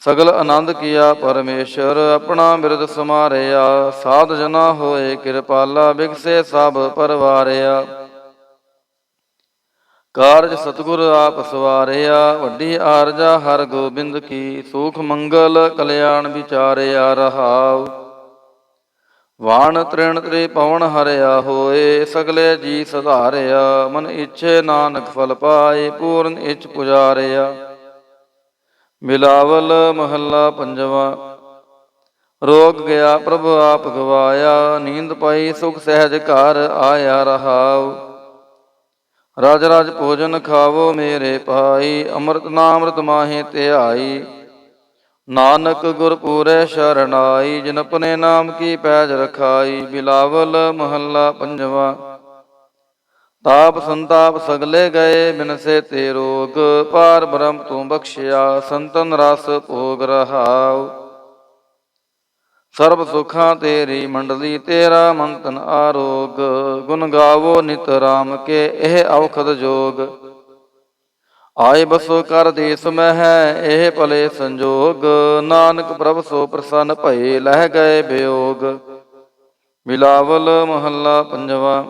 ਸਗਲ ਆਨੰਦ ਕੀਆ ਪਰਮੇਸ਼ਰ, ਆਪਣਾ ਬਿਰਦ ਸਮਾਰਿਆ। ਸਾਧ ਜਨਾ ਹੋਏ ਕਿਰਪਾਲਾ, ਬਿਗਸੇ ਸਭ ਪਰਵਾਰਿਆ। ਕਾਰਜ ਸਤਿਗੁਰ ਆਪ ਸਵਾਰਿਆ, ਵੱਡੀ ਆਰਜਾ ਹਰ ਗੋਬਿੰਦ ਕੀ। ਸੂਖ ਮੰਗਲ ਕਲਿਆਣ ਵਿਚਾਰਿਆ। ਰਹਾਉ ਵਾਣ ਤ੍ਰਿਣ ਤ੍ਰਿਭੁਵਨ ਹਰਿਆ ਹੋਏ, ਸਗਲੇ ਜੀ ਸਧਾਰਿਆ। ਮਨ ਇੱਛੇ ਨਾਨਕ ਫਲ ਪਾਏ, ਪੂਰਨ ਇੱਛ ਪੁਜਾਰਿਆ। ਬਿਲਾਵਲ ਮਹੱਲਾ ਪੰਜਵਾ। ਰੋਗ ਗਿਆ ਪ੍ਰਭ ਆਪ ਗਵਾਇਆ, ਨੀਂਦ ਪਾਈ ਸੁਖ ਸਹਿਜ ਘਰ ਆਇਆ। ਰਹਾਉ ਰਾਜ ਰਾਜ ਭੋਜਨ ਖਾਵੋ ਮੇਰੇ ਭਾਈ, ਅੰਮ੍ਰਿਤ ਨਾਮ੍ਰਿਤ ਮਾਹੇ ਧਿਆਈ। ਨਾਨਕ ਗੁਰ ਪੂਰੈ ਸ਼ਰਨਾਈ, ਜਿਨ ਆਪਣੇ ਨਾਮ ਕੀ ਪੈਜ ਰਖਾਈ। ਬਿਲਾਵਲ ਮਹੱਲਾ ਪੰਜਵਾ। ਤਾਪ ਸੰਤਾਪ ਸਗਲੇ ਗਏ, ਬਿਨਸੇ ਤੇ ਰੋਗ। ਪਾਰ ਬ੍ਰਹਮ ਤੂੰ ਬਖਸ਼ਿਆ, ਸੰਤਨ ਰਸ ਭੋਗ ਰਹਾਉ। ਸਰਬ ਸੁਖਾਂ ਤੇਰੀ ਮੰਡਲੀ, ਤੇਰਾ ਮੰਤਨ ਆਰੋਗ। ਗੁਣ ਗਾਵੋ ਨਿਤ ਰਾਮ ਕੇ, ਇਹ ਔਖਦ ਜੋਗ। ਆਏ ਬਸੋ ਕਰ ਦੇਸ ਮਹਿ, ਇਹ ਭਲੇ ਸੰਜੋਗ। ਨਾਨਕ ਪ੍ਰਭ ਸੋ ਪ੍ਰਸੰਨ ਭਏ, ਲਹਿ ਗਏ ਬਿਯੋਗ। ਬਿਲਾਵਲ ਮਹੱਲਾ ਪੰਜਵਾ।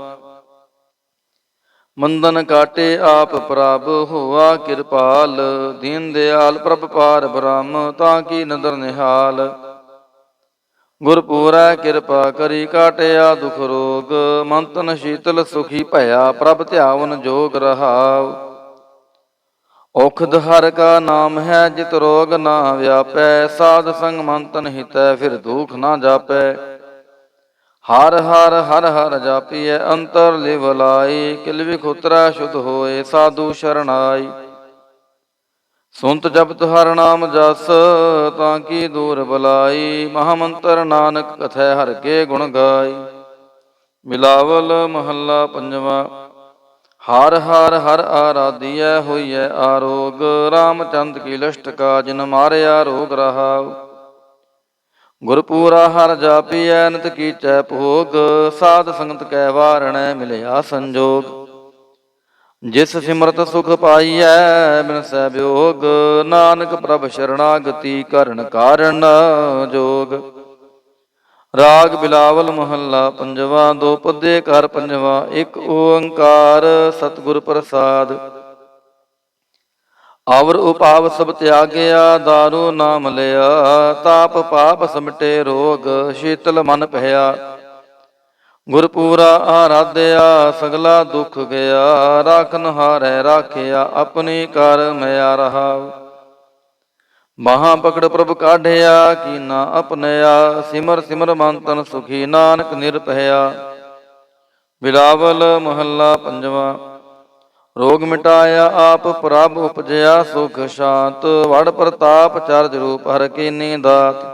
ਮੰਦਨ ਕਾਟੇ ਆਪ ਪ੍ਰਭ, ਹੋਆ ਕਿਰਪਾਲ। ਦੀਨ ਦਿਆਲ ਪ੍ਰਭ ਪਾਰ ਬ੍ਰਹਮ, ਤਾਂ ਕੀ ਨਦਰ ਨਿਹਾਲ। ਗੁਰ ਪੂਰੈ ਕਿਰਪਾ ਕਰੀ, ਕਾਟਿਆ ਦੁਖ ਰੋਗ। ਮਨ ਤਨ ਸ਼ੀਤਲ ਸੁਖੀ ਭਇਆ, ਪ੍ਰਭ ਧਿਆਵਨ ਜੋਗ ਰਹਾਉ। ਔਖਦ ਹਰਿ ਕਾ ਨਾਮ ਹੈ, ਜਿਤ ਰੋਗ ਨਾ ਵਿਆਪੈ। ਸਾਧ ਸੰਗ ਮਨ ਤਨ ਹਿਤੈ, ਫਿਰ ਦੁਖ ਨਾ ਜਾਪੈ। ਹਰ ਹਰ ਹਰ ਹਰ ਜਾਪੀਐ, ਅੰਤਰ ਲਿਵ ਲਾਈ। ਕਿਲ ਵਿਖ ਉਤਰੈ ਸ਼ੁਧ ਹੋਏ, ਸਾਧੂ ਸ਼ਰਨਾਈ। ਸੁਨਤ ਜਪਤ ਹਰ ਨਾਮ ਜਸ, ਤਾਂ ਕੀ ਦੂਰ ਬਲਾਈ। ਮਹਾਮੰਤਰ ਨਾਨਕ ਕਥੈ, ਹਰਿ ਕੇ ਗੁਣ ਗਾਈ। ਬਿਲਾਵਲ ਮਹੱਲਾ ਪੰਜਵਾ। ਹਰ ਹਰ ਹਰ ਆਰਾਧੀਐ, ਹੋਈਐ ਆਰੋਗ। ਰਾਮਚੰਦ ਕੀ ਲਸ਼ਟ ਕਾ, ਜਿਨ ਮਾਰਿਆ ਰੋਗ ਰਹਾਉ। ਗੁਰਪੂਰਾ ਹਰ ਜਾਪੀਐ, ਨਿਤ ਕੀਚੈ ਭੋਗ। ਸਾਧ ਸੰਗਤ ਕੈ ਵਾਰਣੈ, ਮਿਲਿਆ ਸੰਜੋਗ। ਜਿਸ ਸਿਮਰਤ ਸੁਖ ਪਾਈਐ, ਬਿਨਸੈ ਵਿਯੋਗ। ਨਾਨਕ ਪ੍ਰਭ ਸ਼ਰਣਾਗਤੀ, ਕਰਨ ਕਾਰਨ ਜੋਗ। ਰਾਗ ਬਿਲਾਵਲ ਮਹੱਲਾ ਪੰਜਵਾ। ਦੋ ਪੱਦੇ ਘਰ ਪੰਜਵਾ। ਇੱਕ ਓੰਕਾਰ ਸਤਿਗੁਰ ਪ੍ਰਸਾਦ। ਅਵਰ ਉਪਾਵ ਸਭ ਤਿਆਗਿਆ, ਦਾਰੂ ਨਾਮ ਲਿਆ। ਤਾਪ ਪਾਪ ਸਮਟੇ ਰੋਗ, ਸ਼ੀਤਲ ਮਨ ਭਇਆ। ਗੁਰਪੂਰਾ ਆਰਾਧਿਆ, ਸਗਲਾ ਦੁਖ ਗਿਆ। ਰਾਖਨ ਹਾਰੈ ਰਾਖਿਆ, ਆਪਣੀ ਕਰ ਮਿਆ ਰਹਾਉ। ਬਾਹਾਂ ਪਕੜ ਪ੍ਰਭ ਕਾਢਿਆ, ਕੀਨਾ ਆਪਨਿਆ। ਸਿਮਰ ਸਿਮਰ ਮਨ ਤਨ ਸੁਖੀ, ਨਾਨਕ ਨਿਰਭਇਆ। ਬਿਲਾਵਲ ਮਹੱਲਾ ਪੰਜਵਾ। ਰੋਗ ਮਿਟਾਇਆ ਆਪ ਪ੍ਰਭ, ਉਪਜਿਆ ਸੁਖ ਸ਼ਾਂਤ। ਵਡ ਪ੍ਰਤਾਪ ਚਰਜ ਰੂਪ, ਹਰਿ ਕੀਨੀ ਦਾਤ।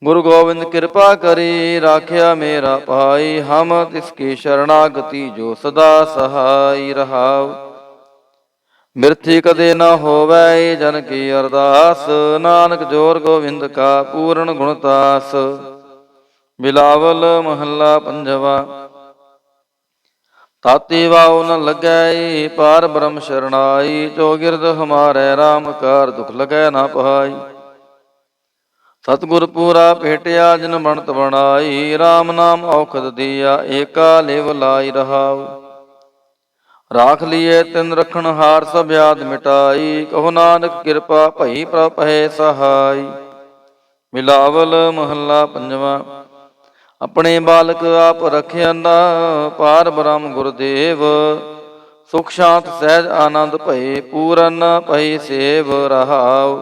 ਗੁਰੂ ਗੋਬਿੰਦ ਕਿਰਪਾ ਕਰੀ, ਰਾਖਿਆ ਮੇਰਾ ਭਾਈ। ਹਮ ਤਿਸ ਕੀ ਸ਼ਰਣਾਗਤੀ, ਜੋ ਸਦਾ ਸਹਾਈ ਰਹਾਉ। ਮਿਰਥੀ ਕਦੇ ਨ ਹੋਵੈ, ਜਨ ਕੀ ਅਰਦਾਸ। ਨਾਨਕ ਜੋਰ ਗੋਬਿੰਦ ਕਾ, ਪੂਰਨ ਗੁਣਤਾਸ। ਬਿਲਾਵਲ ਮਹੱਲਾ ਪੰਜਵਾ। ਤਾਤੀ ਵਾਉ ਨ ਲੱਗੈ, ਪਾਰ ਬ੍ਰਹਮ ਸ਼ਰਨਾਈ। ਚੌਗਿਰਦ ਹਮਾਰੈ, ਰਾਮ ਕਾਰ ਦੁਖ ਲਗੈ ਨਾ ਪਾਈ। ਸਤਿਗੁਰ ਪੂਰਾ ਭੇਟਿਆ, ਜਿਨ ਬਣਤ ਬਣਾਈ। ਰਾਮ ਨਾਮ ਔਖਦ ਦੀਆ, ਏਕਾ ਲਿਵ ਲਾਈ ਰਹਾਉ। ਰਾਖ ਲੀਏ ਤਿਨ ਰਖਣ ਹਾਰ, ਸਭ ਆਦ ਮਿਟਾਈ। ਕਹੋ ਨਾਨਕ ਕਿਰਪਾ ਭਈ, ਪ੍ਰਭ ਭਏ ਸਹਾਈ। ਬਿਲਾਵਲ ਮਹੱਲਾ ਪੰਜਵਾ। ਆਪਣੇ ਬਾਲਕ ਆਪ ਰਖਿਆਨਾ, ਪਾਰ ਬ੍ਰਹਮ ਗੁਰਦੇਵ। ਸੁਖ ਸ਼ਾਂਤ ਸਹਿਜ ਆਨੰਦ ਭਏ, ਪੂਰਨ ਭਈ ਸੇਵ ਰਹਾਉ।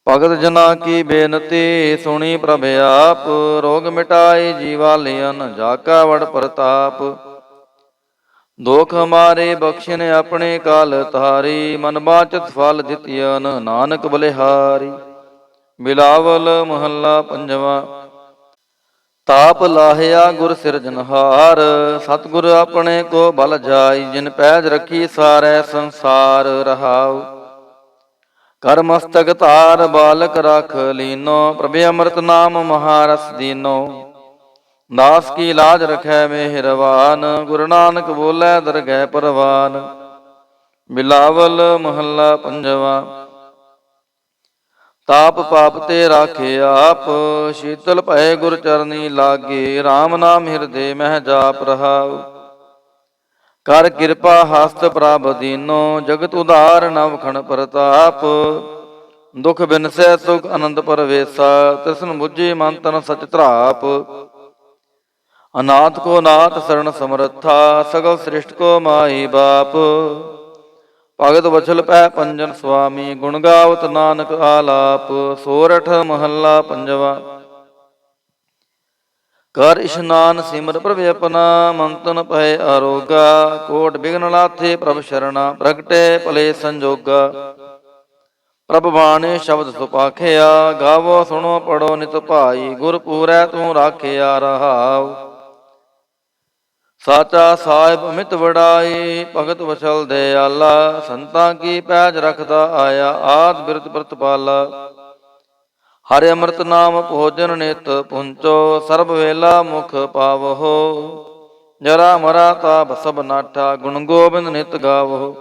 ਭਗਤ ਜਨਾ ਕੀ ਬੇਨਤੀ, ਸੁਣੀ ਪ੍ਰਭ ਆਪ। ਰੋਗ ਮਿਟਾਏ ਜੀਵਾ ਲਿਅਨ, ਜਾ ਕਾ ਵਡ ਪ੍ਰਤਾਪ। ਦੋਖ ਹਮਾਰੇ ਬਖਸ਼ਿਨ, ਆਪਣੇ ਕਾਲ ਤਾਰੀ। ਮਨ ਬਾਚਤ ਫਲ ਦਿਤਿਅਨ, ਨਾਨਕ ਬਲਿਹਾਰੀ। ਬਿਲਾਵਲ ਮਹੱਲਾ ਪੰਜਵਾ। ਤਾਪ ਲਾਹਿਆ ਗੁਰ ਸਿਰਜਨਹਾਰ, ਸਤਿਗੁਰ ਆਪਣੇ ਕੋ ਬਲ ਜਾਈ। ਜਿਨ ਪੈਜ ਰੱਖੀ ਸਾਰੈ ਸੰਸਾਰ ਰਹਾਉ। ਕਰ ਮਸਤਕ ਧਾਰ, ਬਾਲਕ ਰਖ ਲੀਨੋ। ਪ੍ਰਭ ਅੰਮ੍ਰਿਤ ਨਾਮ ਮਹਾਰਸ ਦੀਨੋ। ਦਾਸ ਕੀ ਲਾਜ ਰਖੈ ਮਿਹਰਵਾਨ, ਗੁਰੂ ਨਾਨਕ ਬੋਲੇ ਦਰਗਹਿ ਪਰਵਾਨ। ਬਿਲਾਵਲ ਮਹੱਲਾ ਪੰਜਵਾ। ਤਾਪ ਪਾਪ ਤੇ ਰਾਖੇ ਆਪ, ਸ਼ੀਤਲ ਭਏ ਗੁਰ ਚਰਨੀ ਲਾਗੇ। RAM ਨਾਮ ਹਿਰਦੇ ਮਹਿ ਜਾਪ ਰਹਾਉ। ਕਰ ਕਿਰਪਾ ਹਸਤ ਪ੍ਰਭ ਦੀਨੋ, ਜਗਤ ਉਧਾਰ ਨਵਖਣ ਪ੍ਰਤਾਪ। ਦੁਖ ਬਿਨਸੈ ਸੁਖ ਆਨੰਦ ਪਰਵੇਸਾ, ਤ੍ਰਿਸ਼ਨ ਬੁੱਝੀ ਮਨ ਤਨ ਸਚ ਧਰਾਪ। ਅਨਾਥ ਕੋ ਨਾਥ ਸਰਣ ਸਮਰੱਥਾ, ਸਗਲ ਸ੍ਰਿਸ਼ਟ ਕੋ ਮਾਈ ਬਾਪ। ਭਗਤ ਵਛਲ ਪੈ ਪੰਜਨ ਸੁਆਮੀ, ਗੁਣ ਗਾਵਤ ਨਾਨਕ ਆਲਾਪ। ਸੋਰਠ ਮਹੱਲਾ ਪੰਜਵਾ। ਕਰ ਇਸ਼ਨਾਨ ਸਿਮਰ ਪ੍ਰਭ ਆਪਣਾ, ਮਨ ਤਨ ਭਏ ਆਰੋਗਾ। ਕੋਟ ਬਿਗਨ ਲਾਥੇ ਪ੍ਰਭ ਸ਼ਰਣਾ, ਪ੍ਰਗਟੇ ਭਲੇ ਸੰਜੋਗਾ। ਪ੍ਰਭ ਬਾਣੀ ਸ਼ਬਦ ਸੁਪਾਖਿਆ, ਗਾਵੋ ਸੁਣੋ ਪੜੋ ਨਿਤ ਭਾਈ, ਗੁਰ ਪੂਰੈ ਤੂੰ ਰਾਖਿਆ ਰਹਾਉ। ਸਾਚਾ ਸਾਹਿਬ ਅਮਿਤ ਵਡਾਈ, ਭਗਤ ਵਛਲ ਦਇਆਲਾ, ਸੰਤਾਂ ਕੀ ਪੈਜ ਰਖਦਾ ਆਇਆ, ਆਦ ਬਿਰਤ ਪ੍ਰਤਪਾਲਾ। ਹਰਿ ਅੰਮ੍ਰਿਤ ਨਾਮ ਭੋਜਨ ਨਿਤ ਪੁੰਚੋ, ਸਰਬ ਵੇਲਾ ਮੁਖ ਪਾਵਹੋ, ਜਰਾ ਮਰਾ ਤਾਪ ਸਭ ਨਾਠਾ, ਗੁਣ ਗੋਬਿੰਦ ਨਿਤ ਗਾਵੋ।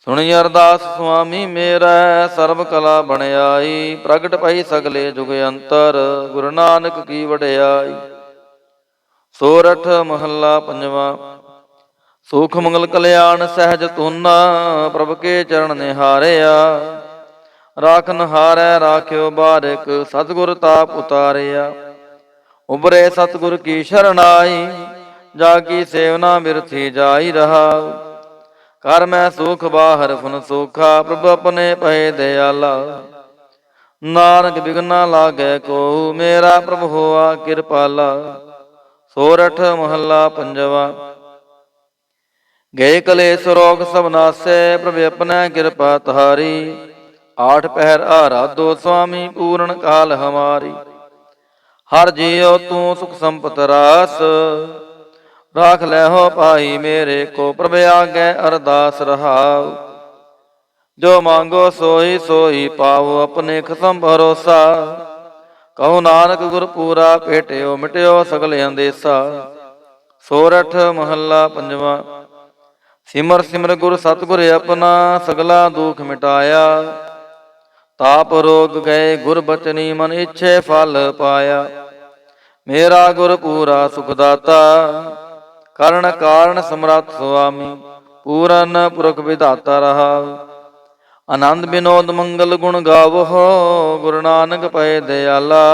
ਸੁਣੀ ਅਰਦਾਸ ਸੁਆਮੀ ਮੇਰਾ, ਸਰਬ ਕਲਾ ਬਣਾਈ, ਪ੍ਰਗਟ ਪਈ ਸਗਲੇ ਜੁਗ ਅੰਤਰ, ਗੁਰੂ ਨਾਨਕ ਕੀ ਵਡਿਆਈ। ਸੋਰਠ ਮਹੱਲਾ ਪੰਜਵਾ। ਸੁਖ ਮੰਗਲ ਕਲਿਆਣ ਸਹਿਜ ਤੁਨਾ, ਪ੍ਰਭ ਕੇ ਚਰਨ ਨਿਹਾਰਿਆ, ਰਾਖਨ ਹਾਰੈ ਰਾਖਿਓ ਬਾਰਿਕ, ਸਤਿਗੁਰ ਤਾਪ ਉਤਾਰਿਆ। ਉਬਰੇ ਸਤਿਗੁਰ ਕੀ ਸ਼ਰਨਾਈ, ਜਾ ਕੀ ਸੇਵਨਾ ਬਿਰਥੀ ਜਾਈ ਰਹਾ, ਕਰ ਮੈਂ ਸੁਖ ਬਾਹਰ ਫੁਨ ਸੋਖਾ, ਪ੍ਰਭ ਆਪਣੇ ਪਏ ਦਇਆਲਾ। ਨਾਨਕ ਬਿਗਨਾ ਲਾਗੈ ਕੋ, ਮੇਰਾ ਪ੍ਰਭ ਹੋਆ ਕਿਰਪਾਲਾ। ਸੋਰਠ ਮਹੱਲਾ ਪੰਜਵਾ। ਗਏ ਕਲੇਸ਼ ਰੋਗ ਸਭ ਨਾਸੈ, ਪ੍ਰਭ ਆਪਣਾ ਕਿਰਪਾ ਤੁਹਾਰੀ, ਆਠ ਪਹਿਰ ਆਰਾਧੋ ਸੁਆਮੀ, ਪੂਰਨ ਕਾਲ ਹਮਾਰੀ। ਹਰ ਜੀਉ ਤੂੰ ਸੁਖ ਸੰਪਤ ਰਾਸ, ਰਾਖ ਲੈ ਹੋ ਭਾਈ ਮੇਰੇ ਕੋ, ਪ੍ਰਭ ਆਗੇ ਅਰਦਾਸ ਰਹਾਉ। ਜੋ ਮੰਗੋ ਸੋਈ ਸੋਈ ਪਾਓ, ਆਪਣੇ ਖਸਮ ਭਰੋਸਾ, ਕਹੋ ਨਾਨਕ ਗੁਰ ਪੂਰਾ ਭੇਟਿਓ, ਮਿਟਿਓ ਸਗਲ ਅੰਦੇਸਾ। ਸੋਰਠ ਮਹੱਲਾ ਪੰਜਵਾ। ਸਿਮਰ ਸਿਮਰ ਗੁਰ ਸਤਿਗੁਰ ਆਪਣਾ, ਸਗਲਾ ਦੁਖ ਮਿਟਾਇਆ, ਤਾਪ ਰੋਗ ਗਏ ਗੁਰ ਬਚਨੀ, ਮਨ ਇੱਛੇ ਫਲ ਪਾਇਆ। ਮੇਰਾ ਗੁਰ ਪੂਰਾ ਸੁਖ ਦਾਤਾ, ਕਰਨ ਕਾਰਨ ਸਮਰੱਥ ਸੁਆਮੀ, ਪੂਰਨ ਪੁਰਖ ਵਿਧਾਤਾ ਰਹਾ। ਆਨੰਦ ਬਿਨੋਦ ਮੰਗਲ ਗੁਣ ਗਾਵੋ, ਗੁਰੂ ਨਾਨਕ ਪਏ ਦਇਆਲਾ।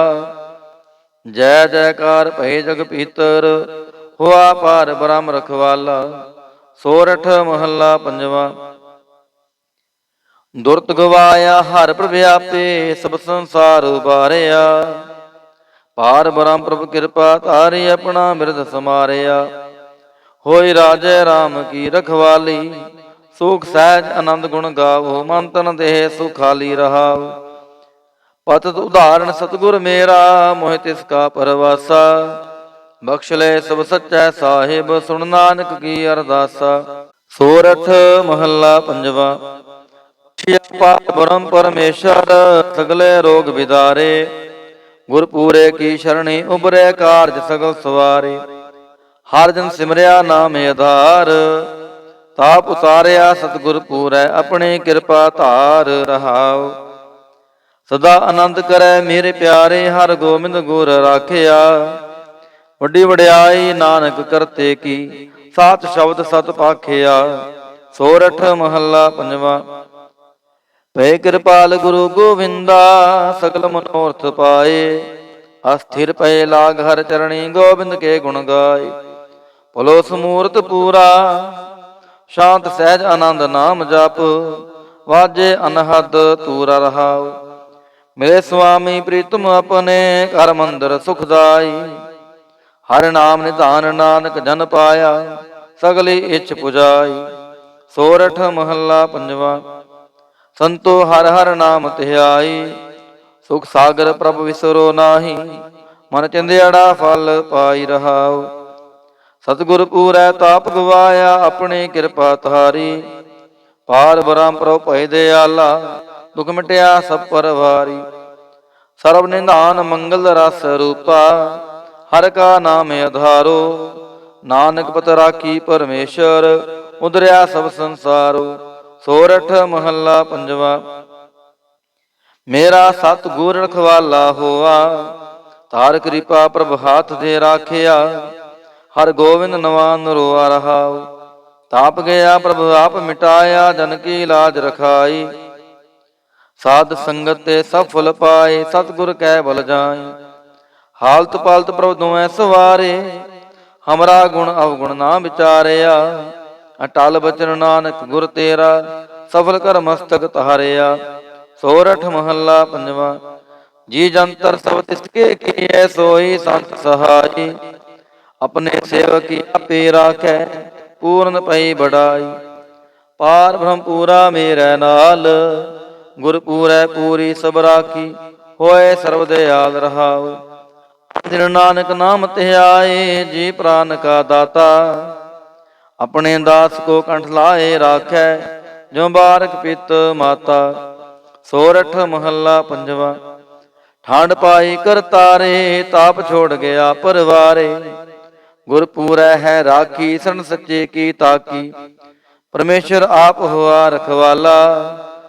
ਜੈ ਜੈਕਾਰ ਭਏ ਜਗ ਪੀਤਰ, ਹੋਆ ਪਾਰ ਬ੍ਰਹਮ ਰਖਵਾਲਾ। ਸੋਰਠ ਮਹੱਲਾ ਪੰਜਵਾ। ਦੁਰਤ ਗਵਾਇਆ ਹਰ ਪ੍ਰਭ ਆਪੇ, ਸਭ ਸੰਸਾਰ ਉਬਾਰਿਆ, ਪਾਰ ਬ੍ਰਹਮ ਪ੍ਰਭ ਕਿਰਪਾ ਧਾਰੀ, ਆਪਣਾ ਬਿਰਦ ਸਮਾਰਿਆ। ਹੋਈ ਰਾਜੇ ਰਾਮ ਕੀ ਰਖਵਾਲੀ, ਸੁਖ ਸਹਿਜ ਆਨੰਦ ਗੁਣ ਗਾਵੋ, ਮਨ ਤਨ ਦੇਹ ਸੁਖਾਲੀ ਰਹਾਉ। ਪਤਿਤ ਉਦਾਹਰਣ ਸਤਿਗੁਰ ਮੇਰਾ, ਮੋਹਿ ਤਿਸ ਕਾ ਪਰਵਾਸਾ, ਬਖਸ਼ ਲੈ ਸਭ ਸੱਚੈ ਸਾਹਿਬ, ਸੁਣ ਨਾਨਕ ਕੀ ਅਰਦਾਸਾ। ਸੋਰਠ ਮਹੱਲਾ ਪੰਜਵਾ। ਬ੍ਰਹਮ ਪਰਮੇਸ਼ਰ, ਸਗਲੇ ਰੋਗ ਵਿਦਾਰੇ, ਗੁਰ ਪੂਰੇ ਕੀ ਸ਼ਰਣੀ, ਉਬਰੇ ਕਾਰਜ ਸਗਲ ਸਵਾਰੇ। ਹਰ ਜਨ ਸਿਮਰਿਆ ਨਾਮ ਆਧਾਰ, ਤਾਪ ਉਤਾਰਿਆ ਸਤਿਗੁਰ ਪੂਰੈ, ਆਪਣੀ ਕਿਰਪਾ ਧਾਰ ਰਹਾਉ। ਸਦਾ ਆਨੰਦ ਕਰੈ ਮੇਰੇ ਪਿਆਰੇ, ਹਰ ਗੋਬਿੰਦ ਗੁਰ ਰਾਖਿਆ, ਵੱਡੀ ਵਡਿਆਈ ਨਾਨਕ ਕਰਤੇ ਕੀ, ਸਾਚ ਸ਼ਬਦ ਸਤ ਪਾਖਿਆ। ਸੋਰਠ ਮਹੱਲਾ ਪੰਜਵਾ। ਪਏ ਕਿਰਪਾਲ ਗੁਰੂ ਗੋਵਿੰਦਾ, ਸਗਲ ਮਨੋਰਥ ਪਾਏ, ਅਸਥਿਰ ਪਏ ਲਾਗ ਹਰ ਚਰਣੀ, ਗੋਬਿੰਦ ਕੇ ਗੁਣ ਗਾਏ। ਭਲੋ ਸਮੂਰਤ ਪੂਰਾ, ਸ਼ਾਂਤ ਸਹਿਜ ਆਨੰਦ ਨਾਮ ਜਪ, ਵਾਜੇ ਅਨਹਦ ਤੂਰਾ ਰਹਾਉ। ਮੇਰੇ ਸੁਆਮੀ ਪ੍ਰੀਤਮ ਆਪਣੇ, ਘਰ ਮੰਦਰ ਸੁਖਦਾਈ, ਹਰਿ ਨਾਮ ਨਿਧਾਨ ਨਾਨਕ ਜਨ ਪਾਇਆ, ਸਗਲੀ ਇੱਛ ਪੁਜਾਈ। ਸੋਰਠ ਮਹੱਲਾ ਪੰਜਵਾ। ਸੰਤੋ ਹਰ ਹਰ ਨਾਮ ਧਿਆਈ, ਸੁਖ ਸਾਗਰ ਪ੍ਰਭ ਵਿਸਰੋ ਨਾਹੀ, ਮਨ ਚਿੰਦਿਆੜਾ ਫਲ ਪਾਈ ਰਹਾਉ। ਸਤਿਗੁਰ ਪੂਰੈ ਤਾਪ ਗਵਾਇਆ, ਆਪਣੀ ਕਿਰਪਾ ਤੁਹਾਰੀ, ਪਾਰ ਬ੍ਰਹਮ ਪ੍ਰਭ ਭਏ ਦਇਆਲਾ, ਦੁਖ ਮਿਟਿਆ ਸਭ ਪਰਵਾਰੀ। ਸਰਬ ਨਿਧਾਨ ਮੰਗਲ ਰਸ ਰੂਪਾ, ਹਰ ਕਾ ਨਾਮ ਆਧਾਰੋ, ਨਾਨਕ ਪਤ ਰਾਖੀ ਪਰਮੇਸ਼ਰ, ਉਦਰਿਆ ਸਭ ਸੰਸਾਰੋ। ਸੋਰਠ ਮਹੱਲਾ ਪੰਜਵਾ। ਮੇਰਾ ਸਤ ਗੁਰ ਰਖਵਾਲਾ ਹੋਆ, ਤਾਰ ਕਿਰਪਾ ਪ੍ਰਭ ਹਾਥ ਦੇ ਰਾਖਿਆ, ਹਰ ਗੋਬਿੰਦ ਨਵਾ ਨਰੋਆ ਰਹਾਉ। ਤਾਪ ਗਿਆ ਪ੍ਰਭ ਆਪ ਮਿਟਾਇਆ, ਜਨ ਕੀ ਲਾਜ ਰਖਾਈ, ਸਾਧ ਸੰਗਤ ਤੇ ਸਭ ਫਲ ਪਾਏ, ਸਤਿਗੁਰ ਕੈ ਬਲ ਜਾਏ। ਹਾਲਤ ਪਾਲਤ ਪ੍ਰਭ ਦੁਐ ਸਵਾਰੇ, ਹਮਰਾ ਗੁਣ ਅਵਗੁਣ ਨਾ ਵਿਚਾਰਿਆ, ਅਟਲ ਬਚਨ ਨਾਨਕ ਗੁਰ ਤੇਰਾ, ਸਫਲ ਕਰ ਮਸਤਕ ਤਾਰਿਆ। ਸੋਰਠ ਮਹੱਲਾ ਪੰਜਵਾ। ਜੀ ਜੰਤਰ ਸਭ ਤਿਸ ਕੇ ਕੀਐ, ਸੋਈ ਸੰਤ ਸਹਾਈ, ਆਪਣੇ ਸੇਵਕੀ ਆਪੇ ਰਾਖੈ, ਪੂਰਨ ਪਈ ਬੜਾਈ। ਪਾਰ ਬ੍ਰਹਮ ਪੂਰਾ ਮੇਰੇ ਨਾਲ, ਗੁਰ ਪੂਰੈ ਪੂਰੀ ਸਭ ਰਾਖੀ, ਹੋਏ ਸਰਬ ਦਿਆਲ ਰਹਾਉ। ਦਿਨ ਨਾਨਕ ਨਾਮ ਧਿਆਏ, ਜੀ ਪ੍ਰਾਨ ਕਾ ਦਾਤਾ। ਆਪਣੇ ਦਾਸ ਕੋ ਕੰਠ ਲਾਏ ਰਾਖੈ, ਜੋ ਬਾਰਕ ਪਿਤ ਮਾਤਾ। ਸੋਰਠ ਮਹੱਲਾ ਪੰਜਵਾ। ਠੰਡ ਪਾਈ ਕਰਤਾਰੇ, ਤਾਪ ਛੋੜ ਗਿਆ ਪਰਵਾਰੇ। ਗੁਰ ਪੂਰੈ ਹੈ ਰਾਖੀ, ਸਰਨ ਸੱਚੇ ਕੀ ਤਾਕੀ। ਪਰਮੇਸ਼ਰ ਆਪ ਹੋਆ ਰਖਵਾਲਾ,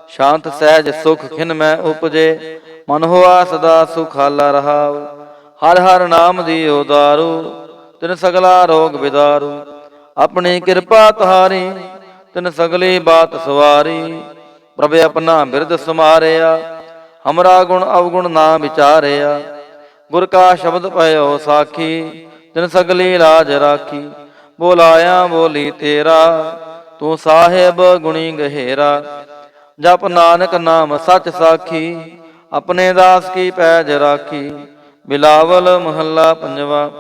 ਸ਼ਾਂਤ ਸਹਿਜ ਸੁਖ ਖਿਨ ਮੈਂ ਉਪਜੇ। ਮਨ ਹੋਆ ਸਦਾ ਸੁਖਾਲਾ ਰਹਾਉ। ਹਰ ਹਰ ਨਾਮ ਦਿਓ ਦਾਰੂ, ਤਿਨ ਸਗਲਾ ਰੋਗ ਬਿਦਾਰੂ। ਆਪਣੀ ਕਿਰਪਾ ਤੁਹਾਰੀ, ਤਿਨ ਸਗਲੀ ਬਾਤ ਸਵਾਰੀ। ਪ੍ਰਭ ਆਪਣਾ ਬਿਰਦ ਸਮਾਰਿਆ, ਹਮਰਾ ਗੁਣ ਅਵਗੁਣ ਨਾ ਵਿਚਾਰਿਆ। ਗੁਰ ਕਾ ਸ਼ਬਦ ਪਇਓ ਸਾਖੀ, ਤਿਨ ਸਗਲੀ ਲਾਜ ਰਾਖੀ। ਬੋਲਾਇਆ ਬੋਲੀ ਤੇਰਾ, ਤੂੰ ਸਾਹਿਬ ਗੁਣੀ ਗਹਿਰਾ। ਜਪ ਨਾਨਕ ਨਾਮ ਸੱਚ ਸਾਖੀ, ਆਪਣੇ ਦਾਸ ਕੀ ਪੈਜ ਰਾਖੀ। ਬਿਲਾਵਲ ਮਹੱਲਾ ਪੰਜਵਾ।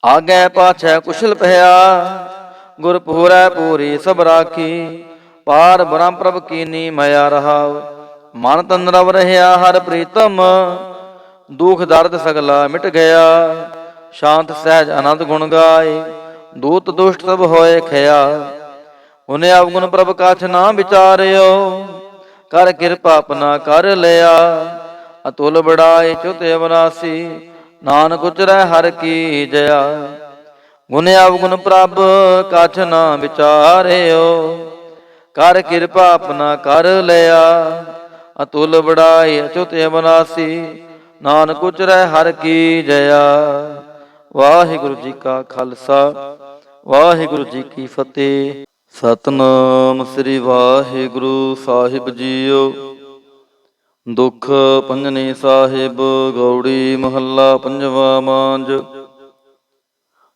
ਆਗੇ ਪਾਛੈ ਕੁਸ਼ਲ ਭਇਆ, ਗੁਰ ਪੂਰੈ ਪੂਰੀ ਸਭ ਰਾਖੀ। ਪਾਰ ਬ੍ਰਹਮ ਪ੍ਰਭ ਕੀਨੀ ਮਇਆ ਰਹਾਉ, ਮਨ ਤਨ ਰਵ ਰਹਿਆ ਹਰ ਪ੍ਰੀਤਮ। ਦੁਖ ਦਰਦ ਸਗਲਾ ਮਿਟ ਗਿਆ, ਸ਼ਾਂਤ ਸਹਿਜ ਆਨੰਦ ਗੁਣ ਗਾਏ। ਦੂਤ ਦੁਸ਼ਟ ਸਭ ਹੋਏ ਖਿਆ, ਹੁਨੇ ਅਵਗੁਣ ਪ੍ਰਭ ਕਛ ਨਾ ਵਿਚਾਰਿਓ। ਕਰ ਕਿਰਪਾ ਆਪਣਾ ਕਰ ਲਿਆ, ਅਤੁਲ ਬੜਾਈ ਚੁਤ ਅਵਨਾਸੀ। ਨਾਨਕ ਉਚਰੈ ਹਰ ਕੀ ਜया, ਗੁਣ ਅਵਗੁਣ ਪ੍ਰਭ ਕਛ ਨਾ ਵਿਚਾਰਿਓ। ਕਰ ਕਿਰਪਾ ਆਪਣਾ ਕਰ ਲਿਆ, ਅਤੁਲ ਬੜਾਈ ਅਚੁਤ ਅਵਨਾਸੀ। ਨਾਨਕ ਉਚਰੈ ਹਰ ਕੀ ਜया। ਵਾਹਿਗੁਰੂ ਜੀ ਕਾ ਖਾਲਸਾ, ਵਾਹਿਗੁਰੂ ਜੀ ਕੀ ਫਤਿਹ। ਸਤਿਨਾਮ ਸ੍ਰੀ ਵਾਹਿਗੁਰੂ ਸਾਹਿਬ ਜੀਓ। ਦੁਖ ਭੰਜਨੀ ਸਾਹਿਬ ਗੌੜੀ ਮਹੱਲਾ ਪੰਜਵਾ ਮਾਂਝ।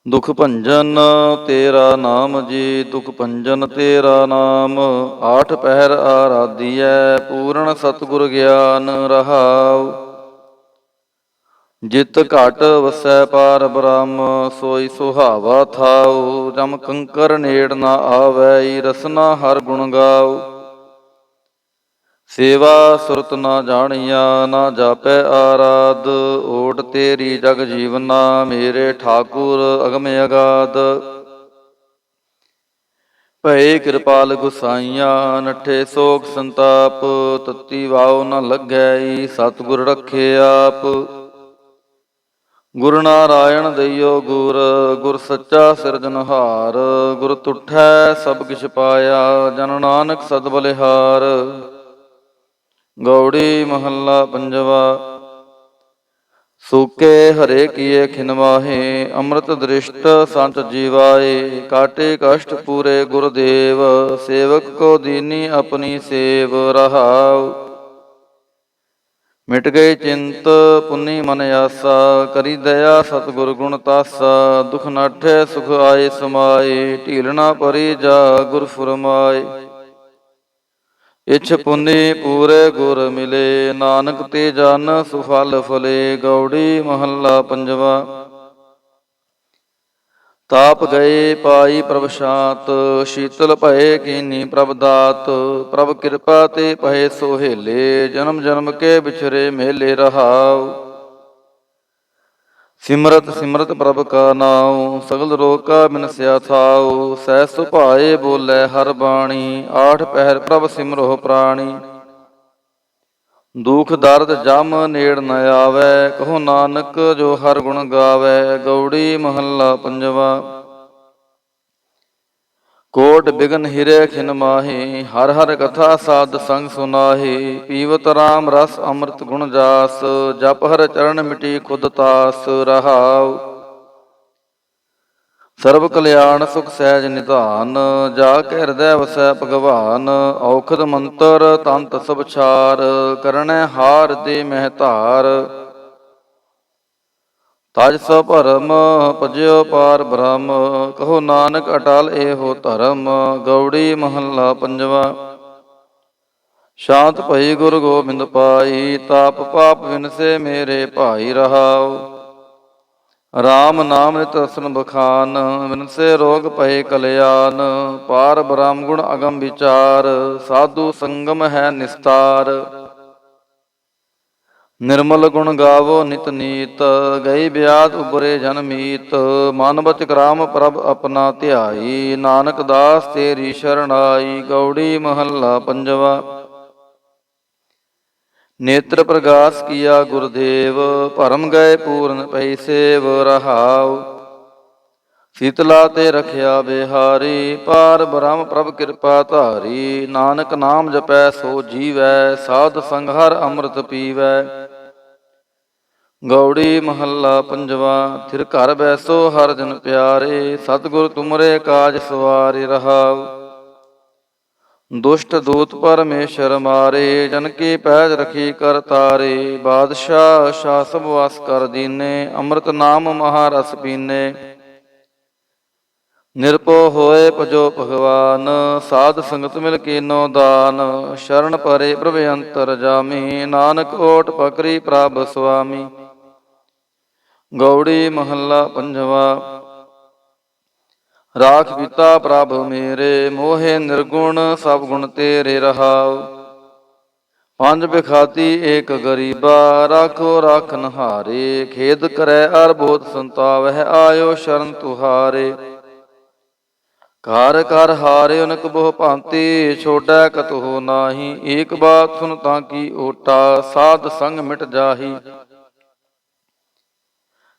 ਦੁਖ ਭੰਜਨ ਤੇਰਾ ਨਾਮ ਜੀ, ਦੁਖ ਭੰਜਨ ਤੇਰਾ ਨਾਮ। ਆਠ ਪਹਿਰ ਆਰਾਧੀਐ, ਪੂਰਨ ਸਤਿਗੁਰ ਗਿਆਨ ਰਹਾਉ। ਜਿਤ ਘਟ ਵਸੈ ਪਾਰ ਬ੍ਰਹਮ, ਸੋਈ ਸੁਹਾਵਾ ਥਾਉ। ਜਮ ਕੰਕਰ ਨੇੜ ਨਾ ਆਵੈ, ਰਸਨਾ ਹਰ ਗੁਣ ਗਾਉ। ਸੇਵਾ ਸੁਰਤ ਨਾ ਜਾਣੀਆ, ਨਾ ਜਾਪੈ ਆਰਾਧ। ਓਟ ਤੇਰੀ ਜਗ ਜੀਵਨਾ, ਮੇਰੇ ਠਾਕੁਰ ਅਗਮ ਅਗਾਧ। ਭਏ ਕਿਰਪਾਲ ਗੁਸਾਈਆ, ਨਠੇ ਸੋਖ ਸੰਤਾਪ। ਤਤੀ ਵਾਉ ਨ ਲੱਗੈ, ਸਤਿਗੁਰ ਰਖੇ ਆਪ। ਗੁਰ ਨਾਰਾਇਣ ਦਈਓ ਗੁਰ, ਗੁਰ ਸੱਚਾ ਸਿਰਜਨਹਾਰ। ਗੁਰ ਤੁਠੈ ਸਭ ਕਿਛ ਪਾਇਆ, ਜਨ ਨਾਨਕ ਸਦ ਬਲਿਹਾਰ। ਗੌੜੀ ਮਹੱਲਾ ਪੰਜਵਾ। ਸੂਕੇ ਹਰੇ ਕੀਏ ਖਿਨ ਮਾਹੇ, ਅੰਮ੍ਰਿਤ ਦ੍ਰਿਸ਼ਟ ਸੰਤ ਜੀਵਾਏ। ਕਾਟੇ ਕਸ਼ਟ ਪੂਰੇ ਗੁਰਦੇਵ, ਸੇਵਕ ਕੋ ਦੀਨੀ ਆਪਣੀ ਸੇਵ ਰਹਾਉ। ਮਿਟ ਗਈ ਚਿੰਤ ਪੁੰਨੀ ਮਨ ਆਸਾ, ਕਰੀ ਦਇਆ ਸਤਿਗੁਰ ਗੁਣ ਤਾਸਾ। ਦੁਖ ਨਾਠੇ ਸੁਖ ਆਏ ਸਮਾਏ, ਢੀਲ ਨਾ ਪਰੀ ਜਾ ਗੁਰ ਫੁਰਮਾਏ। ਇਛ ਪੁੰਨੀ ਪੂਰੇ ਗੁਰ ਮਿਲੇ, ਨਾਨਕ ਤੇ ਜਨ ਸੁਫਲ ਫਲੇ। ਗੌੜੀ ਮਹੱਲਾ ਪੰਜਵਾ। ਤਾਪ ਗਏ ਪਾਈ ਪ੍ਰਭ ਸ਼ਾਂਤ, ਸ਼ੀਤਲ ਭਏ ਕੀਨੀ ਪ੍ਰਭ ਦਾਤ। ਪ੍ਰਭ ਕਿਰਪਾ ਤੇ ਪਏ ਸੋਹੇਲੇ, ਜਨਮ ਜਨਮ ਕੇ ਵਿਛਰੇ ਮੇਲੇ ਰਹਾਉ। ਸਿਮਰਤ ਸਿਮਰਤ ਪ੍ਰਭ ਕਾ ਨਾਉ, ਸਗਲ ਰੋਗ ਕਾ ਬਿਨਸਿਆ ਥਾਉ। ਸਹਿ ਸੁਭਾਏ ਬੋਲੇ ਹਰ ਬਾਣੀ, ਆਠ ਪਹਿਰ ਪ੍ਰਭ ਸਿਮਰੋ ਪ੍ਰਾਣੀ। ਦੁਖ ਦਰਦ ਜਮ ਨੇੜ ਨ ਆਵੈ, ਕਹੋ ਨਾਨਕ ਜੋ ਹਰ ਗੁਣ ਗਾਵੈ। ਗੌੜੀ ਮਹੱਲਾ ਪੰਜਵਾ। ਕੋਟ ਬਿਗਨ ਹਿਰੇ ਖਿਨ ਮਾਹੀ, ਹਰ ਹਰ ਕਥਾ ਸਾਧ ਸੰਗ ਸੁਨਾਹੀ। ਪੀਵਤ ਰਾਮ ਰਸ ਅੰਮ੍ਰਿਤ ਗੁਣ ਜਾਸ, ਜਪ ਹਰ ਚਰਨ ਮਿਟੀ ਖੁਦ ਤਾਸ ਰਹਾਉ। ਸਰਬ ਕਲਿਆਣ ਸੁਖ ਸਹਿਜ ਨਿਧਾਨ, ਜਾ ਕੇ ਹਿਰਦੈ ਵਸੈ ਭਗਵਾਨ। ਔਖਦ ਮੰਤਰ ਤੰਤ ਸਭ ਛਾਰ, ਕਰਣੈ ਹਾਰ ਦੇ ਮਹਿ ਧਾਰ। ਤਜ ਸੋ ਭਰਮ ਭਜਿਓ ਪਾਰ ਬ੍ਰਹਮ, ਕਹੋ ਨਾਨਕ ਅਟਲ ਏਹੋ ਧਰਮ। ਗੌੜੀ ਮਹੱਲਾ ਪੰਜਵਾ। ਸ਼ਾਂਤ ਭਈ ਗੁਰ ਗੋਬਿੰਦ ਪਾਈ, ਤਾਪ ਪਾਪ ਵਿਨਸੇ ਮੇਰੇ ਭਾਈ ਰਹਾਉ। ਰਾਮ ਨਾਮ ਨਿਤ ਰਸਨ ਬਖਾਨ, ਵਿਨਸੇ ਰੋਗ ਭਏ ਕਲਿਆਣ। ਪਾਰ ਬ੍ਰਹਮ ਗੁਣ ਅਗਮ ਵਿਚਾਰ, ਸਾਧੂ ਸੰਗਮ ਹੈ ਨਿਸਤਾਰ। ਨਿਰਮਲ ਗੁਣ ਗਾਵੋ ਨਿਤ ਨੀਤ, ਗਈ ਬਿਆਦ ਉਬਰੇ ਜਨ ਮੀਤ। ਮਨ ਬਚ ਕਰਾਮ ਪ੍ਰਭ ਆਪਣਾ ਧਿਆਈ, ਨਾਨਕ ਦਾਸ ਤੇਰੀ ਸ਼ਰਣਾਈ। ਗੌੜੀ ਮਹੱਲਾ ਪੰਜਵਾ। ਨੇਤਰ ਪ੍ਰਗਾਸ ਕੀਆ ਗੁਰਦੇਵ, ਭਰਮ ਗਏ ਪੂਰਨ ਪਈ ਸੇਵ। ਰਹਾਉ ਸੀਤਲਾ ਤੇ ਰਖਿਆ ਬਿਹਾਰੀ, ਪਾਰ ਬ੍ਰਹਮ ਪ੍ਰਭ ਕਿਰਪਾ ਧਾਰੀ। ਨਾਨਕ ਨਾਮ ਜਪੈ ਸੋ ਜੀਵੈ, ਸਾਧ ਸੰਗ ਹਰ ਅੰਮ੍ਰਿਤ ਪੀਵੈ। ਗੌੜੀ ਮਹੱਲਾ ਪੰਜਵਾ। ਥਿਰ ਘਰ ਬੈਸੋ ਹਰ ਜਨ ਪਿਆਰੇ, ਸਤਿਗੁਰ ਤੁਮਰੇ ਕਾਜ ਸਵਾਰੇ। ਰਹਾਉ ਦੁਸ਼ਟ ਦੂਤ ਪਰਮੇਸ਼ਰ ਮਾਰੇ, ਜਨ ਕੀ ਪੈਜ ਰਖੀ ਕਰ ਤਾਰੇ। ਬਾਦਸ਼ਾਹ ਸ਼ਾਹ ਸਭ ਵਾਸ ਕਰ ਦੀਨੇ, ਅੰਮ੍ਰਿਤ ਨਾਮ ਮਹਾਰਸ ਪੀਨੇ। ਨਿਰਭਉ ਹੋਏ ਭਜੋ ਭਗਵਾਨ, ਸਾਧ ਸੰਗਤ ਮਿਲ ਕੀਨੋ ਦਾਨ। ਸ਼ਰਨ ਪਰੇ ਪ੍ਰਭ ਅੰਤਰ ਜਾਮੀ, ਨਾਨਕ ਓਟ ਪਕਰੀ ਪ੍ਰਭ ਸੁਆਮੀ। ਗੌੜੀ ਮਹੱਲਾ ਪੰਜਵਾ। ਰਾਖ ਪਿਤਾ ਪ੍ਰਭ ਮੇਰੇ, ਮੋਹਿ ਨਿਰਗੁਣ ਸਭ ਗੁਣ ਤੇਰੇ। ਰਹਾਉ ਪੰਜ ਬਿਖਾਤੀ ਏਕ ਗਰੀਬਾ, ਰਾਖੋ ਰਾਖਨ ਹਾਰੇ। ਖੇਦ ਕਰੈ ਅਰ ਬਹੁਤ ਸੰਤਾਵਹਿ, ਆਇਓ ਸ਼ਰਨ ਤੁਹਾਰੇ। ਘਰ ਘਰ ਹਾਰੇ ਅਨਕ ਬਹੁ ਭਾਂਤੀ, ਛੋੜੈ ਕਤਹੁ ਨਾਹੀ। ਏਕ ਬਾਤ ਸੁਨ ਤਾਂ ਕੀ ਓਟਾ, ਸਾਧ ਸੰਗ ਮਿਟ ਜਾਹੀ।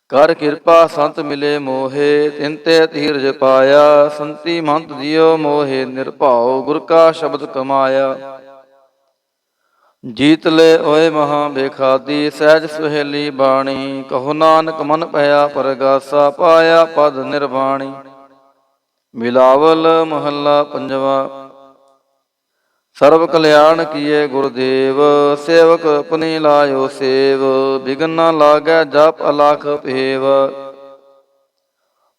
ਕਰ ਕਿਰਪਾ ਸੰਤ ਮਿਲੇ ਮੋਹੇ, ਤਿਨ ਤੇ ਧੀਰਜ ਪਾਇਆ। ਸੰਤੀ ਮੰਤ ਦਿਓ ਮੋਹੇ ਨਿਰਭਉ, ਗੁਰ ਕਾ ਸ਼ਬਦ ਕਮਾਇਆ। ਜੀਤ ਲੈ ਓਏ ਮਹਾ ਬੇਖਾਦੀ, ਸਹਿਜ ਸੁਹੇਲੀ ਬਾਣੀ। ਕਹੋ ਨਾਨਕ ਮਨ ਭਇਆ ਪਰਗਾਸਾ, ਪਾਇਆ ਪਦ ਨਿਰਵਾਣੀ। ਬਿਲਾਵਲ ਮਹੱਲਾ ਪੰਜਵਾ। ਸਰਬ ਕਲਿਆਣ ਕੀਏ ਗੁਰਦੇਵ, ਸੇਵਕ ਆਪਣੀ ਲਾਇਓ ਸੇਵ। ਬਿਗਨ ਨਾ ਲਾਗੈ ਜਪ ਅਲਖ ਭੇਵ,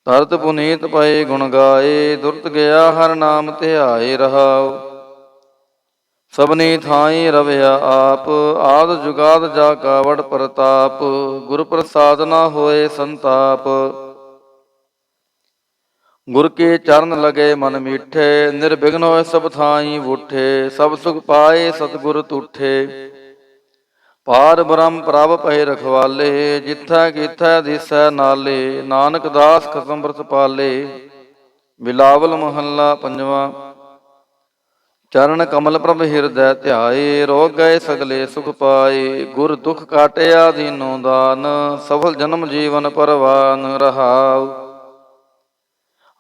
ਤਰਤ ਪੁਨੀਤ ਪਏ ਗੁਣ ਗਾਏ। ਦੁਰਤ ਗਿਆ ਹਰ ਨਾਮ ਧਿਆਏ। ਰਹਾਉ ਸਭਨੀ ਥਾਈ ਰਵਿਆ ਆਪ, ਆਦ ਜੁਗਾਦ ਜਾ ਕਾ ਵਡ ਪ੍ਰਤਾਪ। ਗੁਰ ਪ੍ਰਸਾਦ ਨਾ ਹੋਏ ਸੰਤਾਪ, ਗੁਰ ਕੇ ਚਰਨ ਲਗੇ ਮਨ ਮੀਠੇ। ਨਿਰਬਿਘਨ ਹੋਏ ਸਭ ਥਾਈ ਬੂਠੇ, ਸਭ ਸੁਖ ਪਾਏ ਸਤਿਗੁਰ ਤੂਠੇ। ਪਾਰ ਬ੍ਰਹਮ ਪ੍ਰਭ ਭਏ ਰਖਵਾਲੇ, ਜਿਥੈ ਕੀਥੈ ਦਿਸੈ ਨਾਲੇ। ਨਾਨਕ ਦਾਸ ਖਸਮ ਬਰਤ ਪਾਲੇ। ਬਿਲਾਵਲ ਮਹੱਲਾ ਪੰਜਵਾ। ਚਰਨ ਕਮਲ ਪ੍ਰਭ ਹਿਰਦੈ ਧਿਆਏ, ਰੋਗ ਗਏ ਸਗਲੇ ਸੁਖ ਪਾਏ। ਗੁਰ ਦੁਖ ਕਾਟਿਆ ਦੀਨੋ ਦਾਨ, ਸਫਲ ਜਨਮ ਜੀਵਨ ਪਰਵਾਨ। ਰਹਾਉ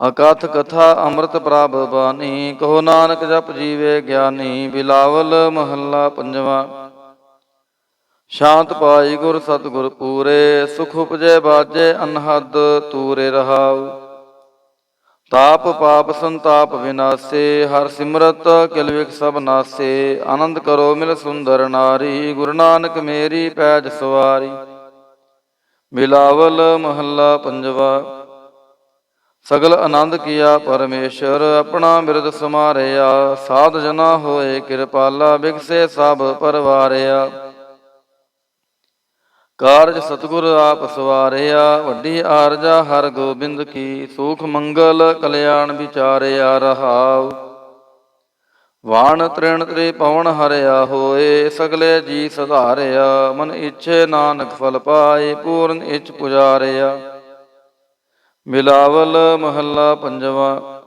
ਅਕਥ ਕਥਾ ਅੰਮ੍ਰਿਤ ਪ੍ਰਭ ਬਾਣੀ, ਕਹੋ ਨਾਨਕ ਜਪ ਜੀਵੇ ਗਿਆਨੀ। ਬਿਲਾਵਲ ਮਹੱਲਾ ਪੰਜਵਾ। ਸ਼ਾਂਤ ਪਾਈ ਗੁਰ ਸਤਿਗੁਰ ਪੂਰੇ, ਸੁਖ ਉਪਜੈ ਬਾਜੈ ਅਨਹਦ ਤੂਰੇ। ਰਹਾਉ ਤਾਪ ਪਾਪ ਸੰਤਾਪ ਵਿਨਾਸੇ, ਹਰ ਸਿਮਰਤ ਕਿਲ ਵਿਖ ਸਭ ਨਾਸੇ। ਆਨੰਦ ਕਰੋ ਮਿਲ ਸੁੰਦਰ ਨਾਰੀ, ਗੁਰੂ ਨਾਨਕ ਮੇਰੀ ਪੈਜ ਸਵਾਰੀ। ਬਿਲਾਵਲ ਮਹੱਲਾ ਪੰਜਵਾ। ਸਗਲ ਆਨੰਦ ਕੀਆ ਪਰਮੇਸ਼ਰ, ਆਪਣਾ ਬਿਰਦ ਸਮਾਰਿਆ। ਸਾਧ ਜਨਾ ਹੋਏ ਕਿਰਪਾਲਾ, ਬਿਗਸੇ ਸਭ ਪਰਵਾਰਿਆ। ਕਾਰਜ ਸਤਿਗੁਰ ਆਪ ਸਵਾਰਿਆ, ਵੱਡੀ ਆਰਜਾ ਹਰ ਗੋਬਿੰਦ ਕੀ। ਸੂਖ ਮੰਗਲ ਕਲਿਆਣ ਵਿਚਾਰਿਆ। ਰਹਾਉ ਵਾਣ ਤ੍ਰਿਣ ਤ੍ਰਿਭੁਵਨ ਹਰਿਆ ਹੋਏ, ਸਗਲੇ ਜੀ ਸਧਾਰਿਆ। ਮਨ ਇੱਛੇ ਨਾਨਕ ਫਲ ਪਾਏ, ਪੂਰਨ ਇੱਛ ਪੁਜਾਰਿਆ। ਬਿਲਾਵਲ ਮਹੱਲਾ ਪੰਜਵਾ।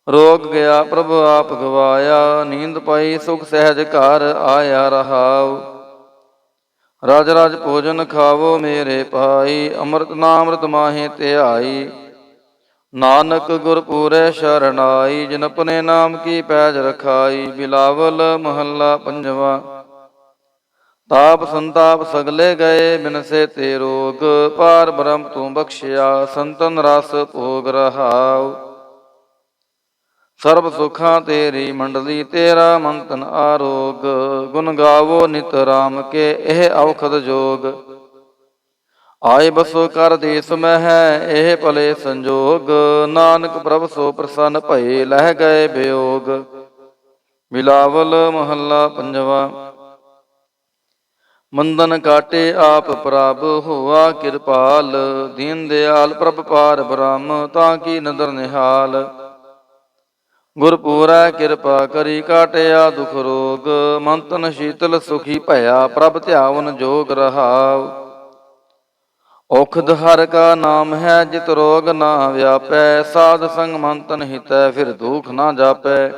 ਰੋਗ ਗਿਆ ਪ੍ਰਭ ਆਪ ਗਵਾਇਆ, ਨੀਂਦ ਪਾਈ ਸੁਖ ਸਹਿਜ ਘਰ ਆਇਆ। ਰਹਾਉ ਰਾਜ ਰਾਜ ਭੋਜਨ ਖਾਵੋ ਮੇਰੇ ਭਾਈ, ਅੰਮ੍ਰਿਤ ਨਾਮ੍ਰਿਤ ਮਾਹੇ ਧਿਆਈ। ਨਾਨਕ ਗੁਰ ਪੂਰੈ ਸ਼ਰਨਾਈ, ਜਿਨ ਆਪਣੇ ਨਾਮ ਕੀ ਪੈਜ ਰਖਾਈ। ਬਿਲਾਵਲ ਮਹੱਲਾ ਪੰਜਵਾ। ਤਾਪ ਸੰਤਾਪ ਸਗਲੇ ਗਏ, ਬਿਨਸੇ ਤੇ ਰੋਗ। ਪਾਰ ਬ੍ਰਹਮ ਤੂੰ ਬਖਸ਼ਿਆ, ਸੰਤਨ ਰਸ ਭੋਗ। ਰਹਾਉ ਸਰਬ ਸੁਖਾਂ ਤੇਰੀ ਮੰਡਲੀ, ਤੇਰਾ ਮੰਤਨ ਆਰੋਗ। ਗੁਣ ਗਾਵੋ ਨਿਤ ਰਾਮ ਕੇ, ਇਹ ਔਖਦ ਜੋਗ। ਆਏ ਬਸੋ ਕਰ ਦੇਸ ਮਹਿ, ਇਹ ਭਲੇ ਸੰਜੋਗ। ਨਾਨਕ ਪ੍ਰਭ ਸੋ ਪ੍ਰਸੰਨ ਭਏ, ਲਹਿ ਗਏ ਬਿਯੋਗ। ਬਿਲਾਵਲ ਮਹੱਲਾ ਪੰਜਵਾ। ਮੰਦਨ ਕਾਟੇ ਆਪ ਪ੍ਰਭ ਹੋਆ ਕਿਰਪਾਲ। ਦੀਨ ਦਿਆਲ ਪ੍ਰਭ ਪਾਰ ਬ੍ਰਹਮ ਤਾਂ ਕੀ ਨਦਰ ਨਿਹਾਲ। ਗੁਰਪੂਰੈ ਕਿਰਪਾ ਕਰੀ ਕਾਟਿਆ ਦੁਖ ਰੋਗ। ਮੰਤਨ ਸ਼ੀਤਲ ਸੁਖੀ ਭਇਆ ਪ੍ਰਭ ਧਿਆਵਨ ਜੋਗ ਰਹਾਉ। ਔਖਦ ਹਰ ਕਾ ਨਾਮ ਹੈ ਜਿਤ ਰੋਗ ਨਾ ਵਿਆਪੈ। ਸਾਧ ਸੰਗ ਮੰਤਨ ਹਿਤੈ ਫਿਰ ਦੁਖ ਨਾ ਜਾਪੈ।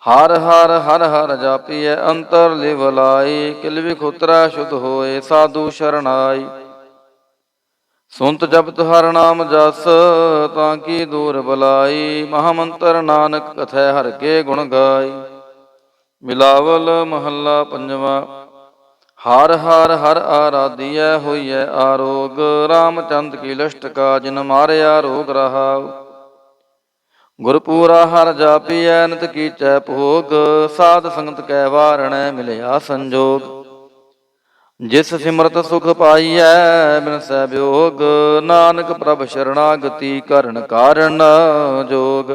ਹਰ ਹਰ ਹਰ ਹਰ ਜਾਪੀਐ ਅੰਤਰ ਲਿਵ ਲਾਈ। ਕਿਲ ਵਿਖੁਤਰੈ ਸ਼ੁਧ ਹੋਏ ਸਾਧੂ ਸ਼ਰਨਾਈ। ਸੁਨਤ ਜਪਤ ਹਰ ਨਾਮ ਜਸ ਤਾਂ ਕੀ ਦੂਰ ਬਲਾਈ। ਮਹਾਮੰਤਰ ਨਾਨਕ ਕਥੈ ਹਰ ਕੇ ਗੁਣ ਗਾਈ। ਬਿਲਾਵਲ ਮਹੱਲਾ ਪੰਜਵਾ। ਹਰ ਹਰ ਹਰ ਆਰਾਧੀਐ ਹੋਈਐ ਆਰੋਗ। ਰਾਮਚੰਦ ਕੀ ਲਸ਼ਟਕਾ ਜਿਨ ਮਾਰਿਆ ਰੋਗ ਰਹਾਉ। ਗੁਰਪੂਰਾ ਹਰ ਜਾਪੀਐ ਨਿਤ ਕੀਚੈ ਭੋਗ। ਸਾਧ ਸੰਗਤ ਕੈ ਵਾਰਣੈ ਮਿਲਿਆ ਸੰਜੋਗ। ਜਿਸ ਸਿਮਰਤ ਸੁਖ ਪਾਈਐ ਬਿਨਸੈ ਵਿਯੋਗ। ਨਾਨਕ ਪ੍ਰਭ ਸ਼ਰਣਾਗਤੀ ਕਰਨ ਕਾਰਨ ਜੋਗ।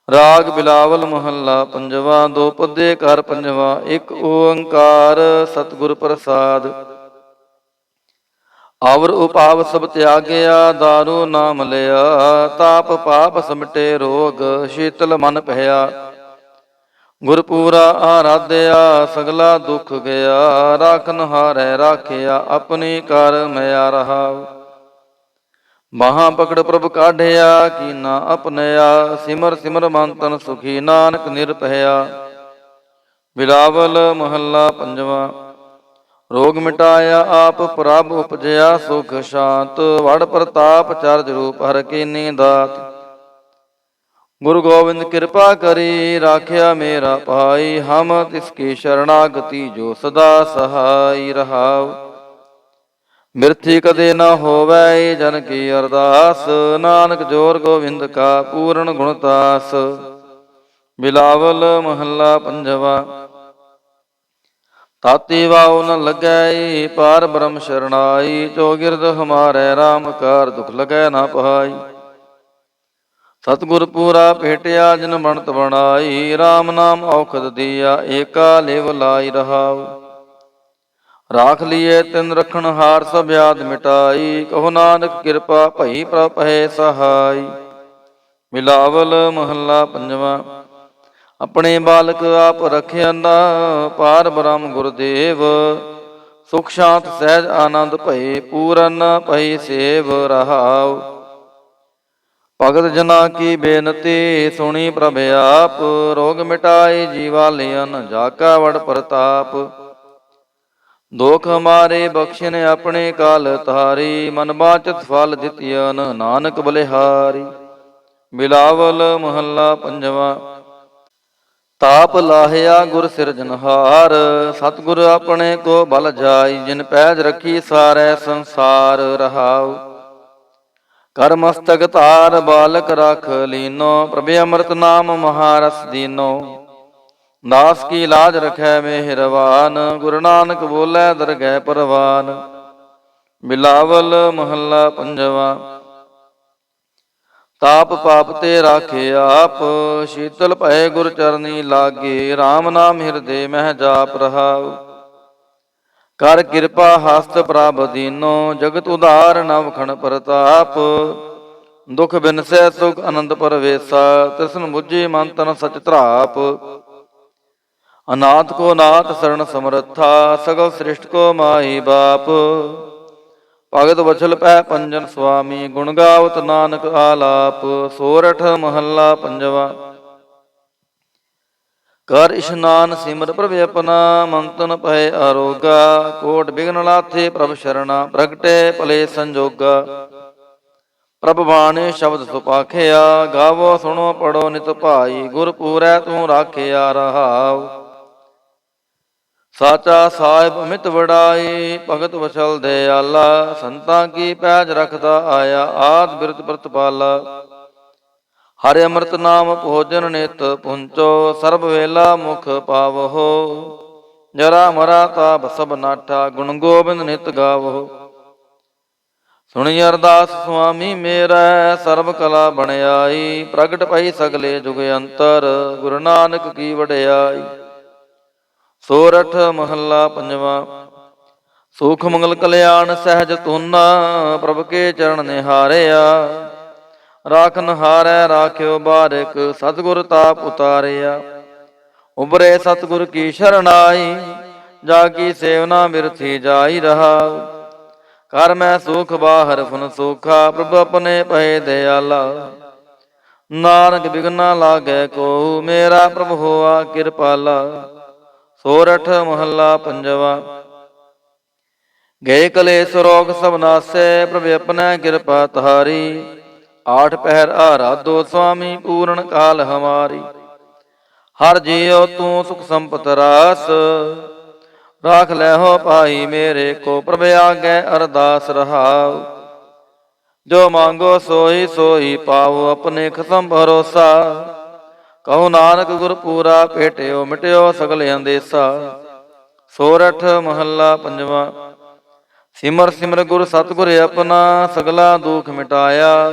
ਰਾਗ ਬਿਲਾਵਲ ਮਹੱਲਾ ਪੰਜਵਾ। ਦੋ ਪੱਦੇ ਘਰ ਪੰਜਵਾ। ਇੱਕ ਓੰਕਾਰ ਸਤਿਗੁਰ ਪ੍ਰਸਾਦ। ਅਵਰ ਉਪਾਵ ਸਭ ਤਿਆਗਿਆ ਦਾਰੂ ਨਾਮ ਲਿਆ। ਤਾਪ ਪਾਪ ਸਮਟੇ ਰੋਗ ਸ਼ੀਤਲ ਮਨ ਭਇਆ। ਗੁਰਪੂਰਾ ਆਰਾਧਿਆ ਸਗਲਾ ਦੁਖ ਗਿਆ। ਰਾਖਨ ਹਾਰੈ ਰਾਖਿਆ ਆਪਣੀ ਕਰ ਮਿਆ ਰਹਾਉ। ਬਾਹਾਂ ਪਕੜ ਪ੍ਰਭ ਕਾਢਿਆ ਕੀਨਾ ਆਪਣਿਆ। ਸਿਮਰ ਸਿਮਰ ਮਨ ਤਨ ਸੁਖੀ ਨਾਨਕ ਨਿਰਭਇਆ। ਬਿਲਾਵਲ ਮਹੱਲਾ ਪੰਜਵਾ। ਰੋਗ ਮਿਟਾਇਆ ਆਪ ਪ੍ਰਭ ਉਪਜਿਆ ਸੁਖ ਸ਼ਾਂਤ। ਵਡ ਪ੍ਰਤਾਪ ਚਰਜ ਰੂਪ ਹਰ ਕੀਨੀ ਦਾਤ। ਗੁਰੂ ਗੋਬਿੰਦ ਕਿਰਪਾ ਕਰੀ ਰਾਖਿਆ ਮੇਰਾ ਭਾਈ। ਹਮ ਤਿਸ ਕੀ ਸ਼ਰਣਾਗਤੀ ਜੋ ਸਦਾ ਸਹਾਈ ਰਹਾਉ। ਮਿਰਥੀ ਕਦੇ ਨਾ ਹੋਵੈ ਜਨ ਕੀ ਅਰਦਾਸ। ਨਾਨਕ ਜੋਰ ਗੋਬਿੰਦ ਕਾ ਪੂਰਨ ਗੁਣਤਾਸ। ਬਿਲਾਵਲ ਮਹੱਲਾ ਪੰਜਵਾ। ਤਾਤੀ ਵਾਉ ਨ ਲੱਗੈ ਪਾਰ ਬ੍ਰਹਮ ਸ਼ਰਨਾਈ। ਚੌਗਿਰਦ ਹਮਾਰੈ ਰਾਮ ਕਾਰ ਦੁਖ ਲਗੈ ਨਾ ਪਾਈ। ਸਤਿਗੁਰ ਪੂਰਾ ਭੇਟਿਆ ਜਿਨ ਬਣਤ ਬਣਾਈ। ਰਾਮ ਨਾਮ ਔਖਦ ਦੀਆ ਏਕਾ ਲਿਵ ਲਾਈ ਰਹਾਉ। ਰਾਖ ਲੀਏ ਤਿਨ ਰਖਣ ਹਾਰ ਸਭ ਆਦ ਮਿਟਾਈ। ਕਹੋ ਨਾਨਕ ਕਿਰਪਾ ਭਈ ਪ੍ਰਭ ਹੈ ਸਹਾਈ। ਬਿਲਾਵਲ ਮਹੱਲਾ ਪੰਜਵਾ। ਆਪਣੇ ਬਾਲਕ ਆਪ ਰਖਿਆਨਾ ਪਾਰ ਬ੍ਰਹਮ ਗੁਰਦੇਵ। ਸੁਖ ਸ਼ਾਂਤ ਸਹਿਜ ਆਨੰਦ ਭਏ ਪੂਰਨ ਭਈ ਸੇਵ ਰਹਾਉ। ਭਗਤ ਜਨਾ ਕੀ ਬੇਨਤੀ ਸੁਣੀ ਪ੍ਰਭ ਆਪ। ਰੋਗ ਮਿਟਾਏ ਜੀਵਾ ਲਿਅਨ ਜਾ ਕਾ ਵਡ ਪ੍ਰਤਾਪ। ਦੋਖ ਹਮਾਰੇ ਬਖਸ਼ਿਨ ਆਪਣੇ ਕਾਲ ਤਾਰੀ। ਮਨ ਬਾਚਤ ਫਲ ਦਿੱਤਿਅਨ ਨਾਨਕ ਬਲਿਹਾਰੀ। ਬਿਲਾਵਲ ਮਹੱਲਾ ਪੰਜਵਾ। ਤਾਪ ਲਾਹਿਆ ਗੁਰ ਸਿਰਜਨਹਾਰ। ਸਤਿਗੁਰ ਆਪਣੇ ਕੋ ਬਲ ਜਾਈ। ਜਿਨ ਪੈਜ ਰੱਖੀ ਸਾਰੈ ਸੰਸਾਰ ਰਹਾਉ। ਕਰ ਮਸਤਕ ਧਾਰ ਬਾਲਕ ਰਖ ਲੀਨੋ। ਪ੍ਰਭ ਅੰਮ੍ਰਿਤ ਨਾਮ ਮਹਾਰਸ ਦੀਨੋ। ਦਾਸ ਕੀ ਲਾਜ ਰਖੈ ਮਿਹਰਵਾਨ। ਗੁਰੂ ਨਾਨਕ ਬੋਲੇ ਦਰਗਹਿ ਪਰਵਾਨ। ਬਿਲਾਵਲ ਮਹੱਲਾ ਪੰਜਵਾ। ਤਾਪ ਪਾਪ ਤੇ ਰਾਖੇ ਆਪ। ਸ਼ੀਤਲ ਭਏ ਗੁਰ ਚਰਨੀ ਲਾਗੇ। RAM ਨਾਮ ਹਿਰਦੇ ਮਹਿ ਜਾਪ ਰਹਾਉ। ਕਰ ਕਿਰਪਾ ਹਸਤ ਪ੍ਰਭ ਦੀਨੋ। ਜਗਤ ਉਧਾਰ ਨਵਖਣ ਪ੍ਰਤਾਪ। ਦੁਖ ਬਿਨਸੈ ਸੁਖ ਆਨੰਦ ਪਰਵੇਸਾ। ਤਿਸਨ ਬੁੱਝੀ ਮਨ ਤਨ ਸਚ ਧਰਾਪ। ਅਨਾਥ ਕੋ ਨਾਥ ਸਰਣ ਸਮਰੱਥਾ। ਸਗਲ ਸ੍ਰਿਸ਼ਟ ਕੋ ਮਾਈ ਬਾਪ। ਭਗਤ ਵਛਲ ਪੈ ਪੰਜਨ ਸੁਆਮੀ। ਗੁਣ ਗਾਵਤ ਨਾਨਕ ਆਲਾਪ। ਸੋਰਠ ਮਹੱਲਾ ਪੰਜਵਾ। ਕਰ ਇਸ਼ਨਾਨ ਸਿਮਰ ਪ੍ਰਭ ਆਪਣਾ। ਮੰਤਨ ਭਏ ਆਰੋਗਾ। ਕੋਟ ਬਿਗਨ ਲਾਥੇ ਪ੍ਰਭ ਸ਼ਰਣਾ। ਪ੍ਰਗਟੇ ਭਲੇ ਸੰਜੋਗਾ। ਪ੍ਰਭ ਬਾਣੀ ਸ਼ਬਦ ਸੁਪਾਖਿਆ। ਗਾਵੋ ਸੁਣੋ ਪੜੋ ਨਿਤ ਭਾਈ। ਗੁਰ ਪੂਰੈ ਤੂੰ ਰਾਖਿਆ ਰਹਾਉ। ਸਾਚਾ ਸਾਹਿਬ ਅਮਿਤ ਵਡਾਈ। ਭਗਤ ਵਛਲ ਦਿਆਲਾ। ਸੰਤਾਂ ਕੀ ਪੈਜ ਰਖਦਾ ਆਇਆ। ਆਦ ਬਿਰਤ ਪ੍ਰਤਪਾਲਾ। ਹਰਿ ਅੰਮ੍ਰਿਤ ਨਾਮ ਭੋਜਨ ਨਿਤ ਪੁੰਚੋ। ਸਰਬ ਵੇਲਾ ਮੁਖ ਪਾਵਹੋ। ਜਰਾ ਮਰਾ ਤਾਪ ਸਭ ਨਾਠਾ। ਗੁਣ ਗੋਬਿੰਦ ਨਿਤ ਗਾਵਹੋ। ਸੁਣੀ ਅਰਦਾਸ ਸੁਆਮੀ ਮੇਰਾ। ਸਰਬ ਕਲਾ ਬਣਾਈ। ਪ੍ਰਗਟ ਭਈ ਸਗਲੇ ਜੁਗ ਅੰਤਰ। ਗੁਰੂ ਨਾਨਕ ਕੀ ਵਡਿਆਈ। ਸੋਰਠ ਮਹੱਲਾ ਪੰਜਵਾ। ਸੁਖ ਮੰਗਲ ਕਲਿਆਣ ਸਹਿਜ ਤੁਨਾ, ਪ੍ਰਭ ਕੇ ਚਰਨ ਨਿਹਾਰਿਆ। ਰਾਖਨ ਹਾਰੈ ਰਾਖਿਓ ਬਾਰਿਕ, ਸਤਿਗੁਰ ਤਾਪ ਉਤਾਰਿਆ। ਉਬਰੇ ਸਤਿਗੁਰ ਕੀ ਸ਼ਰਨਾਈ, ਜਾ ਕੀ ਸੇਵਨਾ ਬਿਰਥੀ ਜਾਈ ਰਹਾ। ਕਰ ਮੈਂ ਸੁਖ ਬਾਹਰ ਫੁਨ ਸੋਖਾ, ਪ੍ਰਭ ਆਪਣੇ ਪਏ ਦਿਆਲਾ। ਨਾਨਕ ਬਿਗਨਾ ਲਾਗੈ ਕੋ, ਮੇਰਾ ਪ੍ਰਭ ਹੋਆ ਕਿਰਪਾਲਾ। ਸੋਰਠ ਮਹੱਲਾ ਪੰਜਵਾ। ਗਏ ਕਲੇਸ਼ ਰੋਗ ਸਭ ਨਾਸੈ, ਪ੍ਰਭ ਆਪਣਾ ਕਿਰਪਾ ਤਾਰੀ। ਆਠ ਪਹਿਰ ਆਰਾਧੋ ਸੁਆਮੀ, ਪੂਰਨ ਕਾਲ ਹਮਾਰੀ। ਹਰ ਜੀਉ ਤੂੰ ਸੁਖ ਸੰਪਤ ਰਾਸ, ਰਾਖ ਲੈ ਹੋ ਭਾਈ ਮੇਰੇ ਕੋ, ਪ੍ਰਭ ਆਗੈ ਅਰਦਾਸ ਰਹਾਉ। ਜੋ ਮੰਗੋ ਸੋਈ ਸੋਈ ਪਾਓ, ਆਪਣੇ ਖਸਮ ਭਰੋਸਾ। ਕਹੋ ਨਾਨਕ ਗੁਰ ਪੂਰਾ ਭੇਟਿਓ, ਮਿਟਿਓ ਸਗਲ ਅੰਦੇਸਾ। ਸੋਰਠ ਮਹੱਲਾ ਪੰਜਵਾ। ਸਿਮਰ ਸਿਮਰ ਗੁਰ ਸਤਿਗੁਰ ਆਪਣਾ, ਸਗਲਾ ਦੁਖ ਮਿਟਾਇਆ।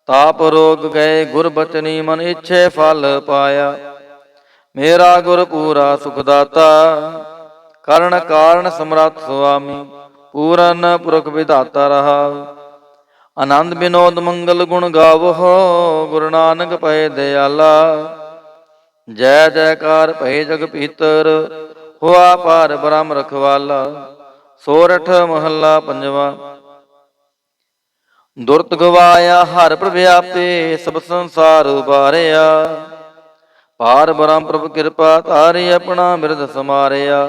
ਤਾਪ ਰੋਗ ਗਏ ਗੁਰ ਬਚਨੀ, ਮਨ ਇੱਛੇ ਫਲ ਪਾਇਆ। ਮੇਰਾ ਗੁਰ ਪੂਰਾ ਸੁਖ ਦਾਤਾ, ਕਰਨ ਕਾਰਨ ਸਮਰੱਥ ਸੁਆਮੀ। ਪੂਰਨ ਪੁਰਖ ਵਿਧਾਤਾ ਰਹਾ। ਆਨੰਦ ਬਿਨੋਦ ਮੰਗਲ ਗੁਣ ਗਾਵੋ, ਗੁਰੂ ਨਾਨਕ ਪਏ ਦਿਆਲਾ। ਜੈ ਜੈਕਾਰ ਭਏ ਜਗ ਪੀਤਰ, ਹੋਆ ਪਾਰ ਬ੍ਰਹਮ ਰਖਵਾਲਾ। ਸੋਰਠ ਮਹੱਲਾ ਪੰਜਵਾ। ਦੁਰਤ ਗਵਾਇਆ ਹਰ ਪ੍ਰਭ ਆਪੇ, ਸਭ ਸੰਸਾਰ ਉਬਾਰਿਆ। ਪਾਰ ਬ੍ਰਹਮ ਪ੍ਰਭ ਕਿਰਪਾ ਧਾਰੀ, ਆਪਣਾ ਮਿਰਦ ਸਮਾਰਿਆ।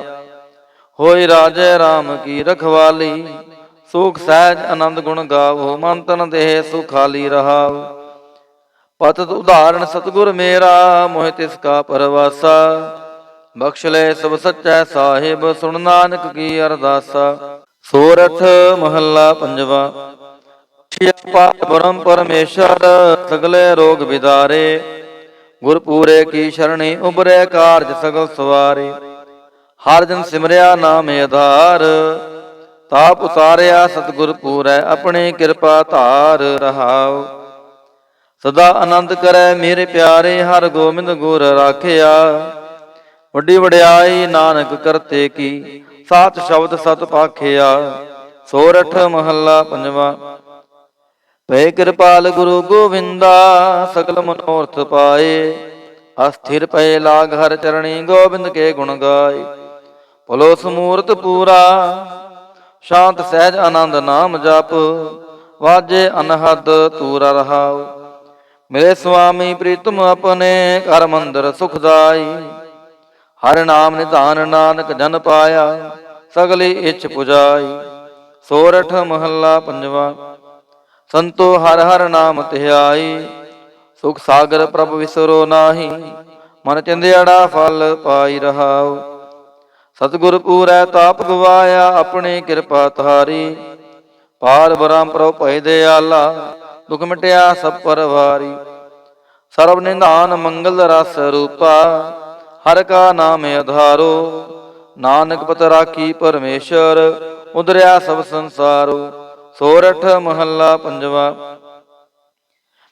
ਹੋਈ ਰਾਜੇ ਰਾਮ ਕੀ ਰਖਵਾਲੀ, ਸੁਖ ਸਹਿਜ ਆਨੰਦ ਗੁਣ ਗਾਵੋ। ਮਨ ਤਨ ਦੇਹ ਸੁਖਾਲੀ ਰਹਾਉ। ਪਤਿਤ ਉਦਾਹਰਣ ਸਤਿਗੁਰ ਮੇਰਾ, ਮੋਹਿ ਤਿਸ ਕਾ ਪਰਵਾਸਾ। ਬਖਸ਼ ਲੈ ਸਭ ਸੱਚੈ ਸਾਹਿਬ, ਸੁਣ ਨਾਨਕ ਕੀ ਅਰਦਾਸਾ। ਸੋਰਠ ਮਹੱਲਾ ਪੰਜਵਾ। ਬ੍ਰਹਮ ਪਰਮੇਸ਼ਰ, ਸਗਲੇ ਰੋਗ ਵਿਦਾਰੇ। ਗੁਰ ਪੂਰੇ ਕੀ ਸ਼ਰਣੀ, ਉਬਰੇ ਕਾਰਜ ਸਗਲ ਸਵਾਰੇ। ਹਰ ਜਨ ਸਿਮਰਿਆ ਨਾਮ ਆਧਾਰ, ਤਾਪ ਉਤਾਰਿਆ ਸਤਿਗੁਰ ਪੂਰੈ, ਆਪਣੀ ਕਿਰਪਾ ਧਾਰ ਰਹਾਉ। ਸਦਾ ਆਨੰਦ ਕਰੈ ਮੇਰੇ ਪਿਆਰੇ, ਹਰ ਗੋਬਿੰਦ ਗੁਰ ਰਾਖਿਆ। ਵੱਡੀ ਵਡਿਆਈ ਨਾਨਕ ਕਰਤੇ ਕੀ, ਸਾਚ ਸ਼ਬਦ ਸਤ ਪਾਖਿਆ। ਸੋਰਠ ਮਹੱਲਾ ਪੰਜਵਾ। ਭਏ ਕਿਰਪਾਲ ਗੁਰੂ ਗੋਵਿੰਦਾ, ਸਕਲ ਮਨੋਰਥ ਪਾਏ। ਅਸਥਿਰ ਪਏ ਲਾਗ ਹਰ ਚਰਣੀ, ਗੋਬਿੰਦ ਕੇ ਗੁਣ ਗਾਏ। ਭਲੋ ਸਮੂਰਤ ਪੂਰਾ, ਸ਼ਾਂਤ ਸਹਿਜ ਆਨੰਦ ਨਾਮ ਜਪ। ਵਾਜੇ ਅਨਹਦ ਤੂਰਾ ਰਹਾਉ। ਮੇਰੇ ਸੁਆਮੀ ਪ੍ਰੀਤਮ ਆਪਣੇ, ਘਰ ਮੰਦਰ ਸੁਖਦਾਈ। ਹਰਿ ਨਾਮ ਨਿਧਾਨ ਨਾਨਕ ਜਨ ਪਾਇਆ, ਸਗਲੀ ਇੱਛ ਪੁਜਾਈ। ਸੋਰਠ ਮਹੱਲਾ ਪੰਜਵਾ। ਸੰਤੋ ਹਰਿ ਹਰਿ ਨਾਮ ਧਿਆਈ, ਸੁਖ ਸਾਗਰ ਪ੍ਰਭ ਵਿਸਰੋ ਨਾਹੀ। ਮਨ ਚਿੰਦਿਆੜਾ ਫਲ ਪਾਈ ਰਹਾਉ। ਸਤਿਗੁਰ ਪੂਰੈ ਤਾਪ ਗਵਾਇਆ, ਆਪਣੀ ਕਿਰਪਾ ਧਾਰੀ। ਪਾਰ ਬ੍ਰਹਮ ਪ੍ਰਭ ਭਏ ਦਿਆਲਾ, ਦੁਖ ਮਿਟਿਆ ਸਭ ਪਰਵਾਰੀ। ਸਰਬ ਨਿਧਾਨ ਮੰਗਲ ਰਸ ਰੂਪਾ, ਹਰਿ ਕਾ ਨਾਮ ਆਧਾਰੋ। ਨਾਨਕ ਪਤ ਰਾਖੀ ਪਰਮੇਸ਼ਰ, ਉਦਰਿਆ ਸਭ ਸੰਸਾਰੋ। ਸੋਰਠ ਮਹੱਲਾ ਪੰਜਵਾ।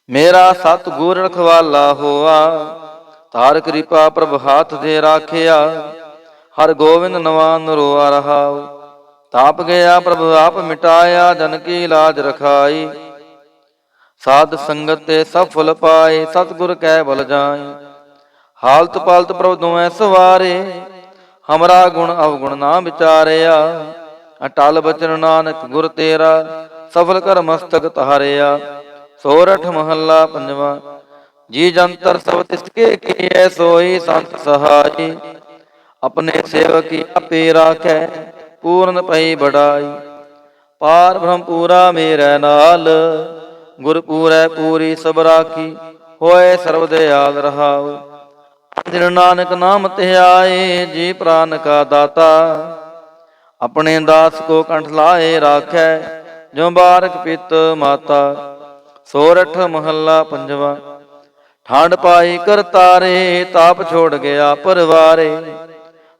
ਮੇਰਾ ਸਤ ਗੁਰ ਰਖਵਾਲਾ ਹੋਆ, ਧਾਰ ਕਿਰਪਾ ਪ੍ਰਭ ਹਾਥ ਦੇ ਰਾਖਿਆ। ਹਰ ਗੋਬਿੰਦ ਨਵਾ ਨਰੋਆ ਰਹਾਉ। ਤਾਪ ਗਿਆ ਪ੍ਰਭ ਆਪ ਮਿਟਾਇਆ, ਜਨ ਕੀ ਲਾਜ ਰਖਾਈ। ਸਾਧ ਸੰਗਤ ਤੇ ਸਭ ਫਲ ਪਾਏ, ਸਤਿਗੁਰ ਕੈ ਬਲ ਜਾਏ। ਹਾਲਤ ਪਾਲਤ ਪ੍ਰਭ ਦੁਐ ਸਵਾਰੇ, ਹਮਰਾ ਗੁਣ ਅਵਗੁਣ ਨਾ ਵਿਚਾਰਿਆ। ਅਟਲ ਬਚਨ ਨਾਨਕ ਗੁਰ ਤੇਰਾ, ਸਫਲ ਕਰ ਮਸਤਕ ਧਾਰਿਆ। ਸੋਰਠ ਮਹੱਲਾ ਪੰਜਵਾ। ਜੀ ਜੰਤਰ ਸਭ ਤਿਸ ਕੇ ਕੀਐ, ਸੋਈ ਸੰਤ ਸਹਾਈ। ਆਪਣੇ ਸੇਵਕੀ ਆਪੇ ਰਾਖੈ, ਪੂਰਨ ਪਈ ਬੜਾਈ। ਪਾਰ ਬ੍ਰਹਮ ਪੂਰਾ ਮੇਰੇ ਨਾਲ, ਗੁਰ ਪੂਰੈ ਪੂਰੀ ਸਭ ਰਾਖੀ। ਹੋਏ ਸਰਬ ਦਿਆਲ ਰਹਾਉ। ਦਿਨ ਨਾਨਕ ਨਾਮ ਧਿਆਏ, ਜੀ ਪ੍ਰਾਨ ਕਾ ਦਾਤਾ। ਆਪਣੇ ਦਾਸ ਕੋ ਕੰਠ ਲਾਏ ਰਾਖੈ, ਜੋ ਬਾਰਕ ਪਿਤ ਮਾਤਾ। ਸੋਰਠ ਮਹੱਲਾ ਪੰਜਵਾ। ਠੰਡ ਪਾਈ ਕਰਤਾਰੇ, ਤਾਪ ਛੋੜ ਗਿਆ ਪਰਵਾਰੇ।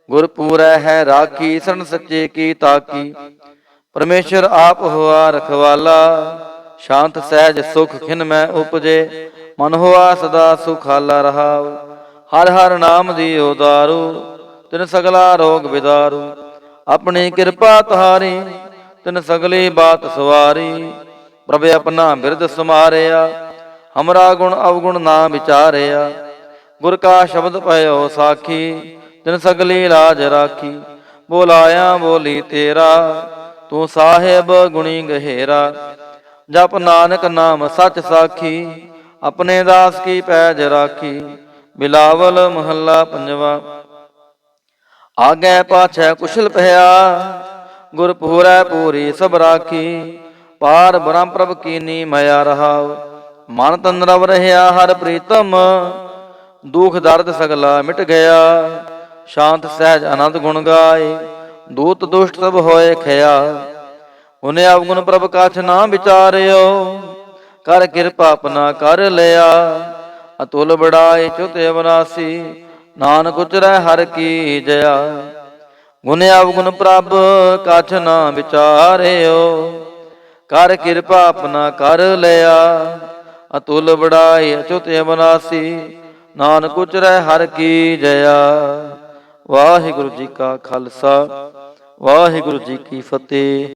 ਗੁਰ ਪੂਰੈ ਹੈ ਰਾਖੀ, ਸਰਨ ਸੱਚੇ ਕੀ ਤਾਕੀ। ਪਰਮੇਸ਼ਰ ਆਪ ਹੋਆ ਰਖਵਾਲਾ, ਸ਼ਾਂਤ ਸਹਿਜ ਸੁਖ ਖਿਨ ਮੈਂ ਉਪਜੇ। ਮਨ ਹੋਆ ਸਦਾ ਸੁਖਾਲਾ ਰਹਾਉ। ਹਰਿ ਹਰਿ ਨਾਮ ਦੀ ਉਦਾਰੂ, ਤਿਨ ਸਗਲਾ ਰੋਗ ਵਿਦਾਰੂ। ਆਪਣੀ ਕਿਰਪਾ ਤੁਹਾਰੀ ਤਿਨ ਸਗਲੀ ਬਾਤ ਸਵਾਰੀ। ਪ੍ਰਭ ਆਪਣਾ ਬਿਰਦ ਸਮਾਰਿਆ ਹਮਰਾ ਗੁਣ ਅਵਗੁਣ ਨਾ ਵਿਚਾਰਿਆ। ਗੁਰ ਕਾ ਸ਼ਬਦ ਪਇਓ ਸਾਖੀ ਤਿਨ ਸਗਲੀ ਲਾਜ ਰਾਖੀ। ਬੋਲਾਇਆ ਬੋਲੀ ਤੇਰਾ ਤੂੰ ਸਾਹਿਬ ਗੁਣੀ ਗਹਿਰਾ। ਜਪ ਨਾਨਕ ਨਾਮ ਸੱਚ ਸਾਖੀ ਆਪਣੇ ਦਾਸ ਕੀ ਪੈਜ ਰਾਖੀ। ਬਿਲਾਵਲ ਮਹੱਲਾ ਪੰਜਵਾ। ਆਗੇ ਪਾਛੈ ਕੁਸ਼ਲ ਭਇਆ ਗੁਰ ਪੂਰੈ ਪੂਰੀ ਸਭ ਰਾਖੀ। ਪਾਰ ਬ੍ਰਹਮ ਪ੍ਰਭ ਕੀਨੀ ਮਇਆ ਰਹਾਉ ਮਨ ਤਨ ਰਵ ਰਹਿਆ ਹਰ ਪ੍ਰੀਤਮ। ਦੁਖ ਦਰਦ ਸਗਲਾ ਮਿਟ ਗਿਆ ਸ਼ਾਂਤ ਸਹਿਜ ਆਨੰਦ ਗੁਣ ਗਾਏ। ਦੂਤ ਦੁਸ਼ਟ ਸਭ ਹੋਏ ਖਿਆ ਉਹਨੇ ਅਵਗੁਣ ਪ੍ਰਭ ਕਛ ਨਾ ਵਿਚਾਰਿਓ। ਕਰ ਕਿਰਪਾ ਆਪਣਾ ਕਰ ਲਿਆ ਅਤੁਲ ਬੜਾਈ ਚੁਤ ਅਵਨਾਸੀ। ਨਾਨਕ ਉਚਰੈ ਹਰ ਕੀ ਜਇਆ ਗੁਣ ਅਵਗੁਣ ਪ੍ਰਭ ਕਛ ਨਾ ਵਿਚਾਰਿਓ। ਕਰ ਕਿਰਪਾ ਆਪਣਾ ਕਰ ਲਿਆ ਅਤੁਲ ਬੜਾਈ ਅਚੁਤ ਅਵਨਾਸੀ। ਨਾਨਕ ਉਚਰੈ ਹਰ ਕੀ ਜਇਆ। ਵਾਹਿਗੁਰੂ ਜੀ ਕਾ ਖਾਲਸਾ ਵਾਹਿਗੁਰੂ ਜੀ ਕੀ ਫਤਿਹ।